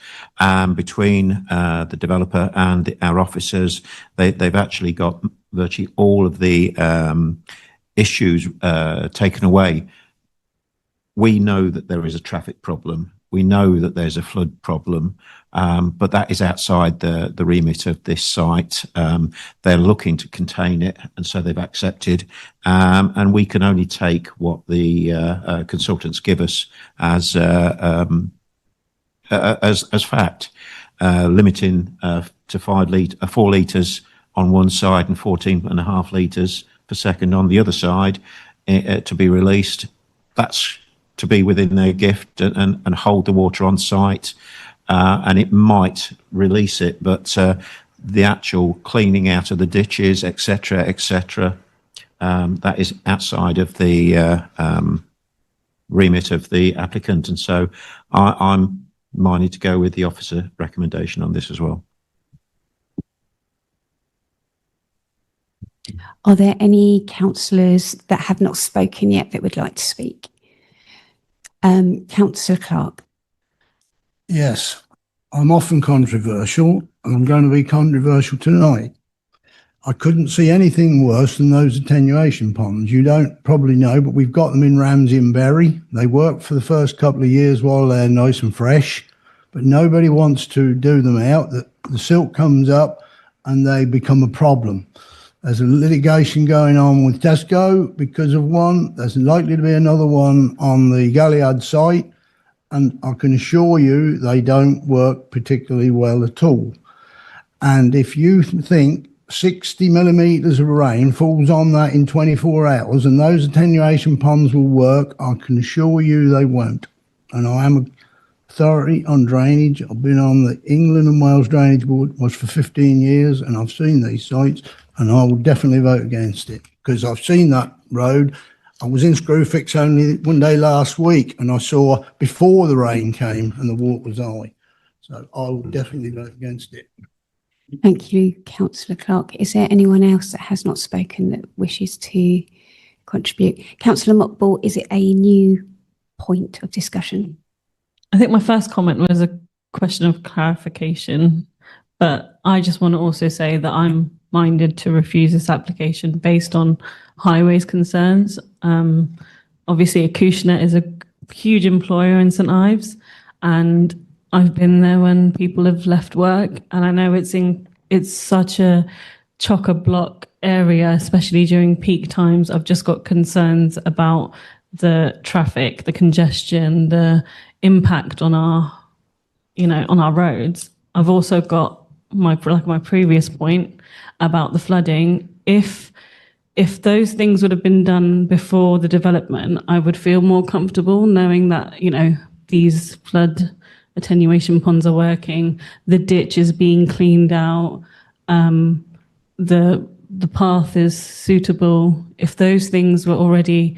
between the developer and our officers. They've actually got virtually all of the issues taken away. We know that there is a traffic problem. We know that there's a flood problem, but that is outside the remit of this site. They're looking to contain it, and so they've accepted. And we can only take what the consultants give us as fact, limiting to 4 litres on one side and 14.5 litres per second on the other side to be released. That's to be within their gift and hold the water on site, and it might release it, but the actual cleaning out of the ditches, etc., that is outside of the remit of the applicant, and so I'm minded to go with the officer recommendation on this as well. Are there any councillors that have not spoken yet that would like to speak? Councillor Clark. Yes, I'm often controversial, and I'm going to be controversial tonight. I couldn't see anything worse than those attenuation ponds. You don't probably know, but we've got them in Ramsey and Bury. They work for the first couple of years while they're nice and fresh, but nobody wants to do them out. The silt comes up and they become a problem. There's a litigation going on with Tesco because of one. There's likely to be another one on the Galliard site. And I can assure you they don't work particularly well at all. And if you think 60 millimetres of rain falls on that in 24 hours and those attenuation ponds will work, I can assure you they won't. And I am an authority on drainage. I've been on the England and Wales Drainage Board was for 15 years, and I've seen these sites. And I will definitely vote against it because I've seen that road. I was in Screwfix only one day last week and I saw before the rain came and the water was high. So I will definitely vote against it. Thank you, Councillor Clark. Is there anyone else that has not spoken that wishes to contribute? Councillor Mockball, is it a new point of discussion? I think my first comment was a question of clarification, but I just want to also say that I'm minded to refuse this application based on highways concerns. Obviously, Acushnet is a huge employer in St Ives, and I've been there when people have left work, and I know it's such a chock-a-block area, especially during peak times. I've just got concerns about the traffic, the congestion, the impact on our roads. I've also got my previous point about the flooding. If those things would have been done before the development, I would feel more comfortable knowing that, these flood attenuation ponds are working, the ditch is being cleaned out, the path is suitable. If those things were already,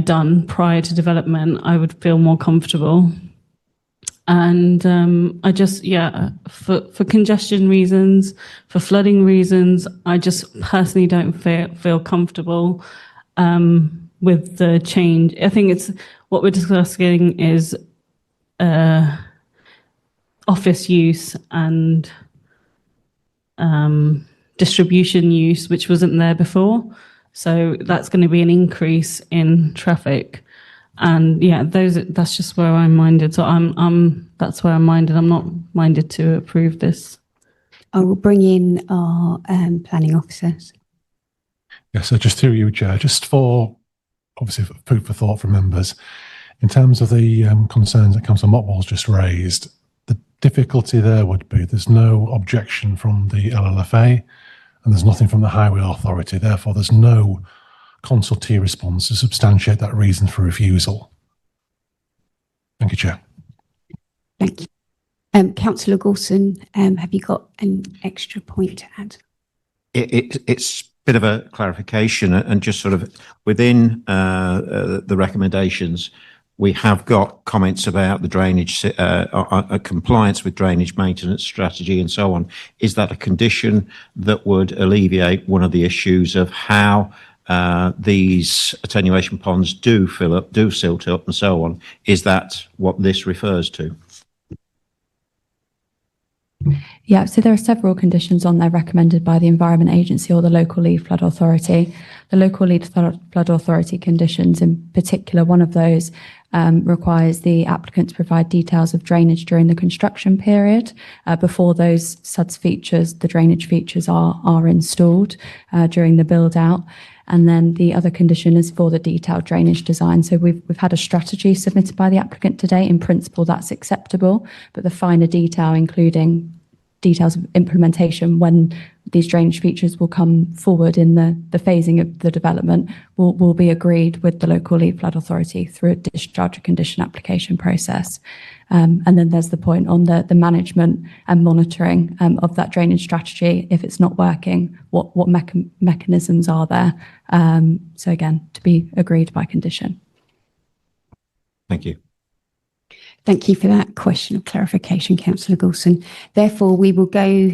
done prior to development, I would feel more comfortable. And I just, for congestion reasons, for flooding reasons, I just personally don't feel comfortable with the change. I think it's what we're discussing is office use and distribution use, which wasn't there before. So that's going to be an increase in traffic. And that's just where I'm minded. So that's where I'm minded. I'm not minded to approve this. I will bring in our planning officers. Yeah, so just through you, Chair, just for obviously food for thought for members, in terms of the concerns that Councillor Motwell's just raised, the difficulty there would be there's no objection from the LLFA and there's nothing from the Highway Authority. Therefore, there's no consultee response to substantiate that reason for refusal. Thank you, Chair. Thank you. Councillor Gorson, have you got an extra point to add? It's a bit of a clarification and just sort of within the recommendations, we have got comments about the drainage, compliance with drainage maintenance strategy and so on. Is that a condition that would alleviate one of the issues of how these attenuation ponds do fill up, do silt up and so on? Is that what this refers to? Yeah, so there are several conditions on there recommended by the Environment Agency or the local lead flood authority. The local lead flood authority conditions in particular, one of those requires the applicant to provide details of drainage during the construction period before those SUDS features, the drainage features are installed during the build out. And then the other condition is for the detailed drainage design. So we've had a strategy submitted by the applicant today. In principle, that's acceptable, but the finer detail, including details of implementation when these drainage features will come forward in the phasing of the development, will be agreed with the local lead flood authority through a discharge of condition application process. And then there's the point on the management and monitoring of that drainage strategy. If it's not working, what mechanisms are there? So again, to be agreed by condition. Thank you. Thank you for that question of clarification, Councillor Gorson. Therefore, we will go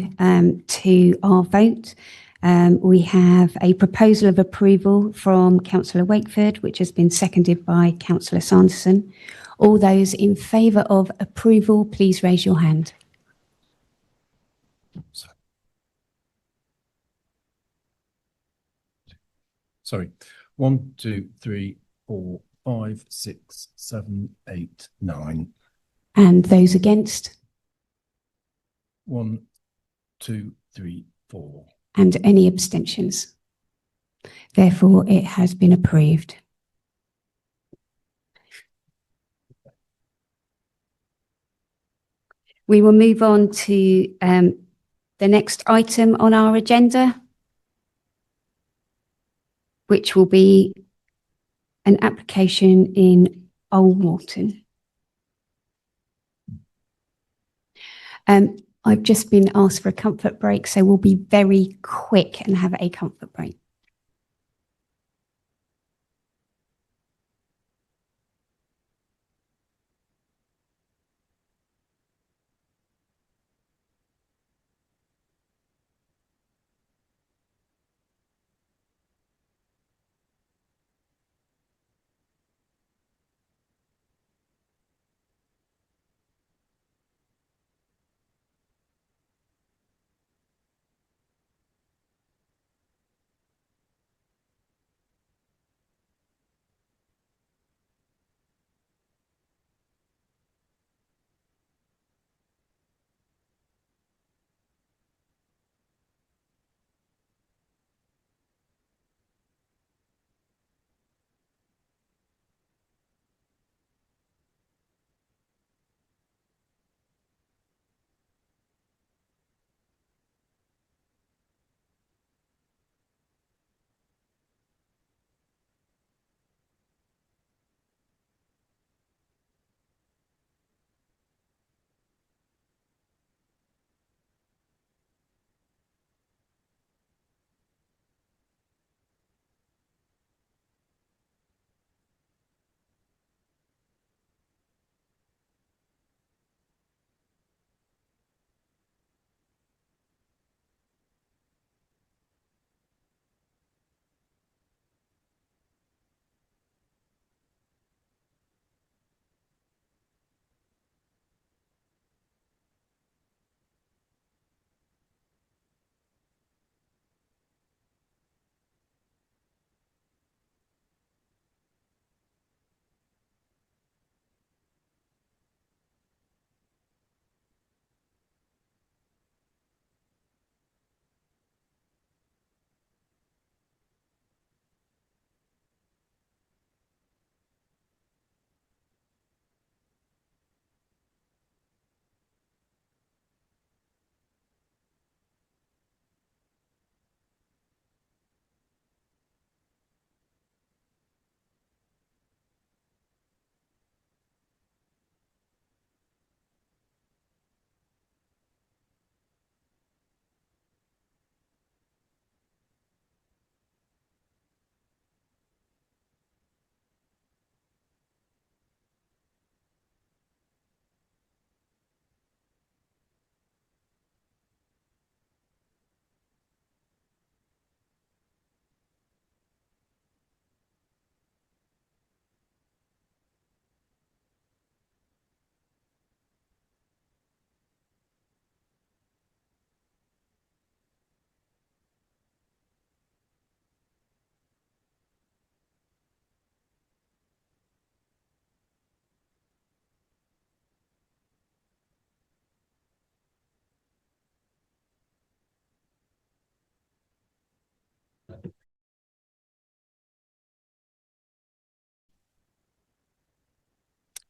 to our vote. We have a proposal of approval from Councillor Wakeford, which has been seconded by Councillor Sanderson. All those in favour of approval, please raise your hand. Sorry. 1, 2, 3, 4, 5, 6, 7, 8, 9. And those against? 1, 2, 3, 4. And any abstentions? Therefore, it has been approved. We will move on to the next item on our agenda, which will be an application in Old Walton. I've just been asked for a comfort break, so we'll be very quick and have a comfort break.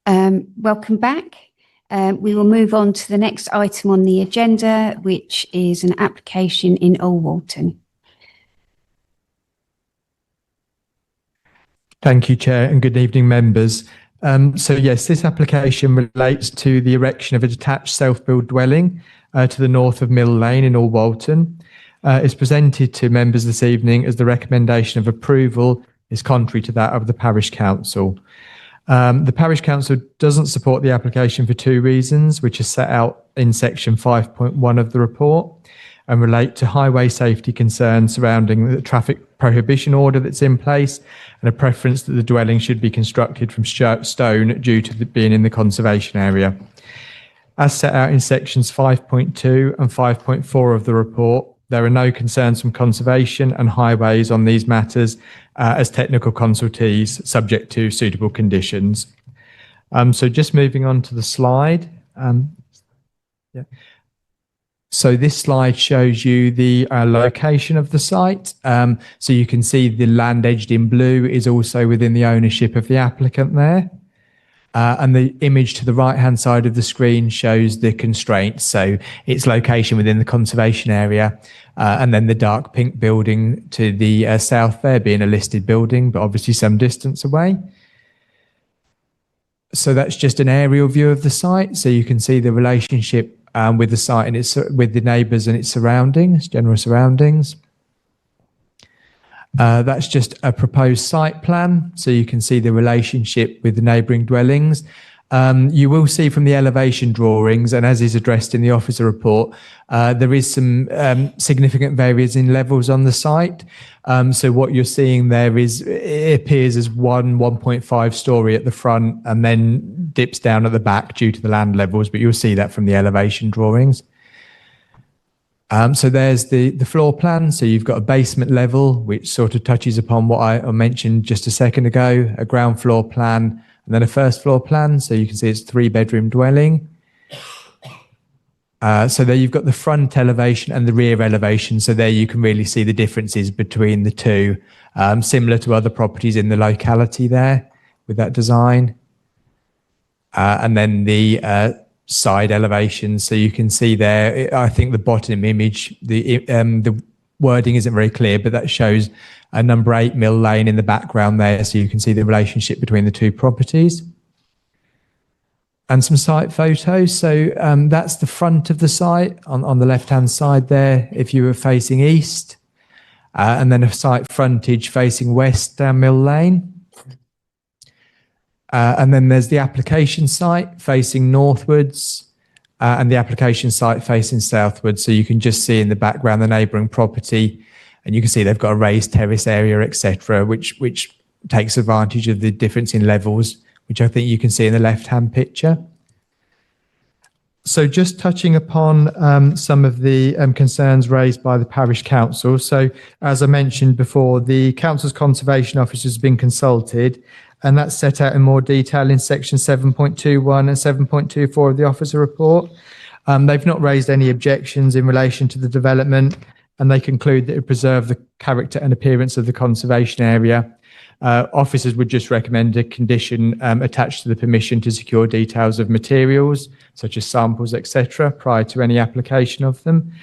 Welcome back. We will move on to the next item on the agenda, which is an application in Old Walton. Thank you, Chair, and good evening, members. So yes, this application relates to the erection of a detached self-built dwelling to the north of Mill Lane in Old Walton. It's presented to members this evening as the recommendation of approval is contrary to that of the Parish Council. The Parish Council doesn't support the application for two reasons, which are set out in section 5.1 of the report and relate to highway safety concerns surrounding the traffic prohibition order that's in place and a preference that the dwelling should be constructed from stone due to being in the conservation area. As set out in sections 5.2 and 5.4 of the report, there are no concerns from conservation and highways on these matters as technical consultees subject to suitable conditions. So just moving on to the slide. So this slide shows you the location of the site. So you can see the land edged in blue is also within the ownership of the applicant there. And the image to the right-hand side of the screen shows the constraints. So its location within the conservation area, and then the dark pink building to the south there being a listed building, but obviously some distance away. So that's just an aerial view of the site. So you can see the relationship with the site and with the neighbours and its surroundings, general surroundings. That's just a proposed site plan, so you can see the relationship with the neighbouring dwellings. You will see from the elevation drawings, and as is addressed in the officer report, there is some significant variance in levels on the site. So what you're seeing there is, it appears as 1.5 storey at the front and then dips down at the back due to the land levels, but you'll see that from the elevation drawings. So there's the floor plan. So you've got a basement level, which sort of touches upon what I mentioned just a second ago, a ground floor plan, and then a first floor plan. So you can see it's a 3-bedroom dwelling. So there you've got the front elevation and the rear elevation. So there you can really see the differences between the two, similar to other properties in the locality there with that design. And then the side elevations. So you can see there, I think the bottom image, the wording isn't very clear, but that shows a number 8 Mill Lane in the background there. So you can see the relationship between the two properties. And some site photos. So that's the front of the site on the left-hand side there, if you were facing east. And then a site frontage facing west down Mill Lane. And then there's the application site facing northwards and the application site facing southwards. So you can just see in the background the neighbouring property, and you can see they've got a raised terrace area, etc., which takes advantage of the difference in levels, which I think you can see in the left-hand picture. So just touching upon some of the concerns raised by the Parish Council. So as I mentioned before, the Council's Conservation Office has been consulted, and that's set out in more detail in section 7.21 and 7.24 of the officer report. They've not raised any objections in relation to the development, and they conclude that it preserved the character and appearance of the conservation area. Officers would just recommend a condition attached to the permission to secure details of materials, such as samples, etc., prior to any application of them.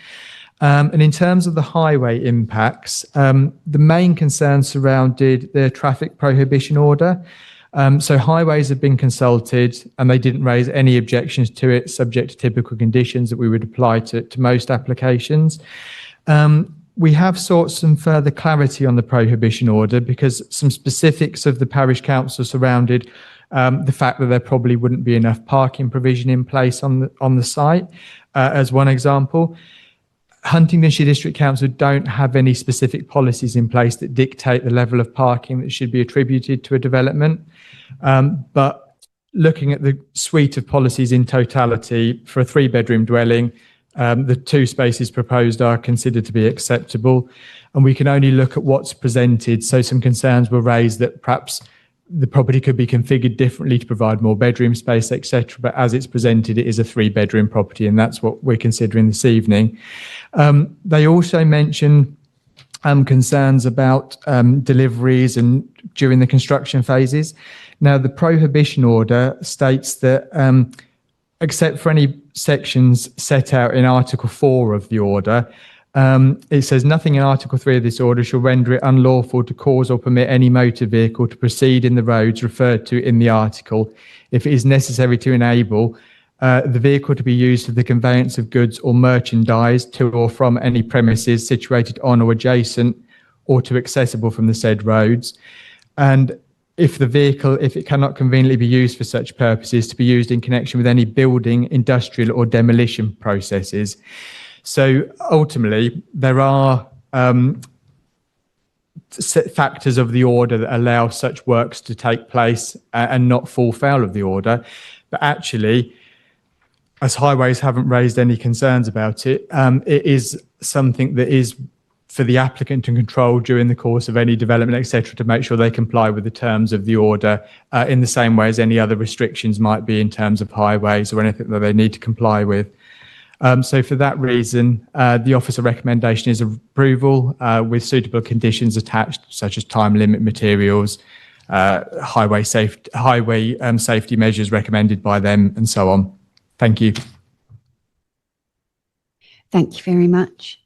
And in terms of the highway impacts, the main concerns surrounded the traffic prohibition order. So highways have been consulted and they didn't raise any objections to it, subject to typical conditions that we would apply to most applications. We have sought some further clarity on the prohibition order because some specifics of the Parish Council surrounded the fact that there probably wouldn't be enough parking provision in place on the site, as one example. Huntingdonshire District Council don't have any specific policies in place that dictate the level of parking that should be attributed to a development. But looking at the suite of policies in totality for a 3-bedroom dwelling, the 2 spaces proposed are considered to be acceptable, and we can only look at what's presented. So some concerns were raised that perhaps the property could be configured differently to provide more bedroom space, etc. But as it's presented, it is a 3-bedroom property, and that's what we're considering this evening. They also mentioned concerns about deliveries and during the construction phases. Now, the prohibition order states that except for any sections set out in Article 4 of the order, it says nothing in Article 3 of this order shall render it unlawful to cause or permit any motor vehicle to proceed in the roads referred to in the article if it is necessary to enable the vehicle to be used for the conveyance of goods or merchandise to or from any premises situated on or adjacent or to accessible from the said roads. And if the vehicle, if it cannot conveniently be used for such purposes, to be used in connection with any building, industrial or demolition processes. So ultimately, there are factors of the order that allow such works to take place and not fall foul of the order. But actually, as highways haven't raised any concerns about it, it is something that is for the applicant to control during the course of any development, etc., to make sure they comply with the terms of the order in the same way as any other restrictions might be in terms of highways or anything that they need to comply with. So for that reason, the officer recommendation is approval with suitable conditions attached, such as time limit materials, highway safety measures recommended by them, and so on. Thank you. Thank you very much.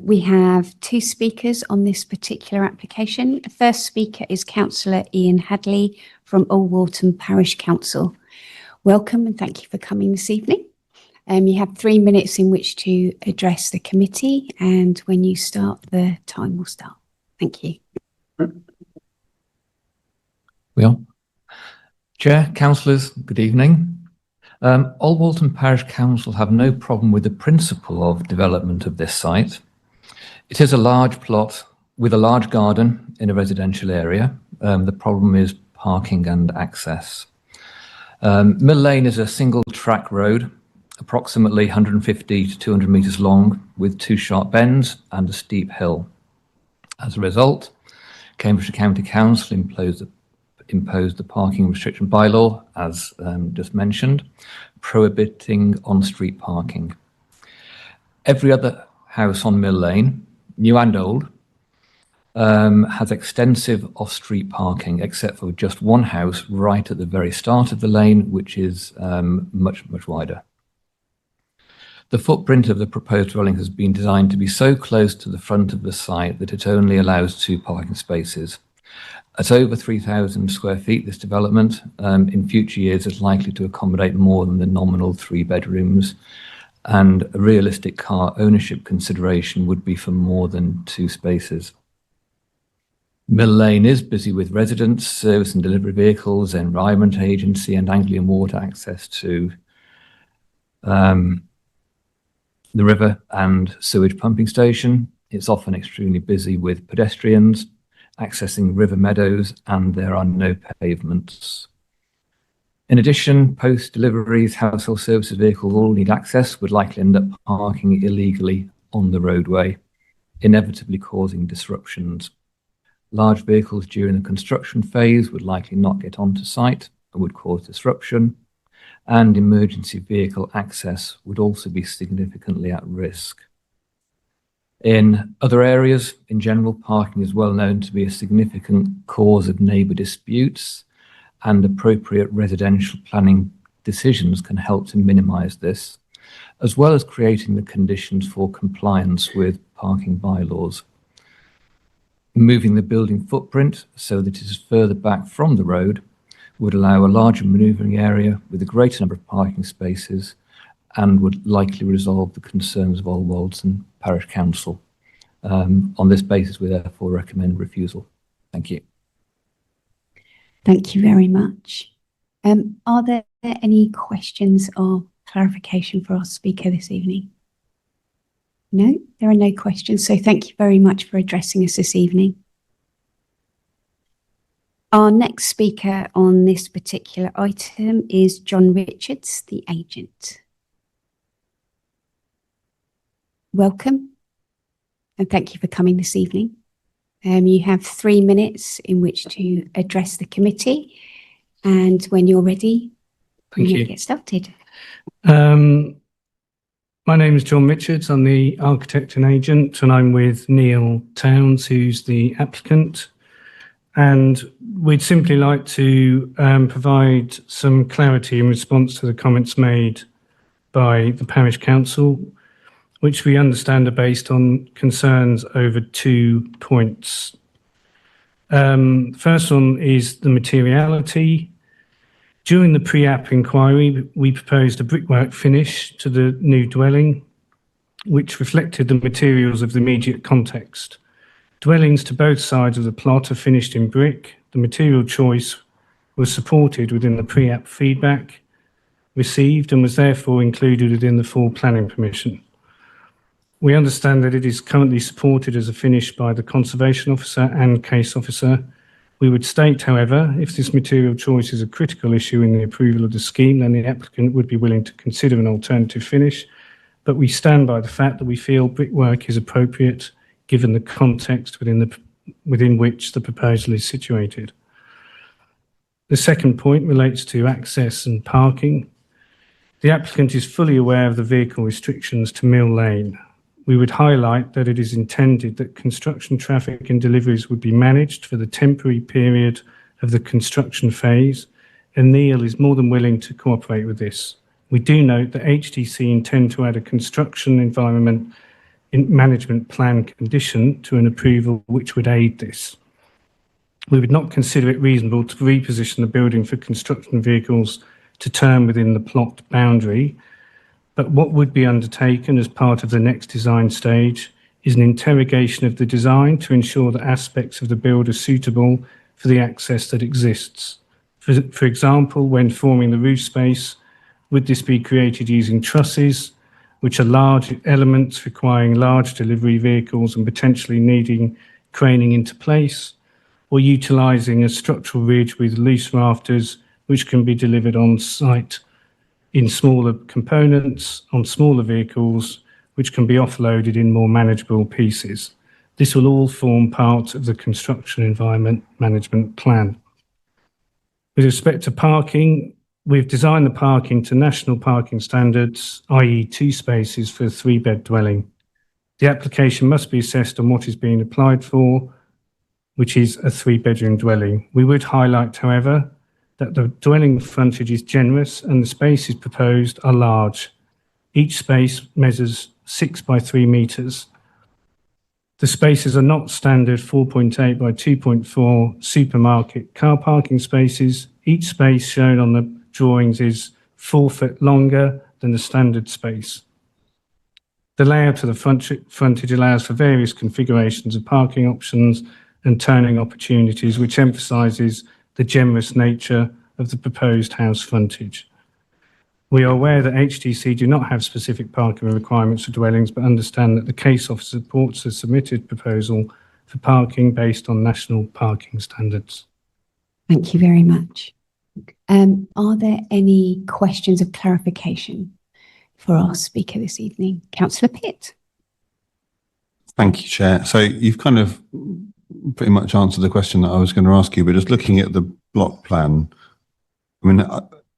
We have two speakers on this particular application. The first speaker is Councillor Ian Hadley from Alwalton Parish Council. Welcome and thank you for coming this evening. You have 3 minutes in which to address the committee, and when you start, the time will start. Thank you. Well, Chair, councillors, good evening. Alwalton Parish Council have no problem with the principle of development of this site. It is a large plot with a large garden in a residential area. The problem is parking and access. Mill Lane is a single track road, approximately 150 to 200 metres long, with 2 sharp bends and a steep hill. As a result, Cambridgeshire County Council imposed the parking restriction bylaw, as just mentioned, prohibiting on-street parking. Every other house on Mill Lane, new and old, has extensive off-street parking, except for just one house right at the very start of the lane, which is much wider. The footprint of the proposed dwelling has been designed to be so close to the front of the site that it only allows 2 parking spaces. At over 3,000 square feet, this development in future years is likely to accommodate more than the nominal 3 bedrooms, and a realistic car ownership consideration would be for more than 2 spaces. Mill Lane is busy with residents, service and delivery vehicles, Environment Agency and Anglian Water access to the river and sewage pumping station. It's often extremely busy with pedestrians accessing river meadows, and there are no pavements. In addition, post-deliveries, household services vehicles all need access, would likely end up parking illegally on the roadway, inevitably causing disruptions. Large vehicles during the construction phase would likely not get onto site and would cause disruption, and emergency vehicle access would also be significantly at risk. In other areas, in general, parking is well known to be a significant cause of neighbour disputes, and appropriate residential planning decisions can help to minimise this, as well as creating the conditions for compliance with parking bylaws. Moving the building footprint so that it is further back from the road would allow a larger manoeuvring area with a greater number of parking spaces, and would likely resolve the concerns of Alwalton Parish Council. On this basis, we therefore recommend refusal. Thank you. Thank you very much. Are there any questions or clarification for our speaker this evening? No, there are no questions. So thank you very much for addressing us this evening. Our next speaker on this particular item is John Richards, the agent. Welcome, and thank you for coming this evening. You have 3 minutes in which to address the committee, and when you're ready, we may get started. My My name is John Richards. I'm the architect and agent, and I'm with Neil Towns, who's the applicant. And we'd simply like to provide some clarity in response to the comments made by the parish council, which we understand are based on concerns over 2 points. First one is the materiality. During the pre-app inquiry, we proposed a brickwork finish to the new dwelling, which reflected the materials of the immediate context. Dwellings to both sides of the plot are finished in brick. The material choice was supported within the pre-app feedback received and was therefore included within the full planning permission. We understand that it is currently supported as a finish by the conservation officer and case officer. We would state, however, if this material choice is a critical issue in the approval of the scheme, then the applicant would be willing to consider an alternative finish. But we stand by the fact that we feel brickwork is appropriate given the context within which the proposal is situated. The second point relates to access and parking. The applicant is fully aware of the vehicle restrictions to Mill Lane. We would highlight that it is intended that construction traffic and deliveries would be managed for the temporary period of the construction phase, and Neil is more than willing to cooperate with this. We do note that HDC intend to add a construction environment management plan condition to an approval which would aid this. We would not consider it reasonable to reposition the building for construction vehicles to turn within the plot boundary, but what would be undertaken as part of the next design stage is an interrogation of the design to ensure that aspects of the build are suitable for the access that exists. For example, when forming the roof space, would this be created using trusses, which are large elements requiring large delivery vehicles and potentially needing craning into place, or utilising a structural ridge with loose rafters, which can be delivered on site in smaller components on smaller vehicles, which can be offloaded in more manageable pieces. This will all form part of the construction environment management plan. With respect to parking, we've designed the parking to national parking standards, i.e. 2 spaces for a 3-bed dwelling. The application must be assessed on what is being applied for, which is a 3-bedroom dwelling. We would highlight, however, that the dwelling frontage is generous and the spaces proposed are large. Each space measures 6 by 3 metres. The spaces are not standard 4.8 by 2.4 supermarket car parking spaces. Each space shown on the drawings is 4 foot longer than the standard space. The layout of the frontage allows for various configurations of parking options and turning opportunities, which emphasises the generous nature of the proposed house frontage. We are aware that HDC do not have specific parking requirements for dwellings, but understand that the case officer supports the submitted proposal for parking based on national parking standards. Thank you very much. Are there any questions of clarification for our speaker this evening? Councillor Pitt. Thank you, Chair. So you've kind of pretty much answered the question that I was going to ask you, but just looking at the block plan, I mean,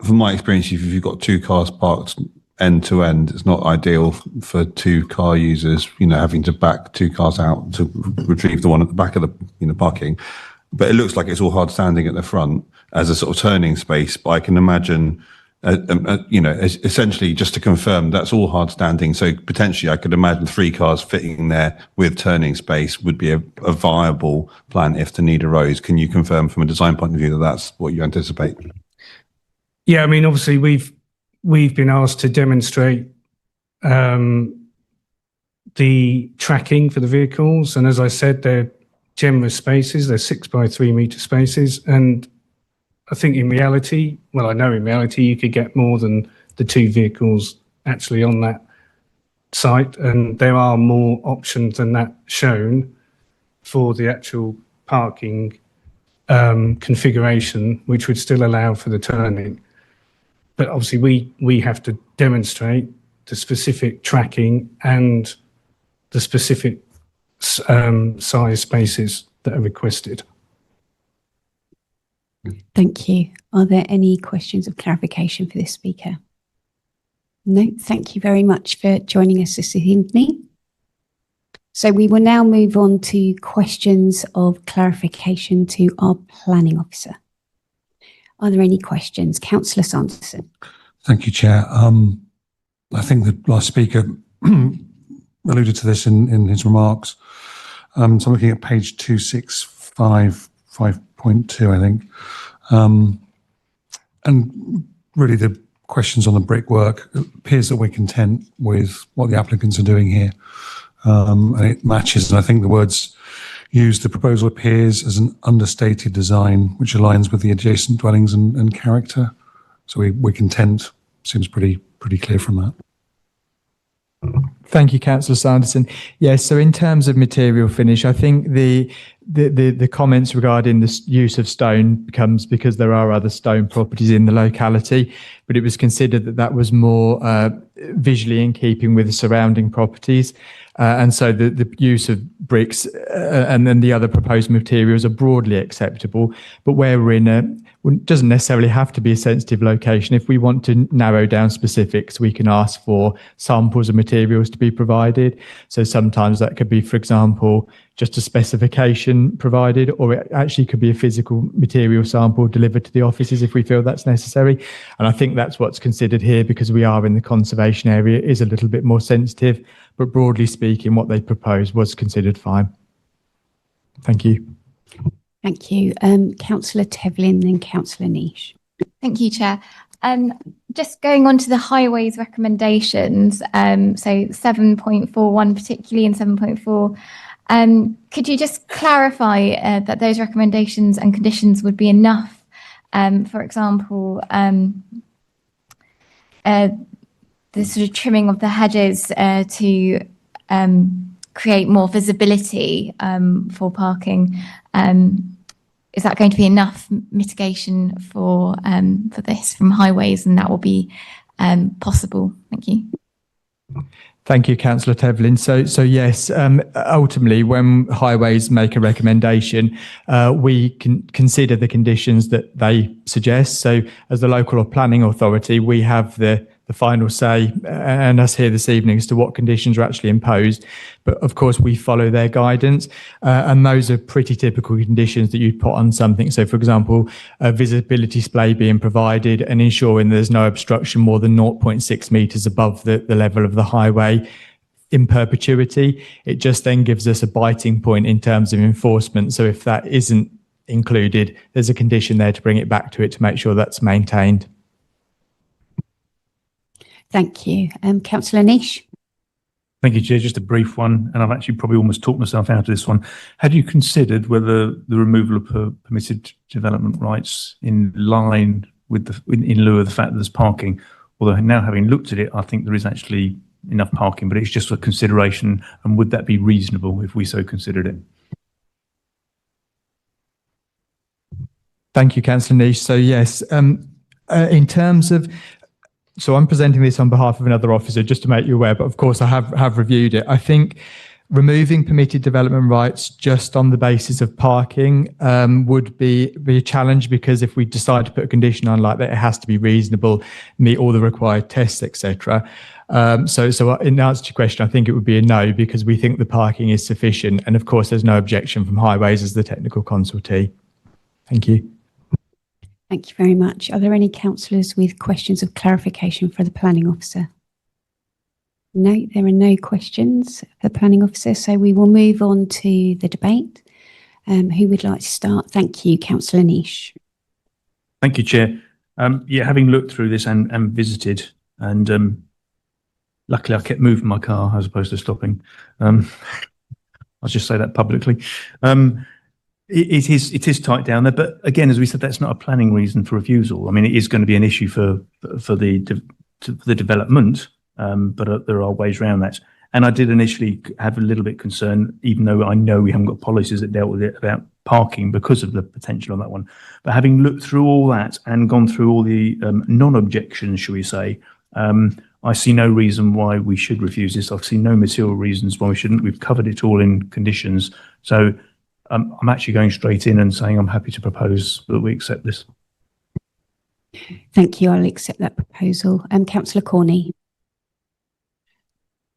from my experience, if you've got 2 cars parked end to end, it's not ideal for 2 car users, having to back 2 cars out to retrieve the one at the back of the, parking. But it looks like it's all hard standing at the front as a sort of turning space. But I can imagine, essentially just to confirm, that's all hard standing. So potentially I could imagine 3 cars fitting there with turning space would be a viable plan if the need arose. Can you confirm from a design point of view that that's what you anticipate? Yeah, I mean, obviously we've been asked to demonstrate the tracking for the vehicles. And as I said, they're generous spaces. They're 6 by 3 metre spaces. And I think in reality, well, I know in reality, you could get more than the 2 vehicles actually on that site. And there are more options than that shown for the actual parking configuration, which would still allow for the turning. But obviously we have to demonstrate the specific tracking and the specific size spaces that are requested. Thank you. Are there any questions of clarification for this speaker? No, thank you very much for joining us this evening. So we will now move on to questions of clarification to our planning officer. Are there any questions? Councillor Sanderson. Thank you, Chair. I think the last speaker alluded to this in his remarks. So I'm looking at page 265.5.2, I think. And really the questions on the brickwork, it appears that we're content with what the applicants are doing here. And it matches, and I think the words used, the proposal appears as an understated design, which aligns with the adjacent dwellings and character. So we're content, seems pretty clear from that. Thank you, Councillor Sanderson. Yes, so in terms of material finish, I think the comments regarding the use of stone becomes because there are other stone properties in the locality, but it was considered that that was more visually in keeping with the surrounding properties. And so the use of bricks and then the other proposed materials are broadly acceptable, but where we're in doesn't necessarily have to be a sensitive location. If we want to narrow down specifics, we can ask for samples of materials to be provided. So sometimes that could be, for example, just a specification provided, or it actually could be a physical material sample delivered to the offices if we feel that's necessary. And I think that's what's considered here, because we are in the conservation area, is a little bit more sensitive, but broadly speaking, what they proposed was considered fine. Thank you. Thank you. Councillor Tevlin, then Councillor Niche. Thank you, Chair. Just going on to the highways recommendations, so 7.41 particularly and 7.4, could you just clarify that those recommendations and conditions would be enough? For example, the sort of trimming of the hedges to create more visibility for parking. Is that going to be enough mitigation for this from highways, and that will be possible? Thank you. Thank you, Councillor Tevlin. So yes, ultimately, when highways make a recommendation, we can consider the conditions that they suggest. So as the local or planning authority, we have the final say, and us here this evening, as to what conditions are actually imposed. But of course, we follow their guidance, and those are pretty typical conditions that you'd put on something. So for example, a visibility display being provided and ensuring there's no obstruction more than 0.6 metres above the level of the highway in perpetuity. It just then gives us a biting point in terms of enforcement. So if that isn't included, there's a condition there to bring it back to it to make sure that's maintained. Thank you. Councillor Niche. Thank you, Chair. Just a brief one, and I've actually probably almost talked myself out of this one. Had you considered whether the removal of permitted development rights in line with in lieu of the fact that there's parking? Although now having looked at it, I think there is actually enough parking, but it's just a consideration. And would that be reasonable if we so considered it? Thank you, Councillor Niche. So yes, in terms of, so I'm presenting this on behalf of another officer, just to make you aware, but of course I have reviewed it. I think removing permitted development rights just on the basis of parking would be a challenge, because if we decide to put a condition on like that, it has to be reasonable, meet all the required tests, etc. So in answer to your question, I think it would be a no, because we think the parking is sufficient. And of course, there's no objection from highways as the technical consultee. Thank you. Thank you very much. Are there any councillors with questions of clarification for the planning officer? No, there are no questions for the planning officer, so we will move on to the debate. Who would like to start? Thank you, Councillor Niche. Thank you, Chair. Yeah, having looked through this and visited, and luckily I kept moving my car as opposed to stopping. I'll just say that publicly. It is tight down there, but again, as we said, that's not a planning reason for refusal. I mean, it is going to be an issue for the development, but there are ways around that. And I did initially have a little bit concern, even though I know we haven't got policies that dealt with it, about parking because of the potential on that one. But having looked through all that and gone through all the non-objections, shall we say, I see no reason why we should refuse this. I see no material reasons why we shouldn't. We've covered it all in conditions. So I'm actually going straight in and saying I'm happy to propose that we accept this. Thank you. I'll accept that proposal. Councillor Corney.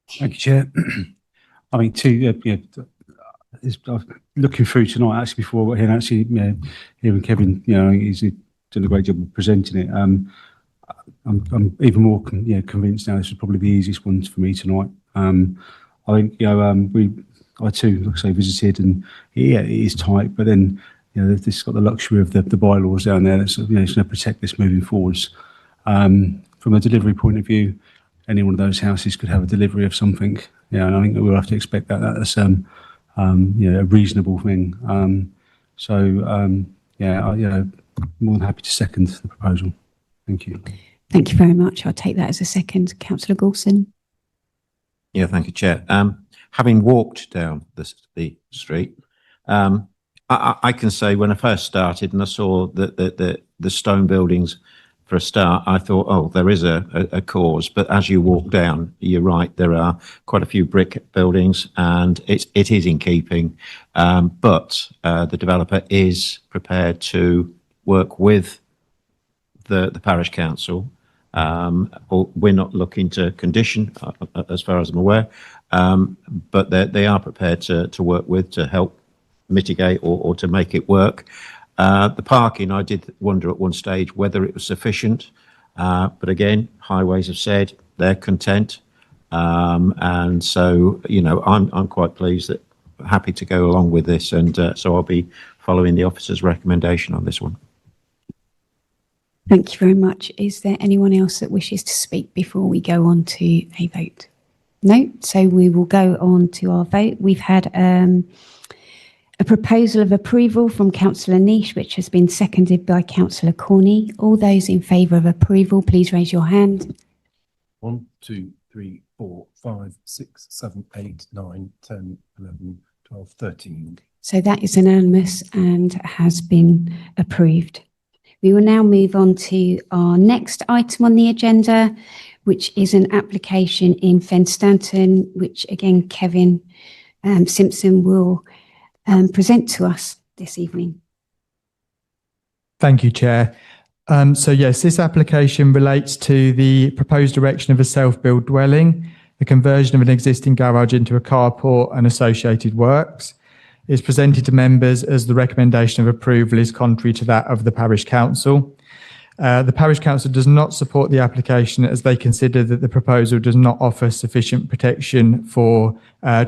Thank you, Chair. I mean, looking through tonight, actually, before I got here, actually, hearing Kevin, he's done a great job of presenting it. I'm even more convinced now this is probably the easiest one for me tonight. I think, I too, like I say, visited, and it is tight, but then, this has got the luxury of the bylaws down there that's, it's going to protect this moving forwards. From a delivery point of view, any one of those houses could have a delivery of something. And I think that we'll have to expect that. That's a reasonable thing. I'm more than happy to second the proposal. Thank you. Thank you very much. I'll take that as a second. Councillor Goulson. Yeah, thank you, Chair. Having walked down the street, I can say when I first started and I saw the stone buildings for a start, I thought, oh, there is a cause. But as you walk down, you're right, there are quite a few brick buildings, and it is in keeping. But the developer is prepared to work with the parish council. We're not looking to condition, as far as I'm aware, but they are prepared to work with to help mitigate or to make it work. The parking, I did wonder at one stage whether it was sufficient, but again, Highways have said they're content, and so I'm quite pleased, happy to go along with this, and so I'll be following the officer's recommendation on this one. Thank you very much. Is there anyone else that wishes to speak before we go on to a vote? No, so we will go on to our vote. We've had a proposal of approval from Councillor Niche, which has been seconded by Councillor Corney. All those in favour of approval, please raise your hand. 1, 2, 3, 4, 5, 6, 7, 8, 9, 10, 11, 12, 13. So that is unanimous and has been approved. We will now move on to our next item on the agenda, which is an application in Fenstanton, which again, Kevin Simpson will present to us this evening. Thank you, Chair. So yes, this application relates to the proposed erection of a self-built dwelling, the conversion of an existing garage into a carport and associated works. Is presented to members as the recommendation of approval is contrary to that of the Parish Council. The Parish Council does not support the application as they consider that the proposal does not offer sufficient protection for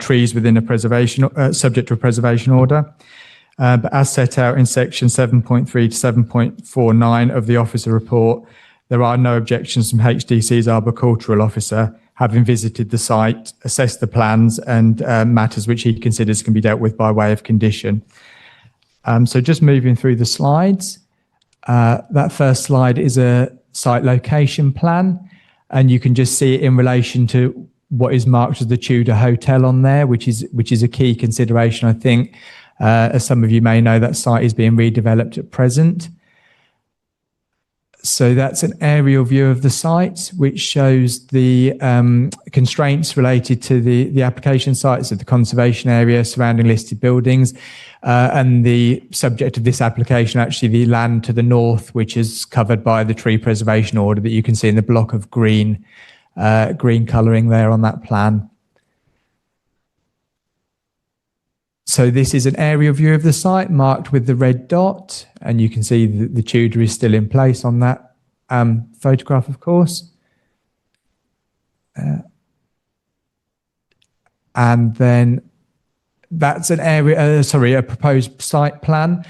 trees within a preservation, subject to a preservation order. But as set out in section 7.3 to 7.49 of the officer report, there are no objections from HDC's arboricultural officer, having visited the site, assessed the plans and matters which he considers can be dealt with by way of condition. So just moving through the slides. That first slide is a site location plan, and you can just see it in relation to what is marked as the Tudor Hotel on there, which is a key consideration, I think. As some of you may know, that site is being redeveloped at present. So that's an aerial view of the site, which shows the constraints related to the application sites of the conservation area surrounding listed buildings, and the subject of this application, actually the land to the north, which is covered by the tree preservation order that you can see in the block of green colouring there on that plan. So this is an aerial view of the site marked with the red dot, and you can see the Tudor is still in place on that photograph, of course. And then that's an area, a proposed site plan.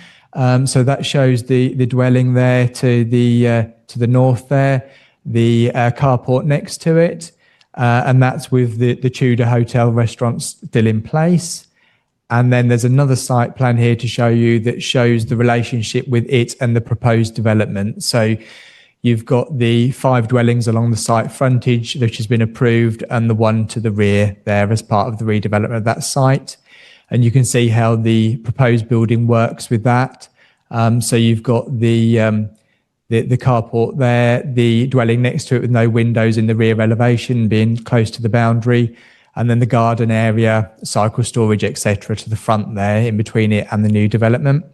So that shows the dwelling there to the north there, the carport next to it, and that's with the Tudor Hotel restaurant still in place. And then there's another site plan here to show you that shows the relationship with it and the proposed development. So you've got the 5 dwellings along the site frontage, which has been approved, and the one to the rear there as part of the redevelopment of that site. And you can see how the proposed building works with that. So you've got the carport there, the dwelling next to it with no windows in the rear elevation being close to the boundary, and then the garden area, cycle storage, etc. to the front there in between it and the new development.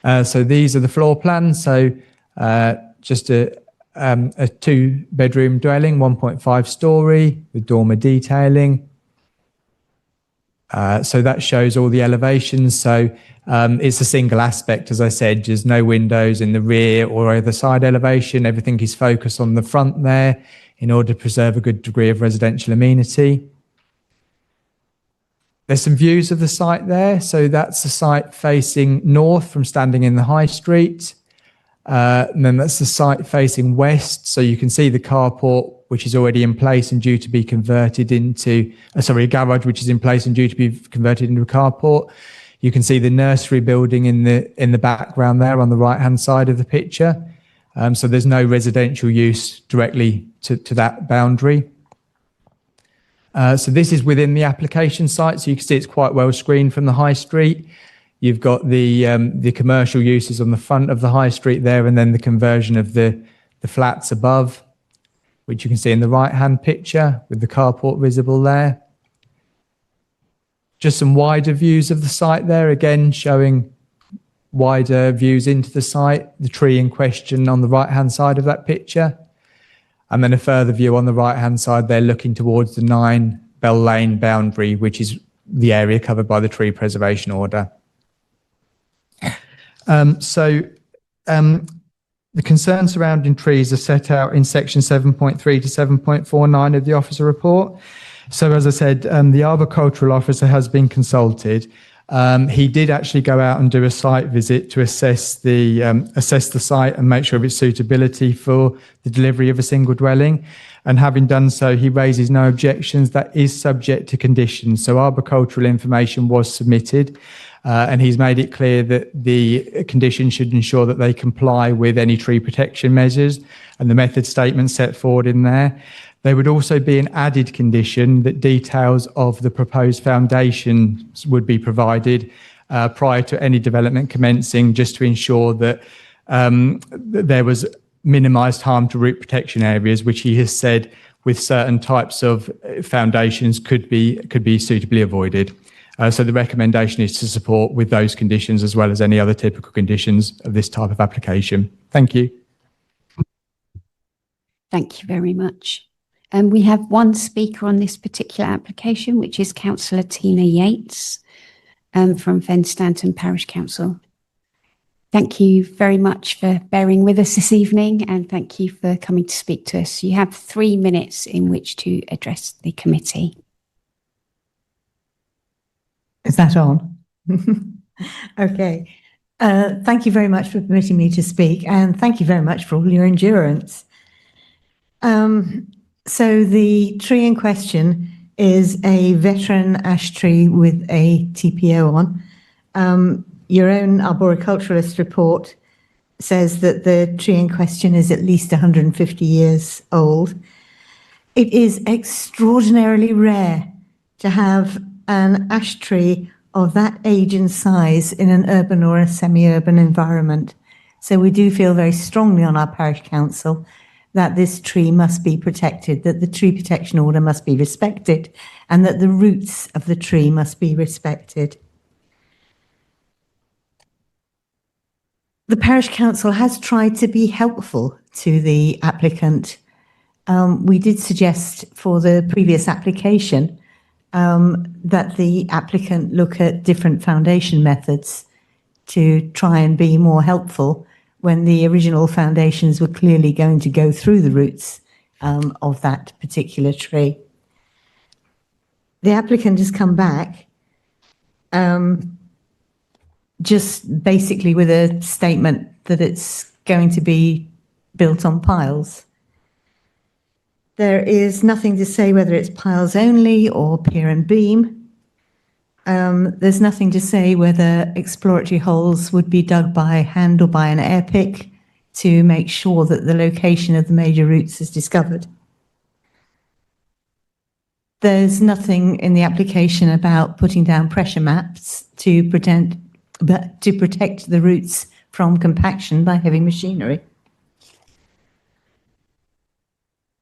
So these are the floor plans. So just a a 2-bedroom dwelling, 1.5 story with dormer detailing. So that shows all the elevations. So it's a single aspect, as I said, there's no windows in the rear or either side elevation. Everything is focused on the front there in order to preserve a good degree of residential amenity. There's some views of the site there. So that's the site facing north from standing in the high street. And then that's the site facing west. So you can see the carport, which is already in place and due to be converted into, a garage, which is in place and due to be converted into a carport. You can see the nursery building in the background there on the right-hand side of the picture. So there's no residential use directly to that boundary. So this is within the application site. So you can see it's quite well screened from the high street. You've got the commercial uses on the front of the high street there, and then the conversion of the flats above, which you can see in the right-hand picture with the carport visible there. Just some wider views of the site there, again showing wider views into the site, the tree in question on the right-hand side of that picture. And then a further view on the right-hand side there looking towards the 9 Bell Lane boundary, which is the area covered by the tree preservation order. The concerns surrounding trees are set out in section 7.3 to 7.49 of the officer report. So as I said, the arboricultural officer has been consulted. He did actually go out and do a site visit to assess the site and make sure of its suitability for the delivery of a single dwelling. And having done so, he raises no objections. That is subject to conditions. So arboricultural information was submitted. And he's made it clear that the conditions should ensure that they comply with any tree protection measures and the method statement set forward in there. There would also be an added condition that details of the proposed foundations would be provided prior to any development commencing, just to ensure that there was minimised harm to root protection areas, which he has said with certain types of foundations could be suitably avoided. So the recommendation is to support with those conditions as well as any other typical conditions of this type of application. Thank you. Thank you very much. We have one speaker on this particular application, which is Councillor Tina Yates from Fen Stanton Parish Council. Thank you very much for bearing with us this evening, and thank you for coming to speak to us. You have 3 minutes in which to address the committee. Is that on? Okay. Thank you very much for permitting me to speak, and thank you very much for all your endurance. So the tree in question is a veteran ash tree with a TPO on. Your own arboriculturalist report says that the tree in question is at least 150 years old. It is extraordinarily rare to have an ash tree of that age and size in an urban or a semi-urban environment. So we do feel very strongly on our parish council that this tree must be protected, that the tree protection order must be respected, and that the roots of the tree must be respected. The parish council has tried to be helpful to the applicant. We did suggest for the previous application that the applicant look at different foundation methods to try and be more helpful when the original foundations were clearly going to go through the roots of that particular tree. The applicant has come back just basically with a statement that it's going to be built on piles. There is nothing to say whether it's piles only or pier and beam. There's nothing to say whether exploratory holes would be dug by hand or by an air pick to make sure that the location of the major roots is discovered. There's nothing in the application about putting down pressure maps to protect the roots from compaction by heavy machinery.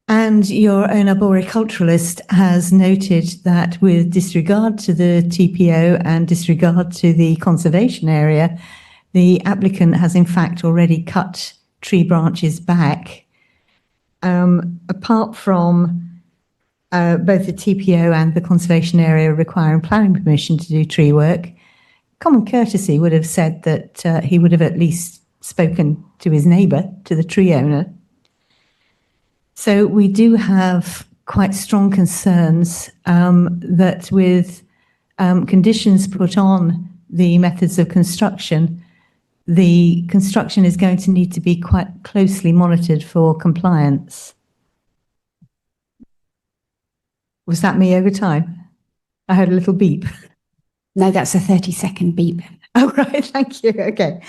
And your own arboriculturalist has noted that with disregard to the TPO and disregard to the conservation area, the applicant has in fact already cut tree branches back apart from both the TPO and the conservation area requiring planning permission to do tree work, common courtesy would have said that he would have at least spoken to his neighbour, to the tree owner. So we do have quite strong concerns that with conditions put on the methods of construction, the construction is going to need to be quite closely monitored for compliance. Was that me over time? I heard a little beep. No, that's a 30-second beep. Oh, right. Thank you. Okay.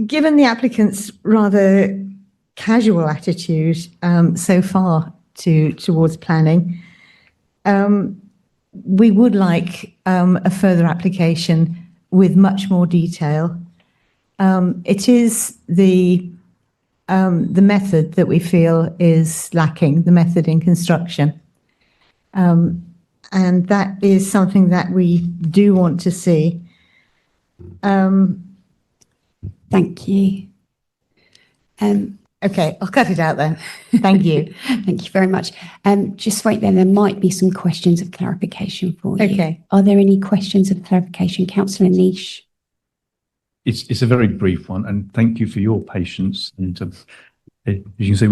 Given the applicant's rather casual attitude so far towards planning, we would like a further application with much more detail. It is the method that we feel is lacking, the method in construction. And that is something that we do want to see. Thank you. Okay, I'll cut it out then. Thank you. Thank you very much. Just wait there might be some questions of clarification for you. Okay. Are there any questions of clarification? Councillor Niche? It's a very brief one, and thank you for your patience. And as you can see,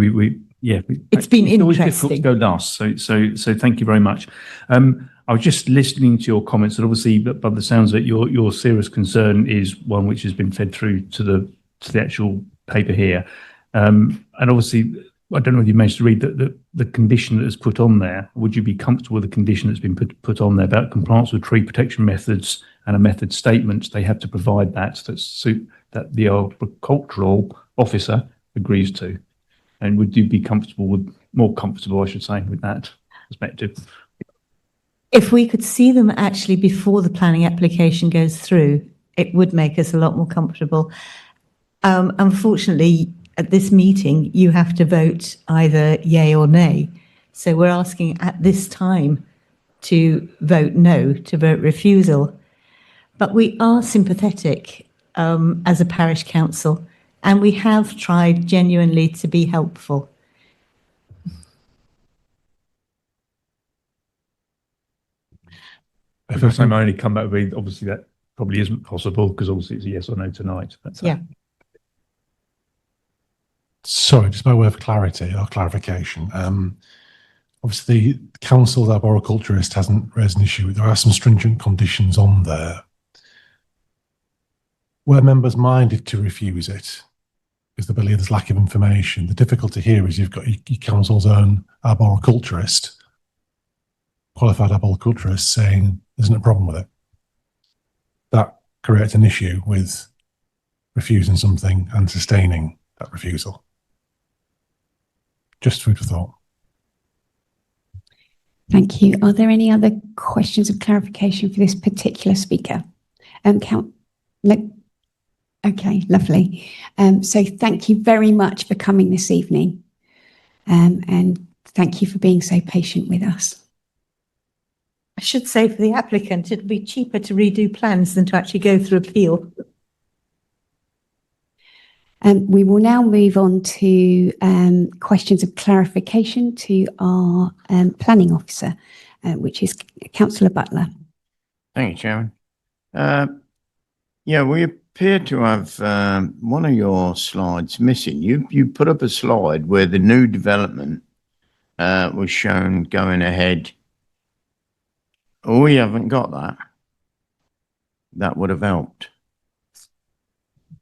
it's been always difficult to interesting. go last. So thank you very much. I was just listening to your comments, and obviously, by the sounds of it, your serious concern is one which has been fed through to the actual paper here. And obviously, I don't know if you managed to read the condition that is put on there. Would you be comfortable with the condition that's been put on there about compliance with tree protection methods and a method statement? They have to provide that that the agricultural officer agrees to. And would you be more comfortable, I should say, with that perspective? If we could see them actually before the planning application goes through, it would make us a lot more comfortable. Unfortunately, at this meeting, you have to vote either yay or nay. So we're asking at this time to vote no, to vote refusal. But we are sympathetic as a parish council, and we have tried genuinely to be helpful. If I may only come back with, obviously that probably isn't possible because obviously it's a yes or no tonight. Yeah. Sorry, just by way of clarity or clarification. Obviously, the council, the arboriculturist, hasn't raised an issue. There are some stringent conditions on there. Were members minded to refuse it because they believe there's lack of information? The difficulty here is you've got your council's own arboriculturist, qualified arboriculturist, saying there's no problem with it. That creates an issue with refusing something and sustaining that refusal. Just food for thought. Thank you. Are there any other questions of clarification for this particular speaker? No? Okay, lovely. So thank you very much for coming this evening. And thank you for being so patient with us. I should say for the applicant, it'd be cheaper to redo plans than to actually go through appeal. We will now move on to questions of clarification to our planning officer, which is Councillor Butler. Thank you, Chairman. Yeah, we appear to have one of your slides missing. You put up a slide where the new development was shown going ahead. Oh, we haven't got that. That would have helped.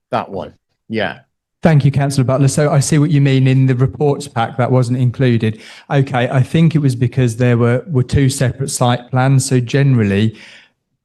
That one, yeah. Thank you, Councillor Butler. So I see what you mean in the reports pack that wasn't included. Okay, I think it was because there were two separate site plans. So generally,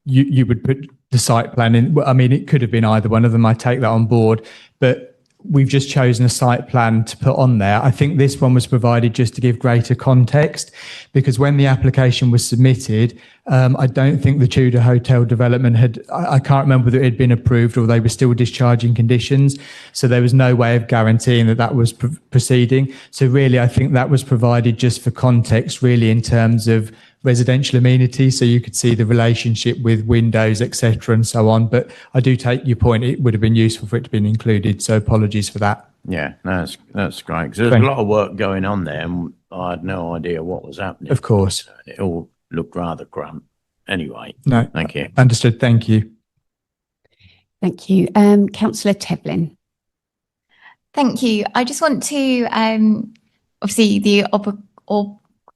you would put the site plan in. I mean, it could have been either one of them. I take that on board, but we've just chosen a site plan to put on there. I think this one was provided just to give greater context, because when the application was submitted, I don't think the Tudor Hotel development I can't remember whether it had been approved or they were still discharging conditions. So there was no way of guaranteeing that was proceeding. So really, I think that was provided just for context, really, in terms of residential amenities, so you could see the relationship with windows, etc., and so on. But I do take your point; it would have been useful for it to be included. So apologies for that. Yeah, that's great, because there's a lot of work going on there, and I had no idea what was happening. Of course, it all looked rather cramped. Anyway, no, thank you. Understood. Thank you. Thank you. Councillor Tevlin. Thank you. I just want to, obviously the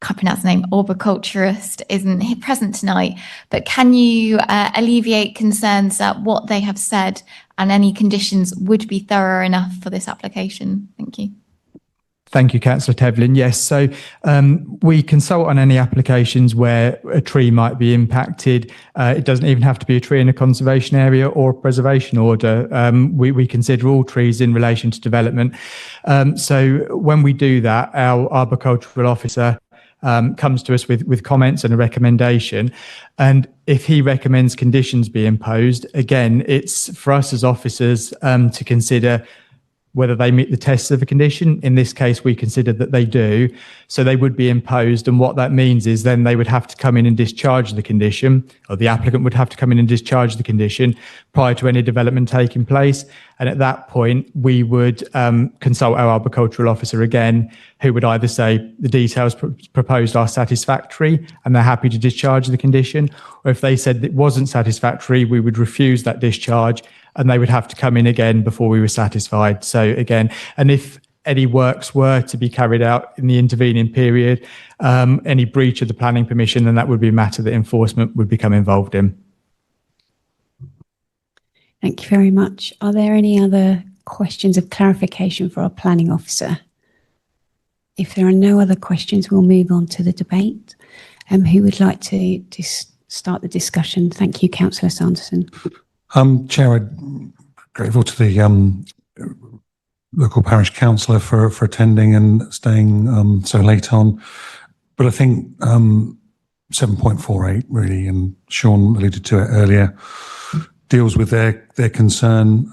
can't pronounce the name, arboriculturist isn't present tonight, but can you alleviate concerns that what they have said and any conditions would be thorough enough for this application? Thank you. Thank you, Councillor Tevlin. Yes, so we consult on any applications where a tree might be impacted. It doesn't even have to be a tree in a conservation area or a preservation order. We consider all trees in relation to development. So when we do that, our arboricultural officer comes to us with comments and a recommendation. And if he recommends conditions be imposed, again, it's for us as officers to consider whether they meet the tests of a condition. In this case, we consider that they do. So they would be imposed. And what that means is then they would have to come in and discharge the condition, or the applicant would have to come in and discharge the condition prior to any development taking place. And at that point, we would consult our arboricultural officer again, who would either say the details proposed are satisfactory and they're happy to discharge the condition, or if they said it wasn't satisfactory, we would refuse that discharge and they would have to come in again before we were satisfied. So again, and if any works were to be carried out in the intervening period, any breach of the planning permission, then that would be a matter that enforcement would become involved in. Thank you very much. Are there any other questions of clarification for our planning officer? If there are no other questions, we'll move on to the debate. Who would like to start the discussion? Thank you, Councillor Sanderson. Chair, I'm grateful to the local parish councillor for attending and staying so late on. But I think 7.48 really, and Sean alluded to it earlier, deals with their concern.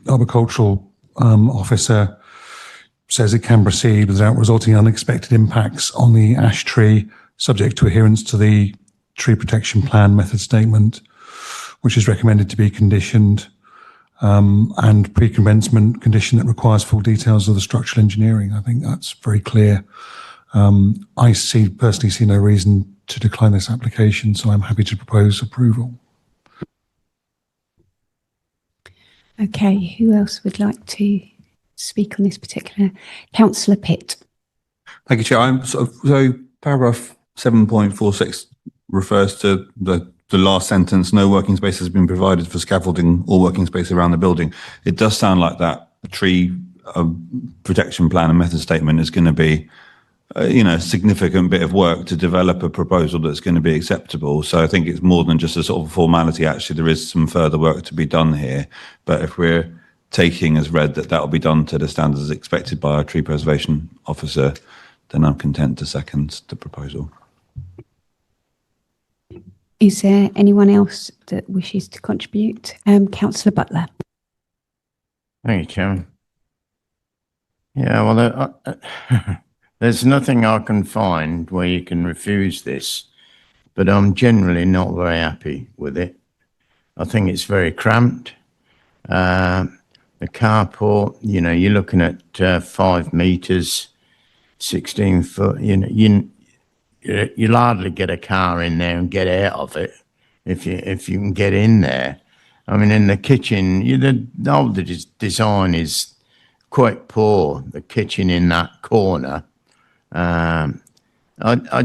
Arboricultural officer says it can proceed without resulting in unexpected impacts on the ash tree, subject to adherence to the tree protection plan method statement, which is recommended to be conditioned, and pre-commencement condition that requires full details of the structural engineering. I think that's very clear. I personally see no reason to decline this application, so I'm happy to propose approval. Okay, who else would like to speak on this particular? Councillor Pitt. Thank you, Chair. So paragraph 7.46 refers to the last sentence, no working space has been provided for scaffolding or working space around the building. It does sound like that tree protection plan and method statement is going to be, a significant bit of work to develop a proposal that's going to be acceptable. So I think it's more than just a sort of formality. Actually, there is some further work to be done here. But if we're taking as read that will be done to the standards expected by a tree preservation officer, then I'm content to second the proposal. Is there anyone else that wishes to contribute? Councillor Butler. Thank you, Chairman. Yeah, well, there's nothing I can find where you can refuse this, but I'm generally not very happy with it. I think it's very cramped. The carport, you're looking at 5 metres, 16 foot, you'll hardly get a car in there and get out of it if you can get in there. I mean, in the kitchen, the older design is quite poor, the kitchen in that corner. I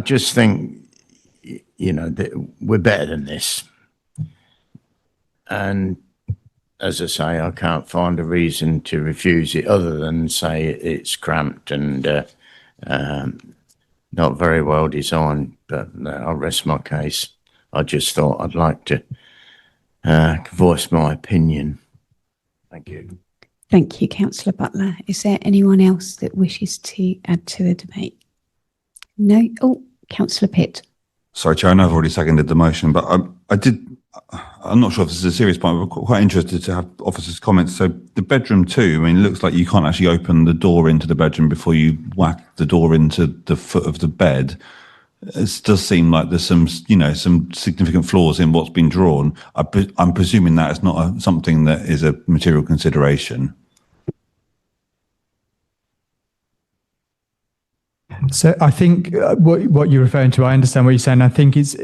just think, that we're better than this. And as I say, I can't find a reason to refuse it other than say it's cramped and not very well designed, but I'll rest my case. I just thought I'd like to voice my opinion. Thank you. Thank you, Councillor Butler. Is there anyone else that wishes to add to the debate? No? Oh, Councillor Pitt. Sorry, Chair, I know I've already seconded the motion, but I'm not sure if this is a serious point, but quite interested to have officers' comments. So the bedroom 2, it looks like you can't actually open the door into the bedroom before you whack the door into the foot of the bed. it does seem like there's some, some significant flaws in what's been drawn. I'm presuming that is not something that is a material consideration. So I think what you're referring to, I understand what you're saying. I think it's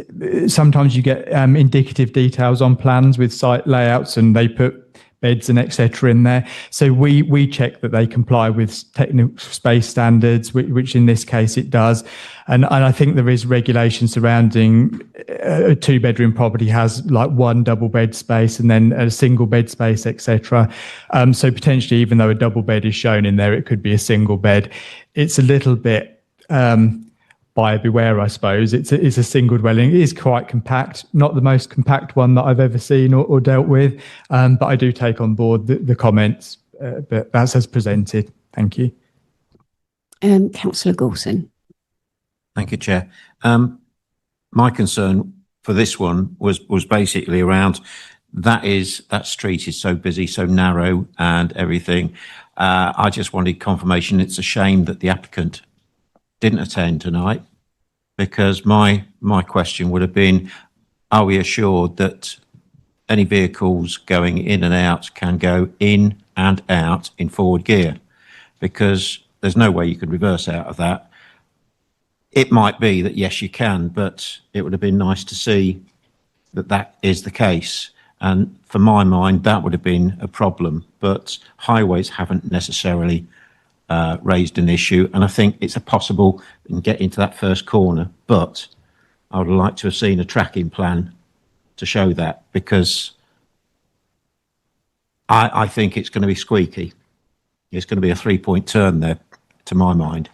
sometimes you get indicative details on plans with site layouts, and they put beds and etc. in there. So we check that they comply with technical space standards, which in this case it does. And I think there is regulation surrounding a 2-bedroom property has like 1 double bed space and then a single bed space, etc. So potentially, even though a double bed is shown in there, it could be a single bed. It's a little bit buyer beware, I suppose. It's a single dwelling. It is quite compact, not the most compact one that I've ever seen or dealt with, but I do take on board the comments, but that's as presented. Thank you. Councillor Gorson. Thank you, Chair. My concern for this one was basically around that street is so busy, so narrow and everything. I just wanted confirmation. It's a shame that the applicant didn't attend tonight, because my question would have been, are we assured that any vehicles going in and out can go in and out in forward gear? Because there's no way you can reverse out of that. It might be that yes, you can, but it would have been nice to see that that is the case. And for my mind, that would have been a problem, but highways haven't necessarily raised an issue. And I think it's possible you can get into that first corner, but I would like to have seen a tracking plan to show that, because I think it's going to be squeaky. It's going to be a 3-point turn there, to my mind.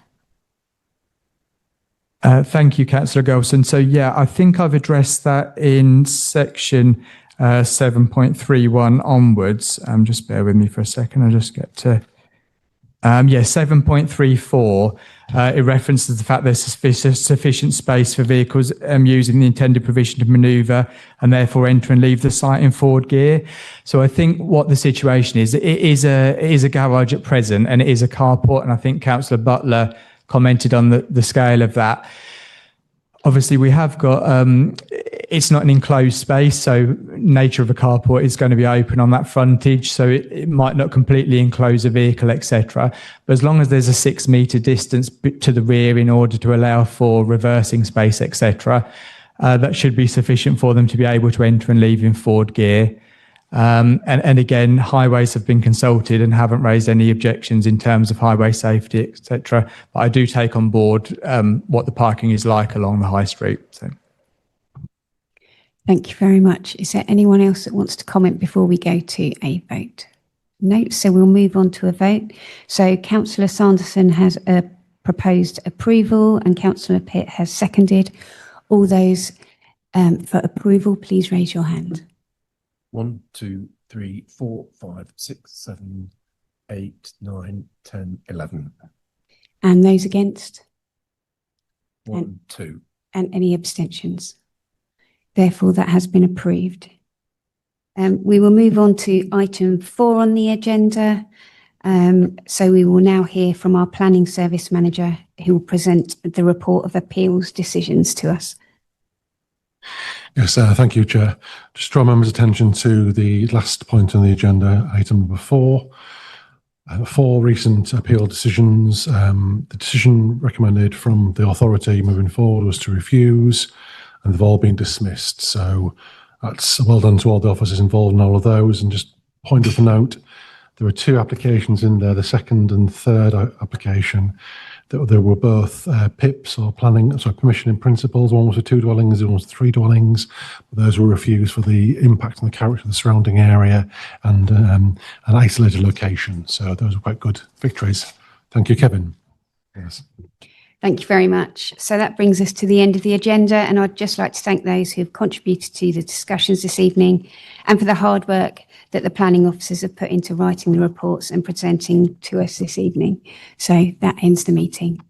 Thank you, Councillor Gelson. So yeah, I think I've addressed that in section 7.31 onwards. Just bear with me for a second. I'll just get to 7.34. It references the fact there's sufficient space for vehicles using the intended provision to manoeuvre and therefore enter and leave the site in forward gear. So I think what the situation is, it is a garage at present, and it is a carport. And I think Councillor Butler commented on the scale of that. Obviously, we have got, it's not an enclosed space, so nature of a carport is going to be open on that frontage, so it might not completely enclose a vehicle, etc. But as long as there's a 6 metre distance to the rear in order to allow for reversing space, etc., that should be sufficient for them to be able to enter and leave in forward gear. And again, highways have been consulted and haven't raised any objections in terms of highway safety, etc. But I do take on board what the parking is like along the high street. So. Thank you very much. Is there anyone else that wants to comment before we go to a vote? No, so we'll move on to a vote. So Councillor Sanderson has proposed approval and Councillor Pitt has seconded. All those for approval, please raise your hand. 1, 2, 3, 4, 5, 6, 7, 8, 9, 10, 11. And those against? 1, 2. And any abstentions? Therefore, that has been approved. We will move on to item 4 on the agenda. So we will now hear from our planning service manager, who will present the report of appeals decisions to us. Yes, thank you, Chair. Just draw members' attention to the last point on the agenda, item number 4. 4 recent appeal decisions. The decision recommended from the authority moving forward was to refuse, and they've all been dismissed. So that's well done to all the officers involved in all of those. And just point of note, there were 2 applications in there, the second and third application. There were both PIPs or permission in principles. One was for 2 dwellings, one was 3 dwellings. But those were refused for the impact on the character of the surrounding area and an isolated location. So those were quite good victories. Thank you, Kevin. Yes. Thank you very much. So that brings us to the end of the agenda, and I'd just like to thank those who have contributed to the discussions this evening and for the hard work that the planning officers have put into writing the reports and presenting to us this evening. So that ends the meeting.